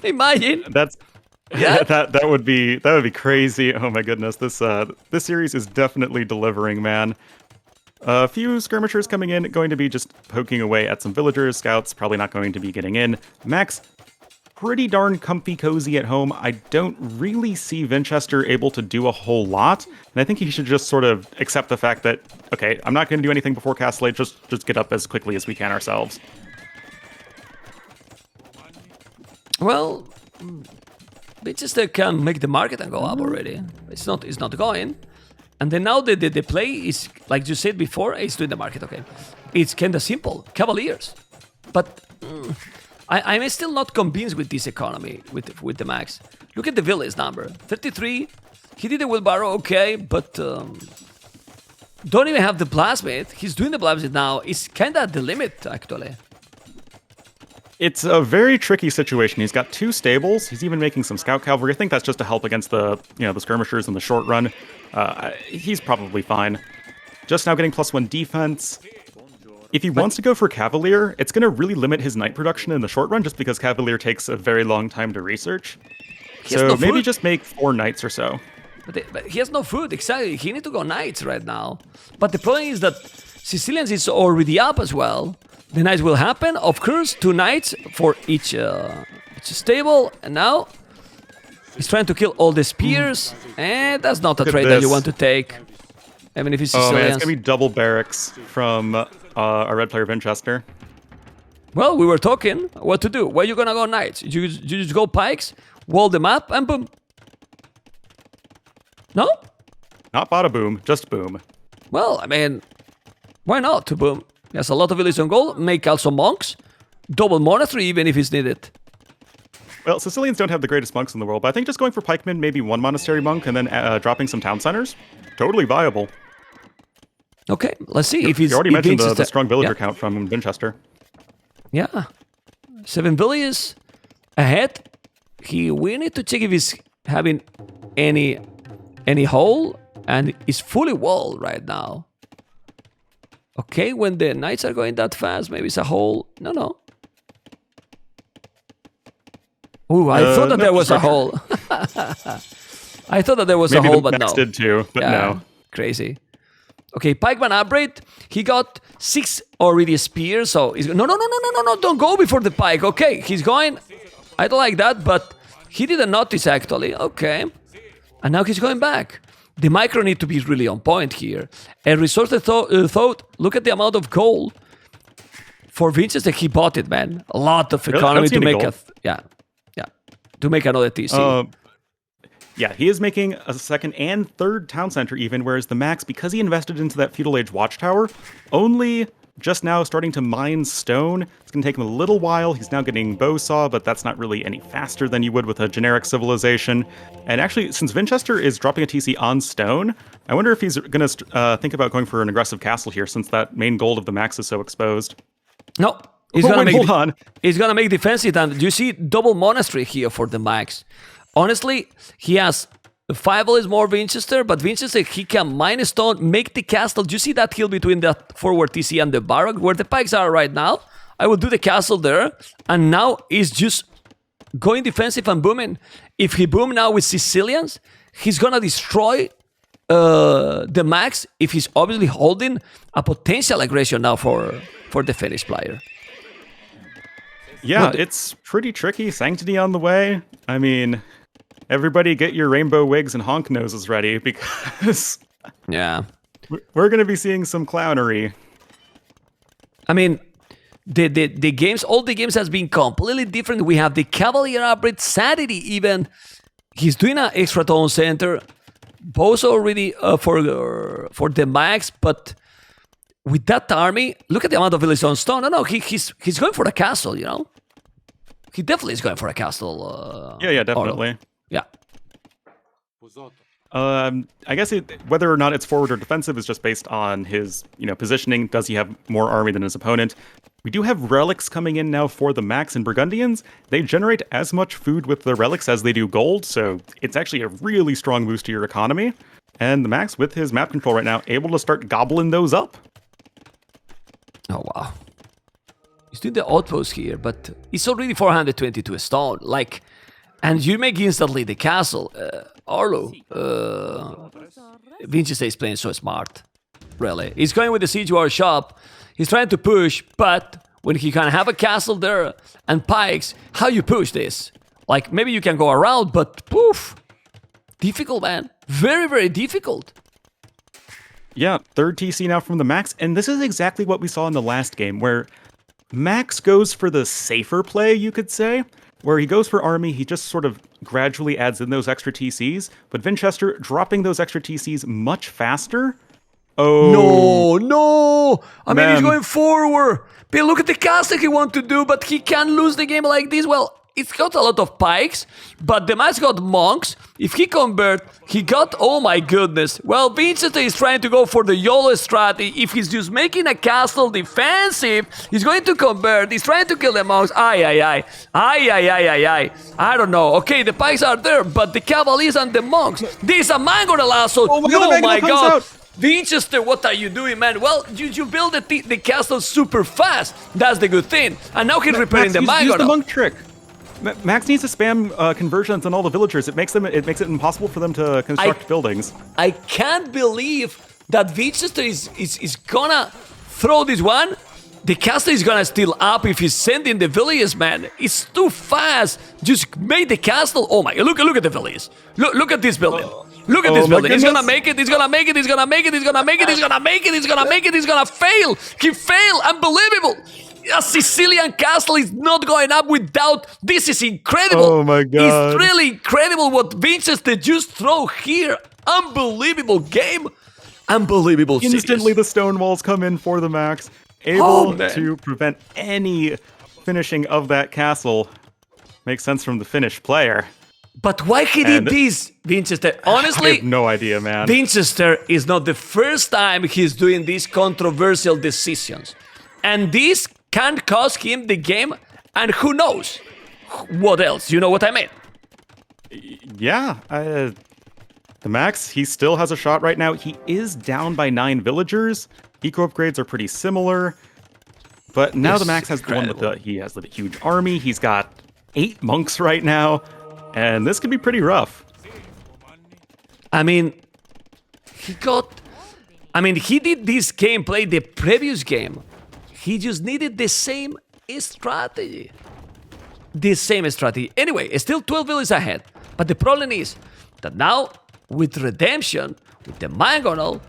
Imagine. That would be crazy. Oh my goodness. This series is definitely delivering, man. A few skirmishers coming in, going to be just poking away at some villagers, scouts, probably not going to be getting in. Max, pretty darn comfy cozy at home. I don't really see Vinchester able to do a whole lot, and I think he should just sort of accept the fact that, okay, I'm not going to do anything before Castle Age, just get up as quickly as we can ourselves. Well, Vinchester can make the market and go up already. It's not going. And then now the play is, like you said before, it's doing the market, okay. It's kind of simple. Cavaliers. But I'm still not convinced with this economy, with TheMax. Look at the village number. 33. He did the wheelbarrow, okay, but don't even have the plasmid. He's doing the plasmid now. It's kind of at the limit, actually. It's a very tricky situation. He's got 2 stables. He's even making some scout cavalry. I think that's just to help against the the skirmishers in the short run. He's probably fine. Just now getting +1 defense. If he wants to go for Cavalier, it's going to really limit his knight production in the short run just because Cavalier takes a very long time to research. So maybe just make 4 knights or so. But he has no food, exactly. He needs to go knights right now. But the problem is that Sicilians is already up as well. The knights will happen, of course, 2 knights for each stable. And now he's trying to kill all the spears. And that's not a trade that you want to take. Even if he's Sicilians. Oh man, it's going to be double barracks from our red player Vinchester. Well, we were talking what to do. Where you gonna go knights? You just go pikes, wall them up, and boom. No? Not bada boom, just boom. Well, I mean, why not to boom? There's a lot of villages on goal. Make also monks. Double monastery even if it's needed. Well, Sicilians don't have the greatest monks in the world, but I think just going for pikemen, maybe 1 monastery monk, and then dropping some town centers, totally viable. Okay, let's see if he's... You already mentioned the strong villager count from Vinchester. Yeah. 7 villages ahead. We need to check if he's having any hole, and it's fully walled right now. Okay, when the knights are going that fast, maybe it's a hole. No. Ooh, I thought that there was a hole. I thought that there was a hole, but no. Did too, but no. Crazy. Okay, pikeman upgrade. He got 6 already spears, so he's no, don't go before the pike. Okay, he's going. I don't like that, but he didn't notice actually. Okay, and now he's going back. The micro need to be really on point here. And resources thought, look at the amount of gold for Vinchester. He bought it, man. A lot of economy to make to make another TC. Yeah, he is making a 2nd and 3rd town center even, whereas the Max, because he invested into that feudal age watchtower, only just now starting to mine stone. It's going to take him a little while. He's now getting bow saw, but that's not really any faster than you would with a generic civilization. And actually, since Vinchester is dropping a TC on stone, I wonder if he's going to think about going for an aggressive castle here, since that main gold of the Max is so exposed. No. He's gonna make defensive damage. You see double monastery here for the Max. Honestly, he has 5 is more Vinchester, but Vinchester, he can mine stone, make the castle. Do you see that hill between the forward TC and the barrack, where the pikes are right now? I will do the castle there, and now he's just going defensive and booming. If he boom now with Sicilians, he's gonna destroy the Max if he's obviously holding a potential aggression now for the Finnish player. Yeah, it's pretty tricky. Sanctity on the way. I mean, everybody get your rainbow wigs and honk noses ready, because we're going to be seeing some clownery. I mean, the games, all the games has been completely different. We have the Cavalier upgrade, Sanity even. He's doing an extra town center. Both already for the Max, but with that army, look at the amount of villages on stone. No, he's going for a castle, you know? He definitely is going for a castle. Yeah, definitely. Yeah. I guess whether or not it's forward or defensive is just based on his, positioning. Does he have more army than his opponent? We do have relics coming in now for the Max and Burgundians. They generate as much food with the relics as they do gold, so it's actually a really strong boost to your economy. And the Max, with his map control right now, able to start gobbling those up. Oh, wow. He's doing the outpost here, but it's already 422 stone. And you make instantly the castle. Arlo, Vinchester is playing so smart. Really. He's going with the siege war shop. He's trying to push, but when he can have a castle there and pikes, how you push this? Maybe you can go around, but poof. Difficult, man. Very, very difficult. Yeah, 3rd TC now from the Max, and this is exactly what we saw in the last game, where Max goes for the safer play, you could say, where he goes for army, he just sort of gradually adds in those extra TCs, but Vinchester dropping those extra TCs much faster. Oh. No! I mean, he's going forward. But look at the castle he wants to do, but he can't lose the game like this. Well, it's got a lot of pikes, but the Max got monks. If he convert, he got, oh my goodness. Well, Vinchester is trying to go for the YOLO strategy. If he's just making a castle defensive, he's going to convert. He's trying to kill the monks. Ay. I don't know. Okay, the pikes are there, but the cavaliers and the monks. This is a mango lasso. Oh my God, God. Vinchester, what are you doing, man? Well, you build the castle super fast. That's the good thing. And now he's repairing the mango. Use the monk trick. Max needs to spam conversions on all the villagers. It makes it impossible for them to construct buildings. I can't believe that Vinchester is gonna throw this one. The castle is gonna still up if he's sending the villagers, man. It's too fast. Just make the castle. Oh my! Look at the villagers. Look at this building. Look at this building. He's gonna make it. He's gonna make it. He's gonna make it. He's gonna make it. He's gonna make it. He's gonna make it. He's gonna fail. He failed. Unbelievable. A Sicilian castle is not going up without. This is incredible. Oh my God. It's really incredible what Vinchester just throw here. Unbelievable game. Unbelievable. Instantly, the stone walls come in for the Max, able to prevent any finishing of that castle. Makes sense from the Finnish player. But why he did this, Vinchester? Honestly, I have no idea, man. Vinchester is not the first time he's doing these controversial decisions. And this can cost him the game, and who knows what else? You know what I mean? Yeah, the Max, he still has a shot right now. He is down by 9 villagers. Eco upgrades are pretty similar. But now the Max has the one with he has the huge army. He's got 8 monks right now. And this could be pretty rough. I mean, he did this gameplay the previous game. He just needed the same strategy. The same strategy. Anyway, still 12 villages ahead. But the problem is that now, with Redemption, with the Mangonel,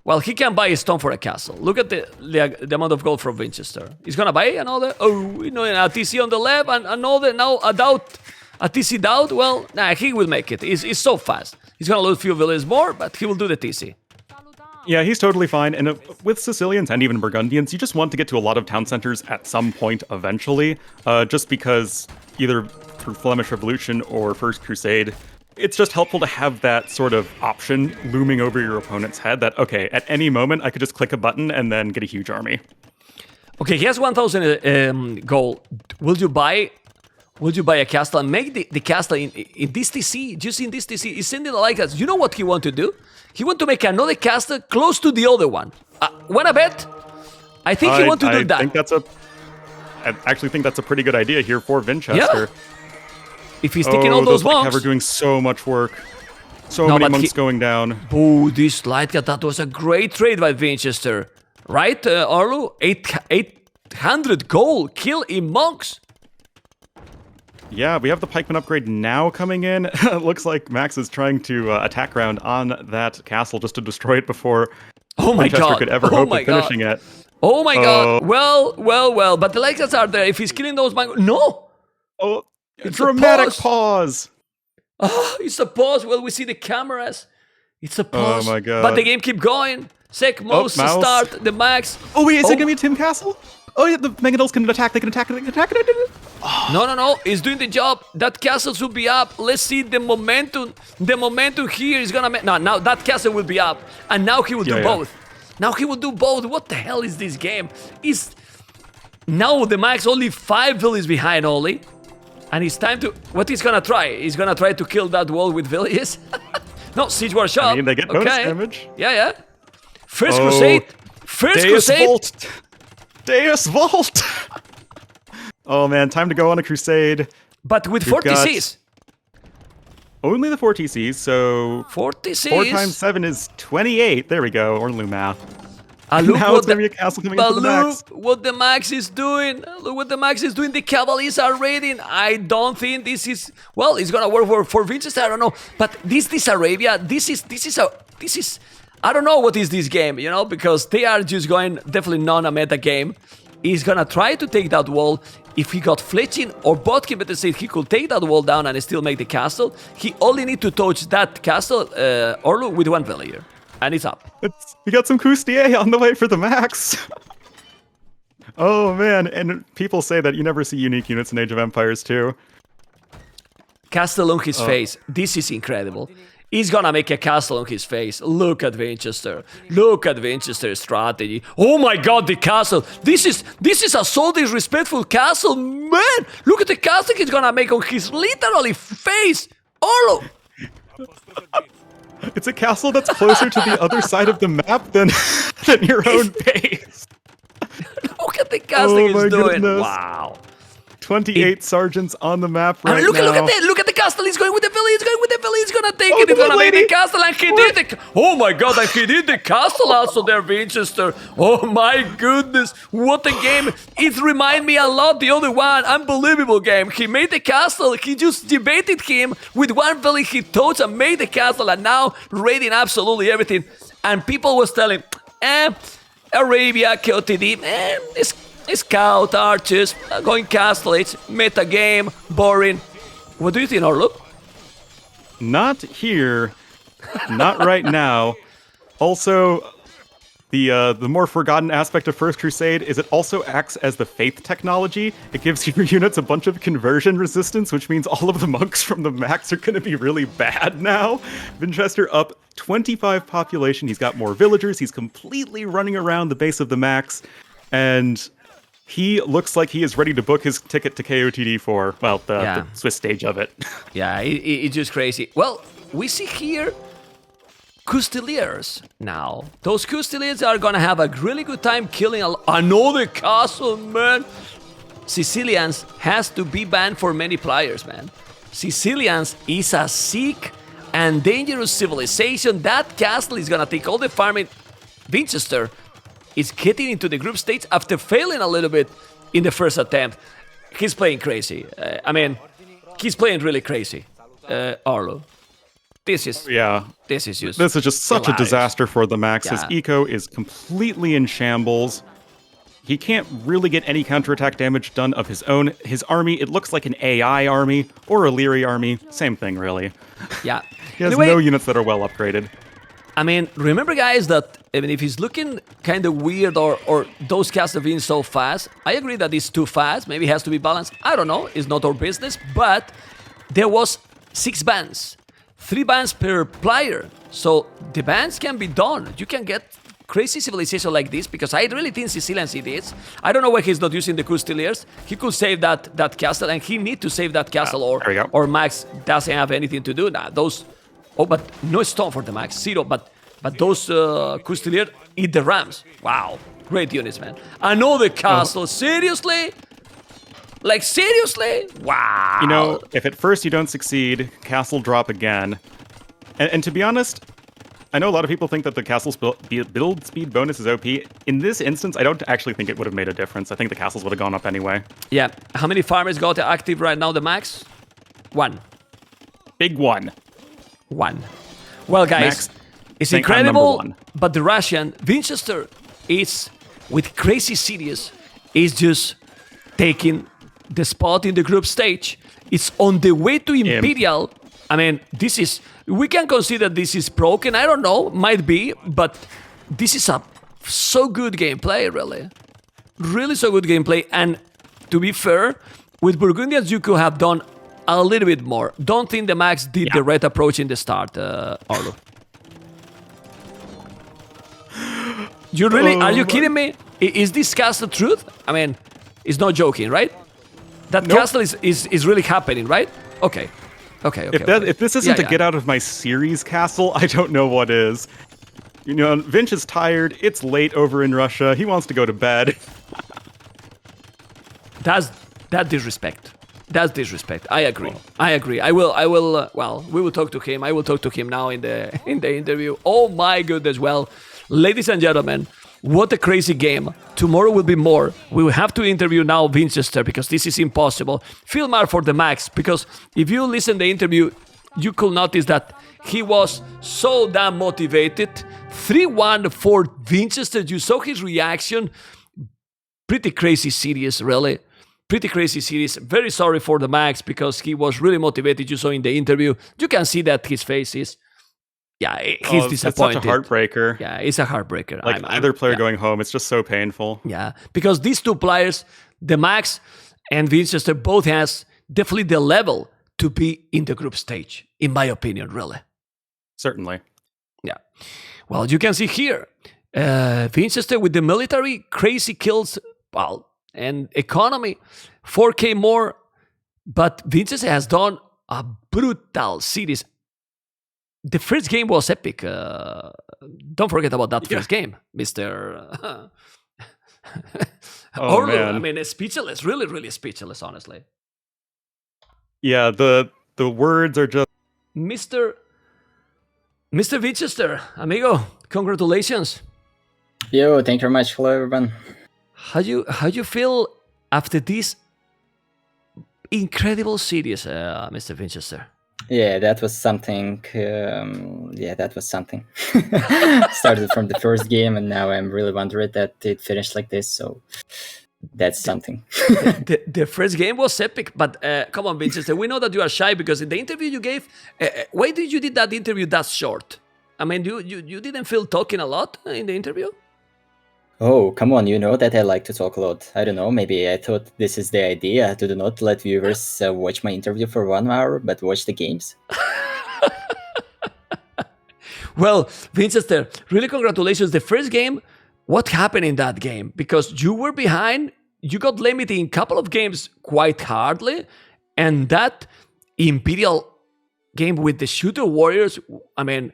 well, he can buy a stone for a castle. Look at the amount of gold from Vinchester. He's gonna buy another, a TC on the left, and another, now a doubt. A TC doubt? Well, nah, he will make it. He's so fast. He's gonna lose a few villages more, but he will do the TC. Yeah, he's totally fine. And with Sicilians and even Burgundians, you just want to get to a lot of town centers at some point eventually, just because either through Flemish Revolution or First Crusade, it's just helpful to have that sort of option looming over your opponent's head that, okay, at any moment I could just click a button and then get a huge army. Okay, he has 1,000 gold. Would you buy a castle and make the castle in this TC? Just in this TC, he's sending like us. You know what he want to do? He want to make another castle close to the other one. Wanna bet? I think he want to do that. I actually think that's a pretty good idea here for Vinchester. Yeah. If he's taking all those monks. They're doing so much work. So many monks going down. Oh, this light cat, that was a great trade by Vinchester. Right, Arlo? 800 gold kill in monks. Yeah, we have the pikeman upgrade now coming in. It looks like Max is trying to attack round on that castle just to destroy it before Vinchester could ever hope of finishing it. Oh my God. Well. But the Lakers are there. If he's killing those mangoes. No. Oh, it's dramatic pause. Oh, it's a pause. Well, we see the cameras. It's a pause. Oh my God. But the game keep going. Mouse to start. The Max. Oh wait, is it gonna be a Tim Castle? Oh yeah, the Megadolls can attack. They can attack. No. He's doing the job. That castle should be up. Let's see the momentum. The momentum here is gonna make. No, now that castle will be up, and now he will do both. Now he will do both. What the hell is this game? Now the Max only 5 villages behind only, and it's time to. What he's gonna try? He's gonna try to kill that wall with villages. No, siege workshop. I mean, they get bonus damage. Yeah. First Crusade. Deus Vault! Oh man, time to go on a crusade. But with 4 TCs. Only the 4 TCs, so 4 TCs. 4 times 7 is 28. There we go, Orlu math. Look now it's going to be a castle coming into the Max. Look what the Max is doing. Look what the Max is doing. The Cavaliers are raiding. I don't think this is... Well, it's going to work for Vinchester, I don't know. But this Arabia, this is... I don't know what is this game, because they are just going definitely non-meta game. He's gonna try to take that wall. If he got fletching or botkin, better say he could take that wall down and still make the castle. He only need to touch that castle, Orlu, with 1 villager. And it's up. We got some Coustier on the way for the Max. Oh man, and people say that you never see unique units in Age of Empires 2. Castle on his face. This is incredible. He's gonna make a castle on his face. Look at Vinchester. Look at Vinchester's strategy. Oh my god, the castle. This is a so disrespectful castle, man. Look at the castle he's gonna make on his literally face. Orlo. It's a castle that's closer to the other side of the map than your own base. Look at the castle he's doing. Goodness. Wow. 28 sergeants on the map right look, now. Look at that! Look at the castle! He's going with the village! He's going with the village! He's gonna take it! the He's gonna make lady. the castle! And he did it! Oh my god! And he did the castle also there, Vinchester! Oh my goodness! What a game! It reminds me a lot the other one. Unbelievable game. He made the castle. He just debated him with one village. He touched and made the castle, and now raiding absolutely everything. And people was telling, Arabia, KOTD, Scout, archers, going castle, it's meta game, boring. What do you think, Orlo? Not here. Not right now. Also, the more forgotten aspect of First Crusade is it also acts as the faith technology. It gives your units a bunch of conversion resistance, which means all of the monks from the max are going to be really bad now. Vinchester up 25 population. He's got more villagers. He's completely running around the base of the max. And he looks like he is ready to book his ticket to KOTD for, well, the Swiss stage of it. Yeah, it's just crazy. Well, we see here Custiliers now. Those Custiliers are gonna have a really good time killing another castle, man. Sicilians has to be banned for many players, man. Sicilians is a sick and dangerous civilization. That castle is gonna take all the farming. Vinchester is getting into the group stage after failing a little bit in the first attempt. He's playing crazy. He's playing really crazy. Arlo. This is just such a hilarious. disaster for the max. Yeah. His eco is completely in shambles. He can't really get any counterattack damage done of his own. His army, it looks like an AI army or a Leary army. Same thing, really. Yeah. He has Anyway, no units that are well upgraded. I mean, remember, guys, that even if he's looking kind of weird or those castles being so fast, I agree that it's too fast. Maybe it has to be balanced. I don't know. It's not our business. But there was 6 bans. 3 bans per player. So the bans can be done. You can get crazy civilization like this because I really think Sicilians it is. I don't know why he's not using the Custiliers. He could save that castle and he need to save that castle or Max doesn't have anything to do now. Those... Oh, but no stone for the max, 0. But those Custiliers eat the rams. Wow, great units, man. Another castle, seriously? Like, seriously? Wow. You know, if at first you don't succeed, castle drop again. And to be honest, I know a lot of people think that the castle's build speed bonus is OP. In this instance, I don't actually think it would have made a difference. I think the castles would have gone up anyway. Yeah, how many farmers got active right now, the max? 1. Big one. 1. Well, guys, Max, it's think I'm incredible, number 1. but the Russian Vinchester is, with crazy series, is just taking the spot in the group stage. It's on the way to Imperial. I mean, we can consider this is broken. I don't know, might be, but this is a so good gameplay, really. Really so good gameplay, and to be fair, with Burgundians you could have done a little bit more. Don't think the Max did the right approach in the start, Arlo. You really? Are you kidding me? Is this castle truth? I mean, it's not joking, right? That castle is really happening, right? Okay. If this isn't a get out of my series castle, I don't know what is. You know, Vinch is tired. It's late over in Russia. He wants to go to bed. That's disrespect. That's disrespect. I agree. I agree. I will. Well, we will talk to him. I will talk to him now in the interview. Oh my goodness. Well, ladies and gentlemen, what a crazy game. Tomorrow will be more. We will have to interview now Vinchester because this is impossible. Filmar for the max, because if you listen to the interview, you could notice that he was so damn motivated. 3-1 for Vinchester. You saw his reaction. Pretty crazy series, really. Pretty crazy series. Very sorry for the max because he was really motivated. You saw in the interview. You can see that his face is Yeah, he's It's disappointed. such a heartbreaker. Yeah, it's a heartbreaker. Like either player going home, it's just so painful. Yeah, because these two players, TheMax and Vinchester, both has definitely the level to be in the group stage, in my opinion, really. Certainly. Yeah. Well, you can see here, Vinchester with the military, crazy kills, well, and economy, 4K more, but Vinchester has done a brutal series. The first game was epic. Don't forget about that first game, Mr. Oh, Orlu. man. I mean, speechless, really, really speechless, honestly. Yeah, the words are just... Mr. Vinchester, amigo, congratulations. Yo, thank you very much. Hello, everyone. How you feel after this incredible series, Mr. Vinchester? Yeah, that was something. That was something. Started from the first game, and now I'm really wondering that it finished like this. So that's something. The first game was epic, but come on, Vinchester, we know that you are shy because in the interview you gave, why did you did that interview that short? I mean, you didn't feel talking a lot in the interview? Oh, come on, you know that I like to talk a lot. I don't know, maybe I thought this is the idea, to do not let viewers watch my interview for 1 hour, but watch the games. Well, Vinchester, really congratulations. The first game, what happened in that game? Because you were behind, you got limited in a couple of games quite hardly, and that Imperial game with the shooter warriors, I mean,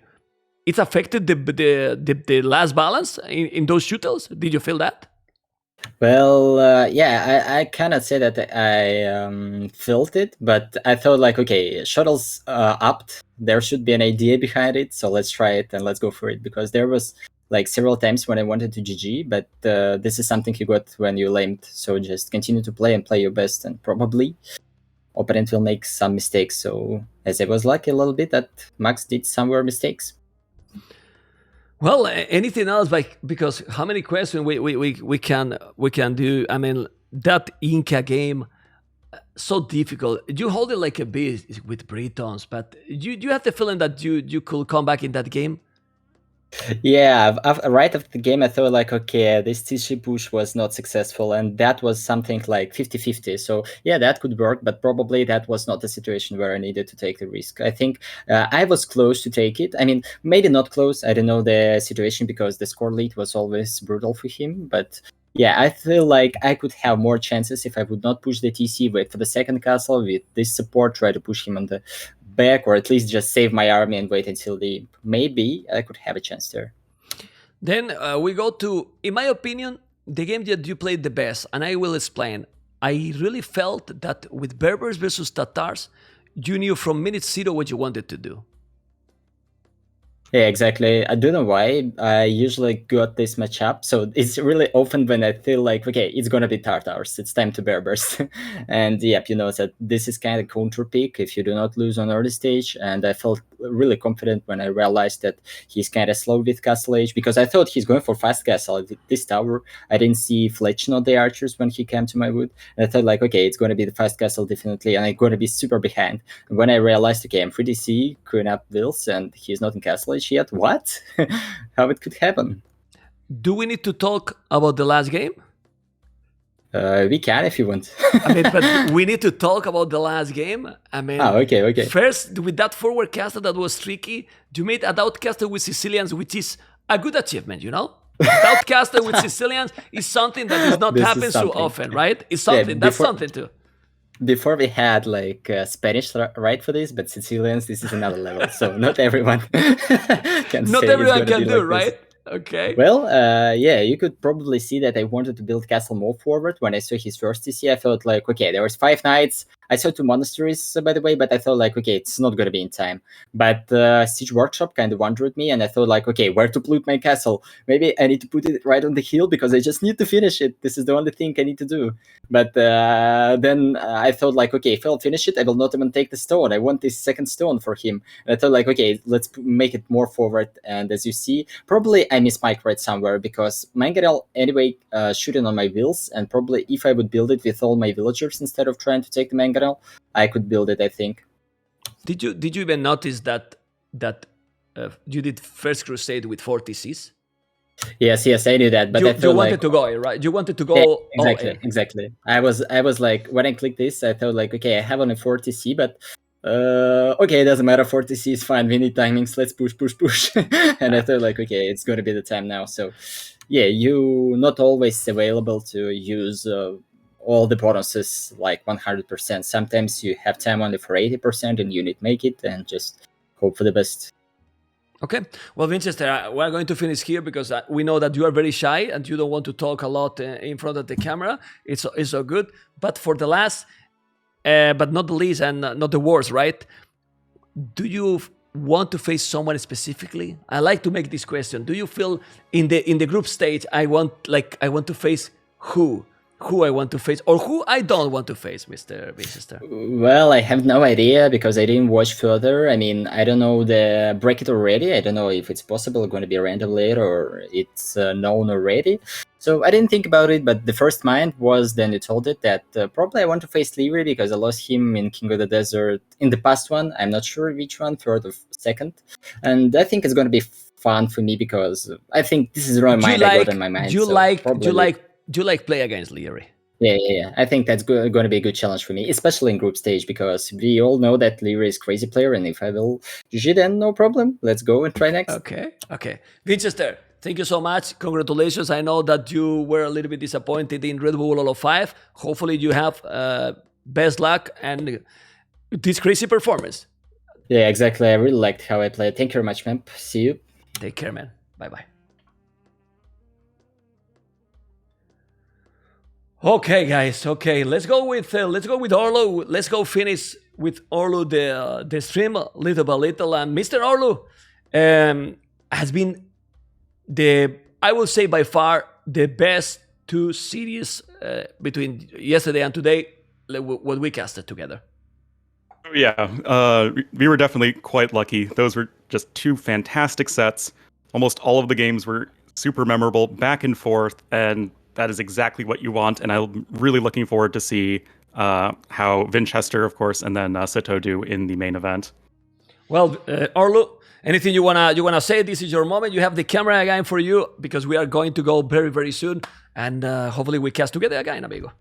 it affected the last balance in those shooters. Did you feel that? Well, I cannot say that I felt it, but I thought like, okay, shuttles upped. There should be an idea behind it, so let's try it and let's go for it. Because there was like several times when I wanted to GG, but this is something you got when you lamed. So just continue to play and play your best, and probably opponent will make some mistakes. So as I was lucky a little bit that Max did somewhere mistakes. Well, anything else? Like, because how many questions we can do? I mean, that Inca game, so difficult. You hold it like a beast with Britons, but you have the feeling that you could come back in that game. Yeah, right after the game, I thought like, okay, this TC push was not successful, and that was something like 50-50. So yeah, that could work, but probably that was not the situation where I needed to take the risk. I think I was close to take it. I mean, maybe not close. I don't know the situation because the score lead was always brutal for him, but yeah, I feel like I could have more chances if I would not push the TC, wait for the second castle with this support, try to push him on the back, or at least just save my army and wait until the maybe I could have a chance there. Then we go to, in my opinion, the game that you played the best, and I will explain. I really felt that with Berbers versus Tatars, you knew from minute zero what you wanted to do. Yeah, exactly. I don't know why I usually got this matchup. So it's really often when I feel like, okay, it's going to be Tartars. It's time to Berbers. And yep, you know that this is kind of counter pick if you do not lose on early stage. And I felt really confident when I realized that he's kind of slow with Castle Age, because I thought he's going for fast castle at this tower. I didn't see Fletch on the archers when he came to my wood. And I thought like, okay, it's going to be the fast castle definitely. And I'm going to be super behind. And when I realized, okay, I'm 3DC, queuing up Wills, and he's not in Castle Age yet. What? How it could happen? Do we need to talk about the last game? We can if you want. I mean, but we need to talk about the last game. I mean, okay. First, with that forward caster that was tricky, you made a outcaster with Sicilians, which is a good achievement, you know? Outcaster with Sicilians is something that does not happen so often, right? It's something. That's something too. Before we had like Spanish right for this, but Sicilians, this is another level. So not everyone can. Not say everyone it's can do do, like right? This. Okay. Well, yeah, you could probably see that I wanted to build castle more forward. When I saw his first TC, I thought like, okay, there was 5 knights. I saw 2 monasteries, by the way, but I thought like, okay, it's not going to be in time. But Siege Workshop kind of wondered me, and I thought like, okay, where to put my castle? Maybe I need to put it right on the hill because I just need to finish it. This is the only thing I need to do. But then I thought like, okay, if I'll finish it, I will not even take the stone. I want this second stone for him. And I thought like, okay, let's make it more forward. And as you see, probably I miss Mike right somewhere because Mangarel anyway shooting on my wheels, and probably if I would build it with all my villagers instead of trying to take the Mangarel, I could build it, I think. Did you even notice that you did First Crusade with 4 TCs. Yes, I knew that, but You, I felt wanted like to go, right? You wanted to go yeah, all exactly, in. exactly. I was like, when I clicked this, I thought like, okay, I have only 40C, but okay, it doesn't matter. 40C is fine. We need timings. Let's push. And I thought like, okay, it's gonna be the time now. So yeah, you not always available to use all the bonuses like 100%. Sometimes you have time only for 80%, and you need to make it and just hope for the best. Okay. Well, Vinchester, we're going to finish here because we know that you are very shy and you don't want to talk a lot in front of the camera. It's so good. But for the last, but not the least and not the worst, right? Do you want to face someone specifically? I like to make this question. Do you feel in the group stage I want to face who I want to face or who I don't want to face, Mr. Vinchester? Well, I have no idea because I didn't watch further. I mean, I don't know the bracket already. I don't know if it's possible going to be random later or it's known already. So I didn't think about it, but the first mind was then you told it that probably I want to face Leary because I lost him in King of the Desert in the past one. I'm not sure which one, third or second. And I think it's going to be fun for me because I think this is the wrong mind I got in my mind. Do you like play against Leary? Yeah. I think that's going to be a good challenge for me, especially in group stage, because we all know that Leary is crazy player, and if I will GG, then no problem. Let's go and try next. Okay. Vinchester, thank you so much. Congratulations. I know that you were a little bit disappointed in Red Bull Holo 5. Hopefully you have best luck and this crazy performance. Yeah, exactly. I really liked how I played. Thank you very much, man. See you. Take care, man. Bye-bye. Okay, guys. Okay, let's go with Orlu. Let's go finish with Orlu the stream little by little. And Mr. Orlu has been I will say by far the best 2 series between yesterday and today what we casted together. Yeah, we were definitely quite lucky. Those were just 2 fantastic sets. Almost all of the games were super memorable, back and forth, and that is exactly what you want. And I'm really looking forward to see how Vinchester, of course, and then Sito do in the main event. Well, Orlu, anything you wanna say? This is your moment. You have the camera again for you because we are going to go very, very soon, and hopefully we cast together again, amigo.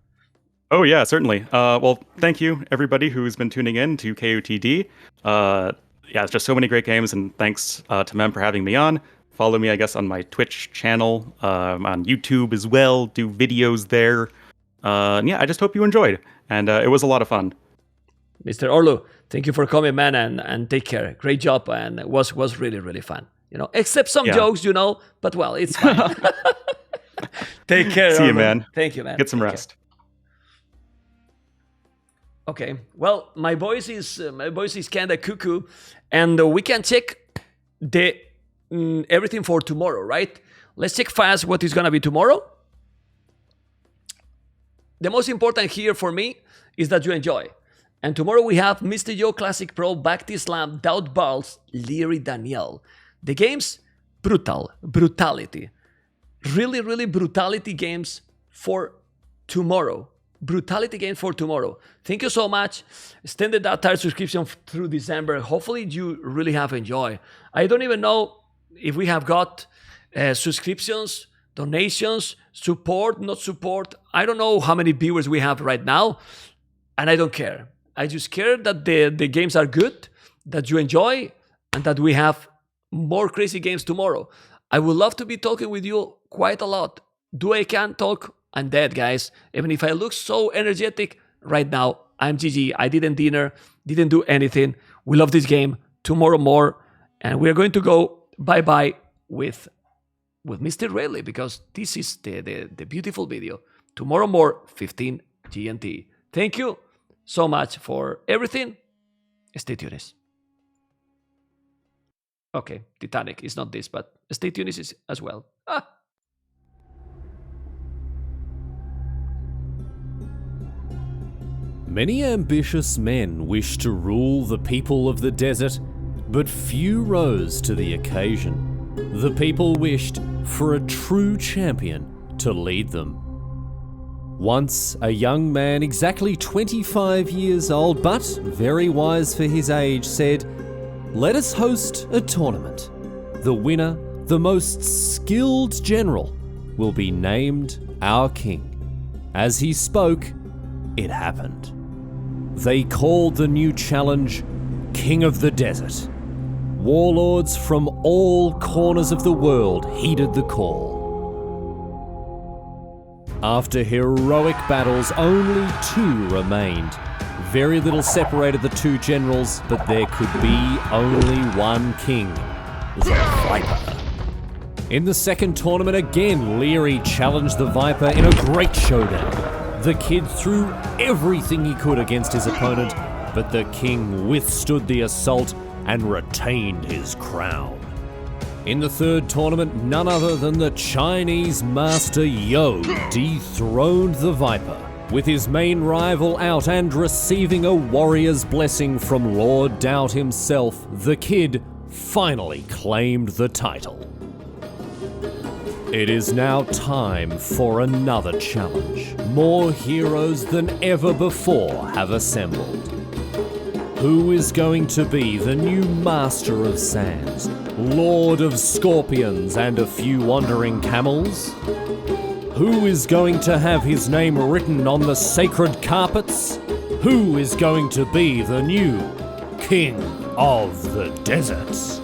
Oh yeah, certainly. Well, thank you everybody who's been tuning in to KOTD. Yeah, it's just so many great games, and thanks to Mem for having me on. Follow me, I guess, on my Twitch channel, on YouTube as well. Do videos there. Yeah, I just hope you enjoyed, and it was a lot of fun. Mr. Orlu, thank you for coming, man, and take care. Great job, and it was really, really fun. Except some jokes, but well, it's fine. Take care. See Orlu. you, man. Thank you, man. Get some rest. Care. Okay, well, my voice is kind of cuckoo, and we can check the everything for tomorrow, right? Let's check fast what is gonna be tomorrow. The most important here for me is that you enjoy. And tomorrow we have Mr. Joe Classic Pro, Bhakti Slam, Doubt Balls, Leary Daniel. The games, brutality. Really, really brutality games for tomorrow. Brutality game for tomorrow. Thank you so much. Extended that tier subscription through December. Hopefully you really have enjoyed. I don't even know if we have got subscriptions, donations, support, not support. I don't know how many viewers we have right now, and I don't care. I just care that the games are good, that you enjoy, and that we have more crazy games tomorrow. I would love to be talking with you quite a lot. Do I can talk? I'm dead, guys. Even if I look so energetic right now, I'm GG. I didn't dinner, didn't do anything. We love this game. Tomorrow more, and we're going to go bye-bye with Mr. Rayleigh because this is the beautiful video. Tomorrow more, 15 GMT. Thank you so much for everything. Stay tuned. Okay, Titanic is not this, but stay tuned is as well. Many ambitious men wish to rule the people of the desert, but few rose to the occasion. The people wished for a true champion to lead them. Once a young man, exactly 25 years old, but very wise for his age, said, let us host a tournament. The winner, the most skilled general, will be named our king. As he spoke, it happened. They called the new challenge King of the Desert. Warlords from all corners of the world heeded the call. After heroic battles, only 2 remained. Very little separated the 2 generals, but there could be only one king, the Viper. In the second tournament again, Leary challenged the Viper in a great showdown. The kid threw everything he could against his opponent, but the king withstood the assault and retained his crown. In the third tournament, none other than the Chinese master Yo dethroned the Viper. With his main rival out and receiving a warrior's blessing from Lord Doubt himself, the kid finally claimed the title. It is now time for another challenge. More heroes than ever before have assembled. Who is going to be the new Master of Sands, Lord of Scorpions and a few wandering camels? Who is going to have his name written on the sacred carpets? Who is going to be the new King of the Desert?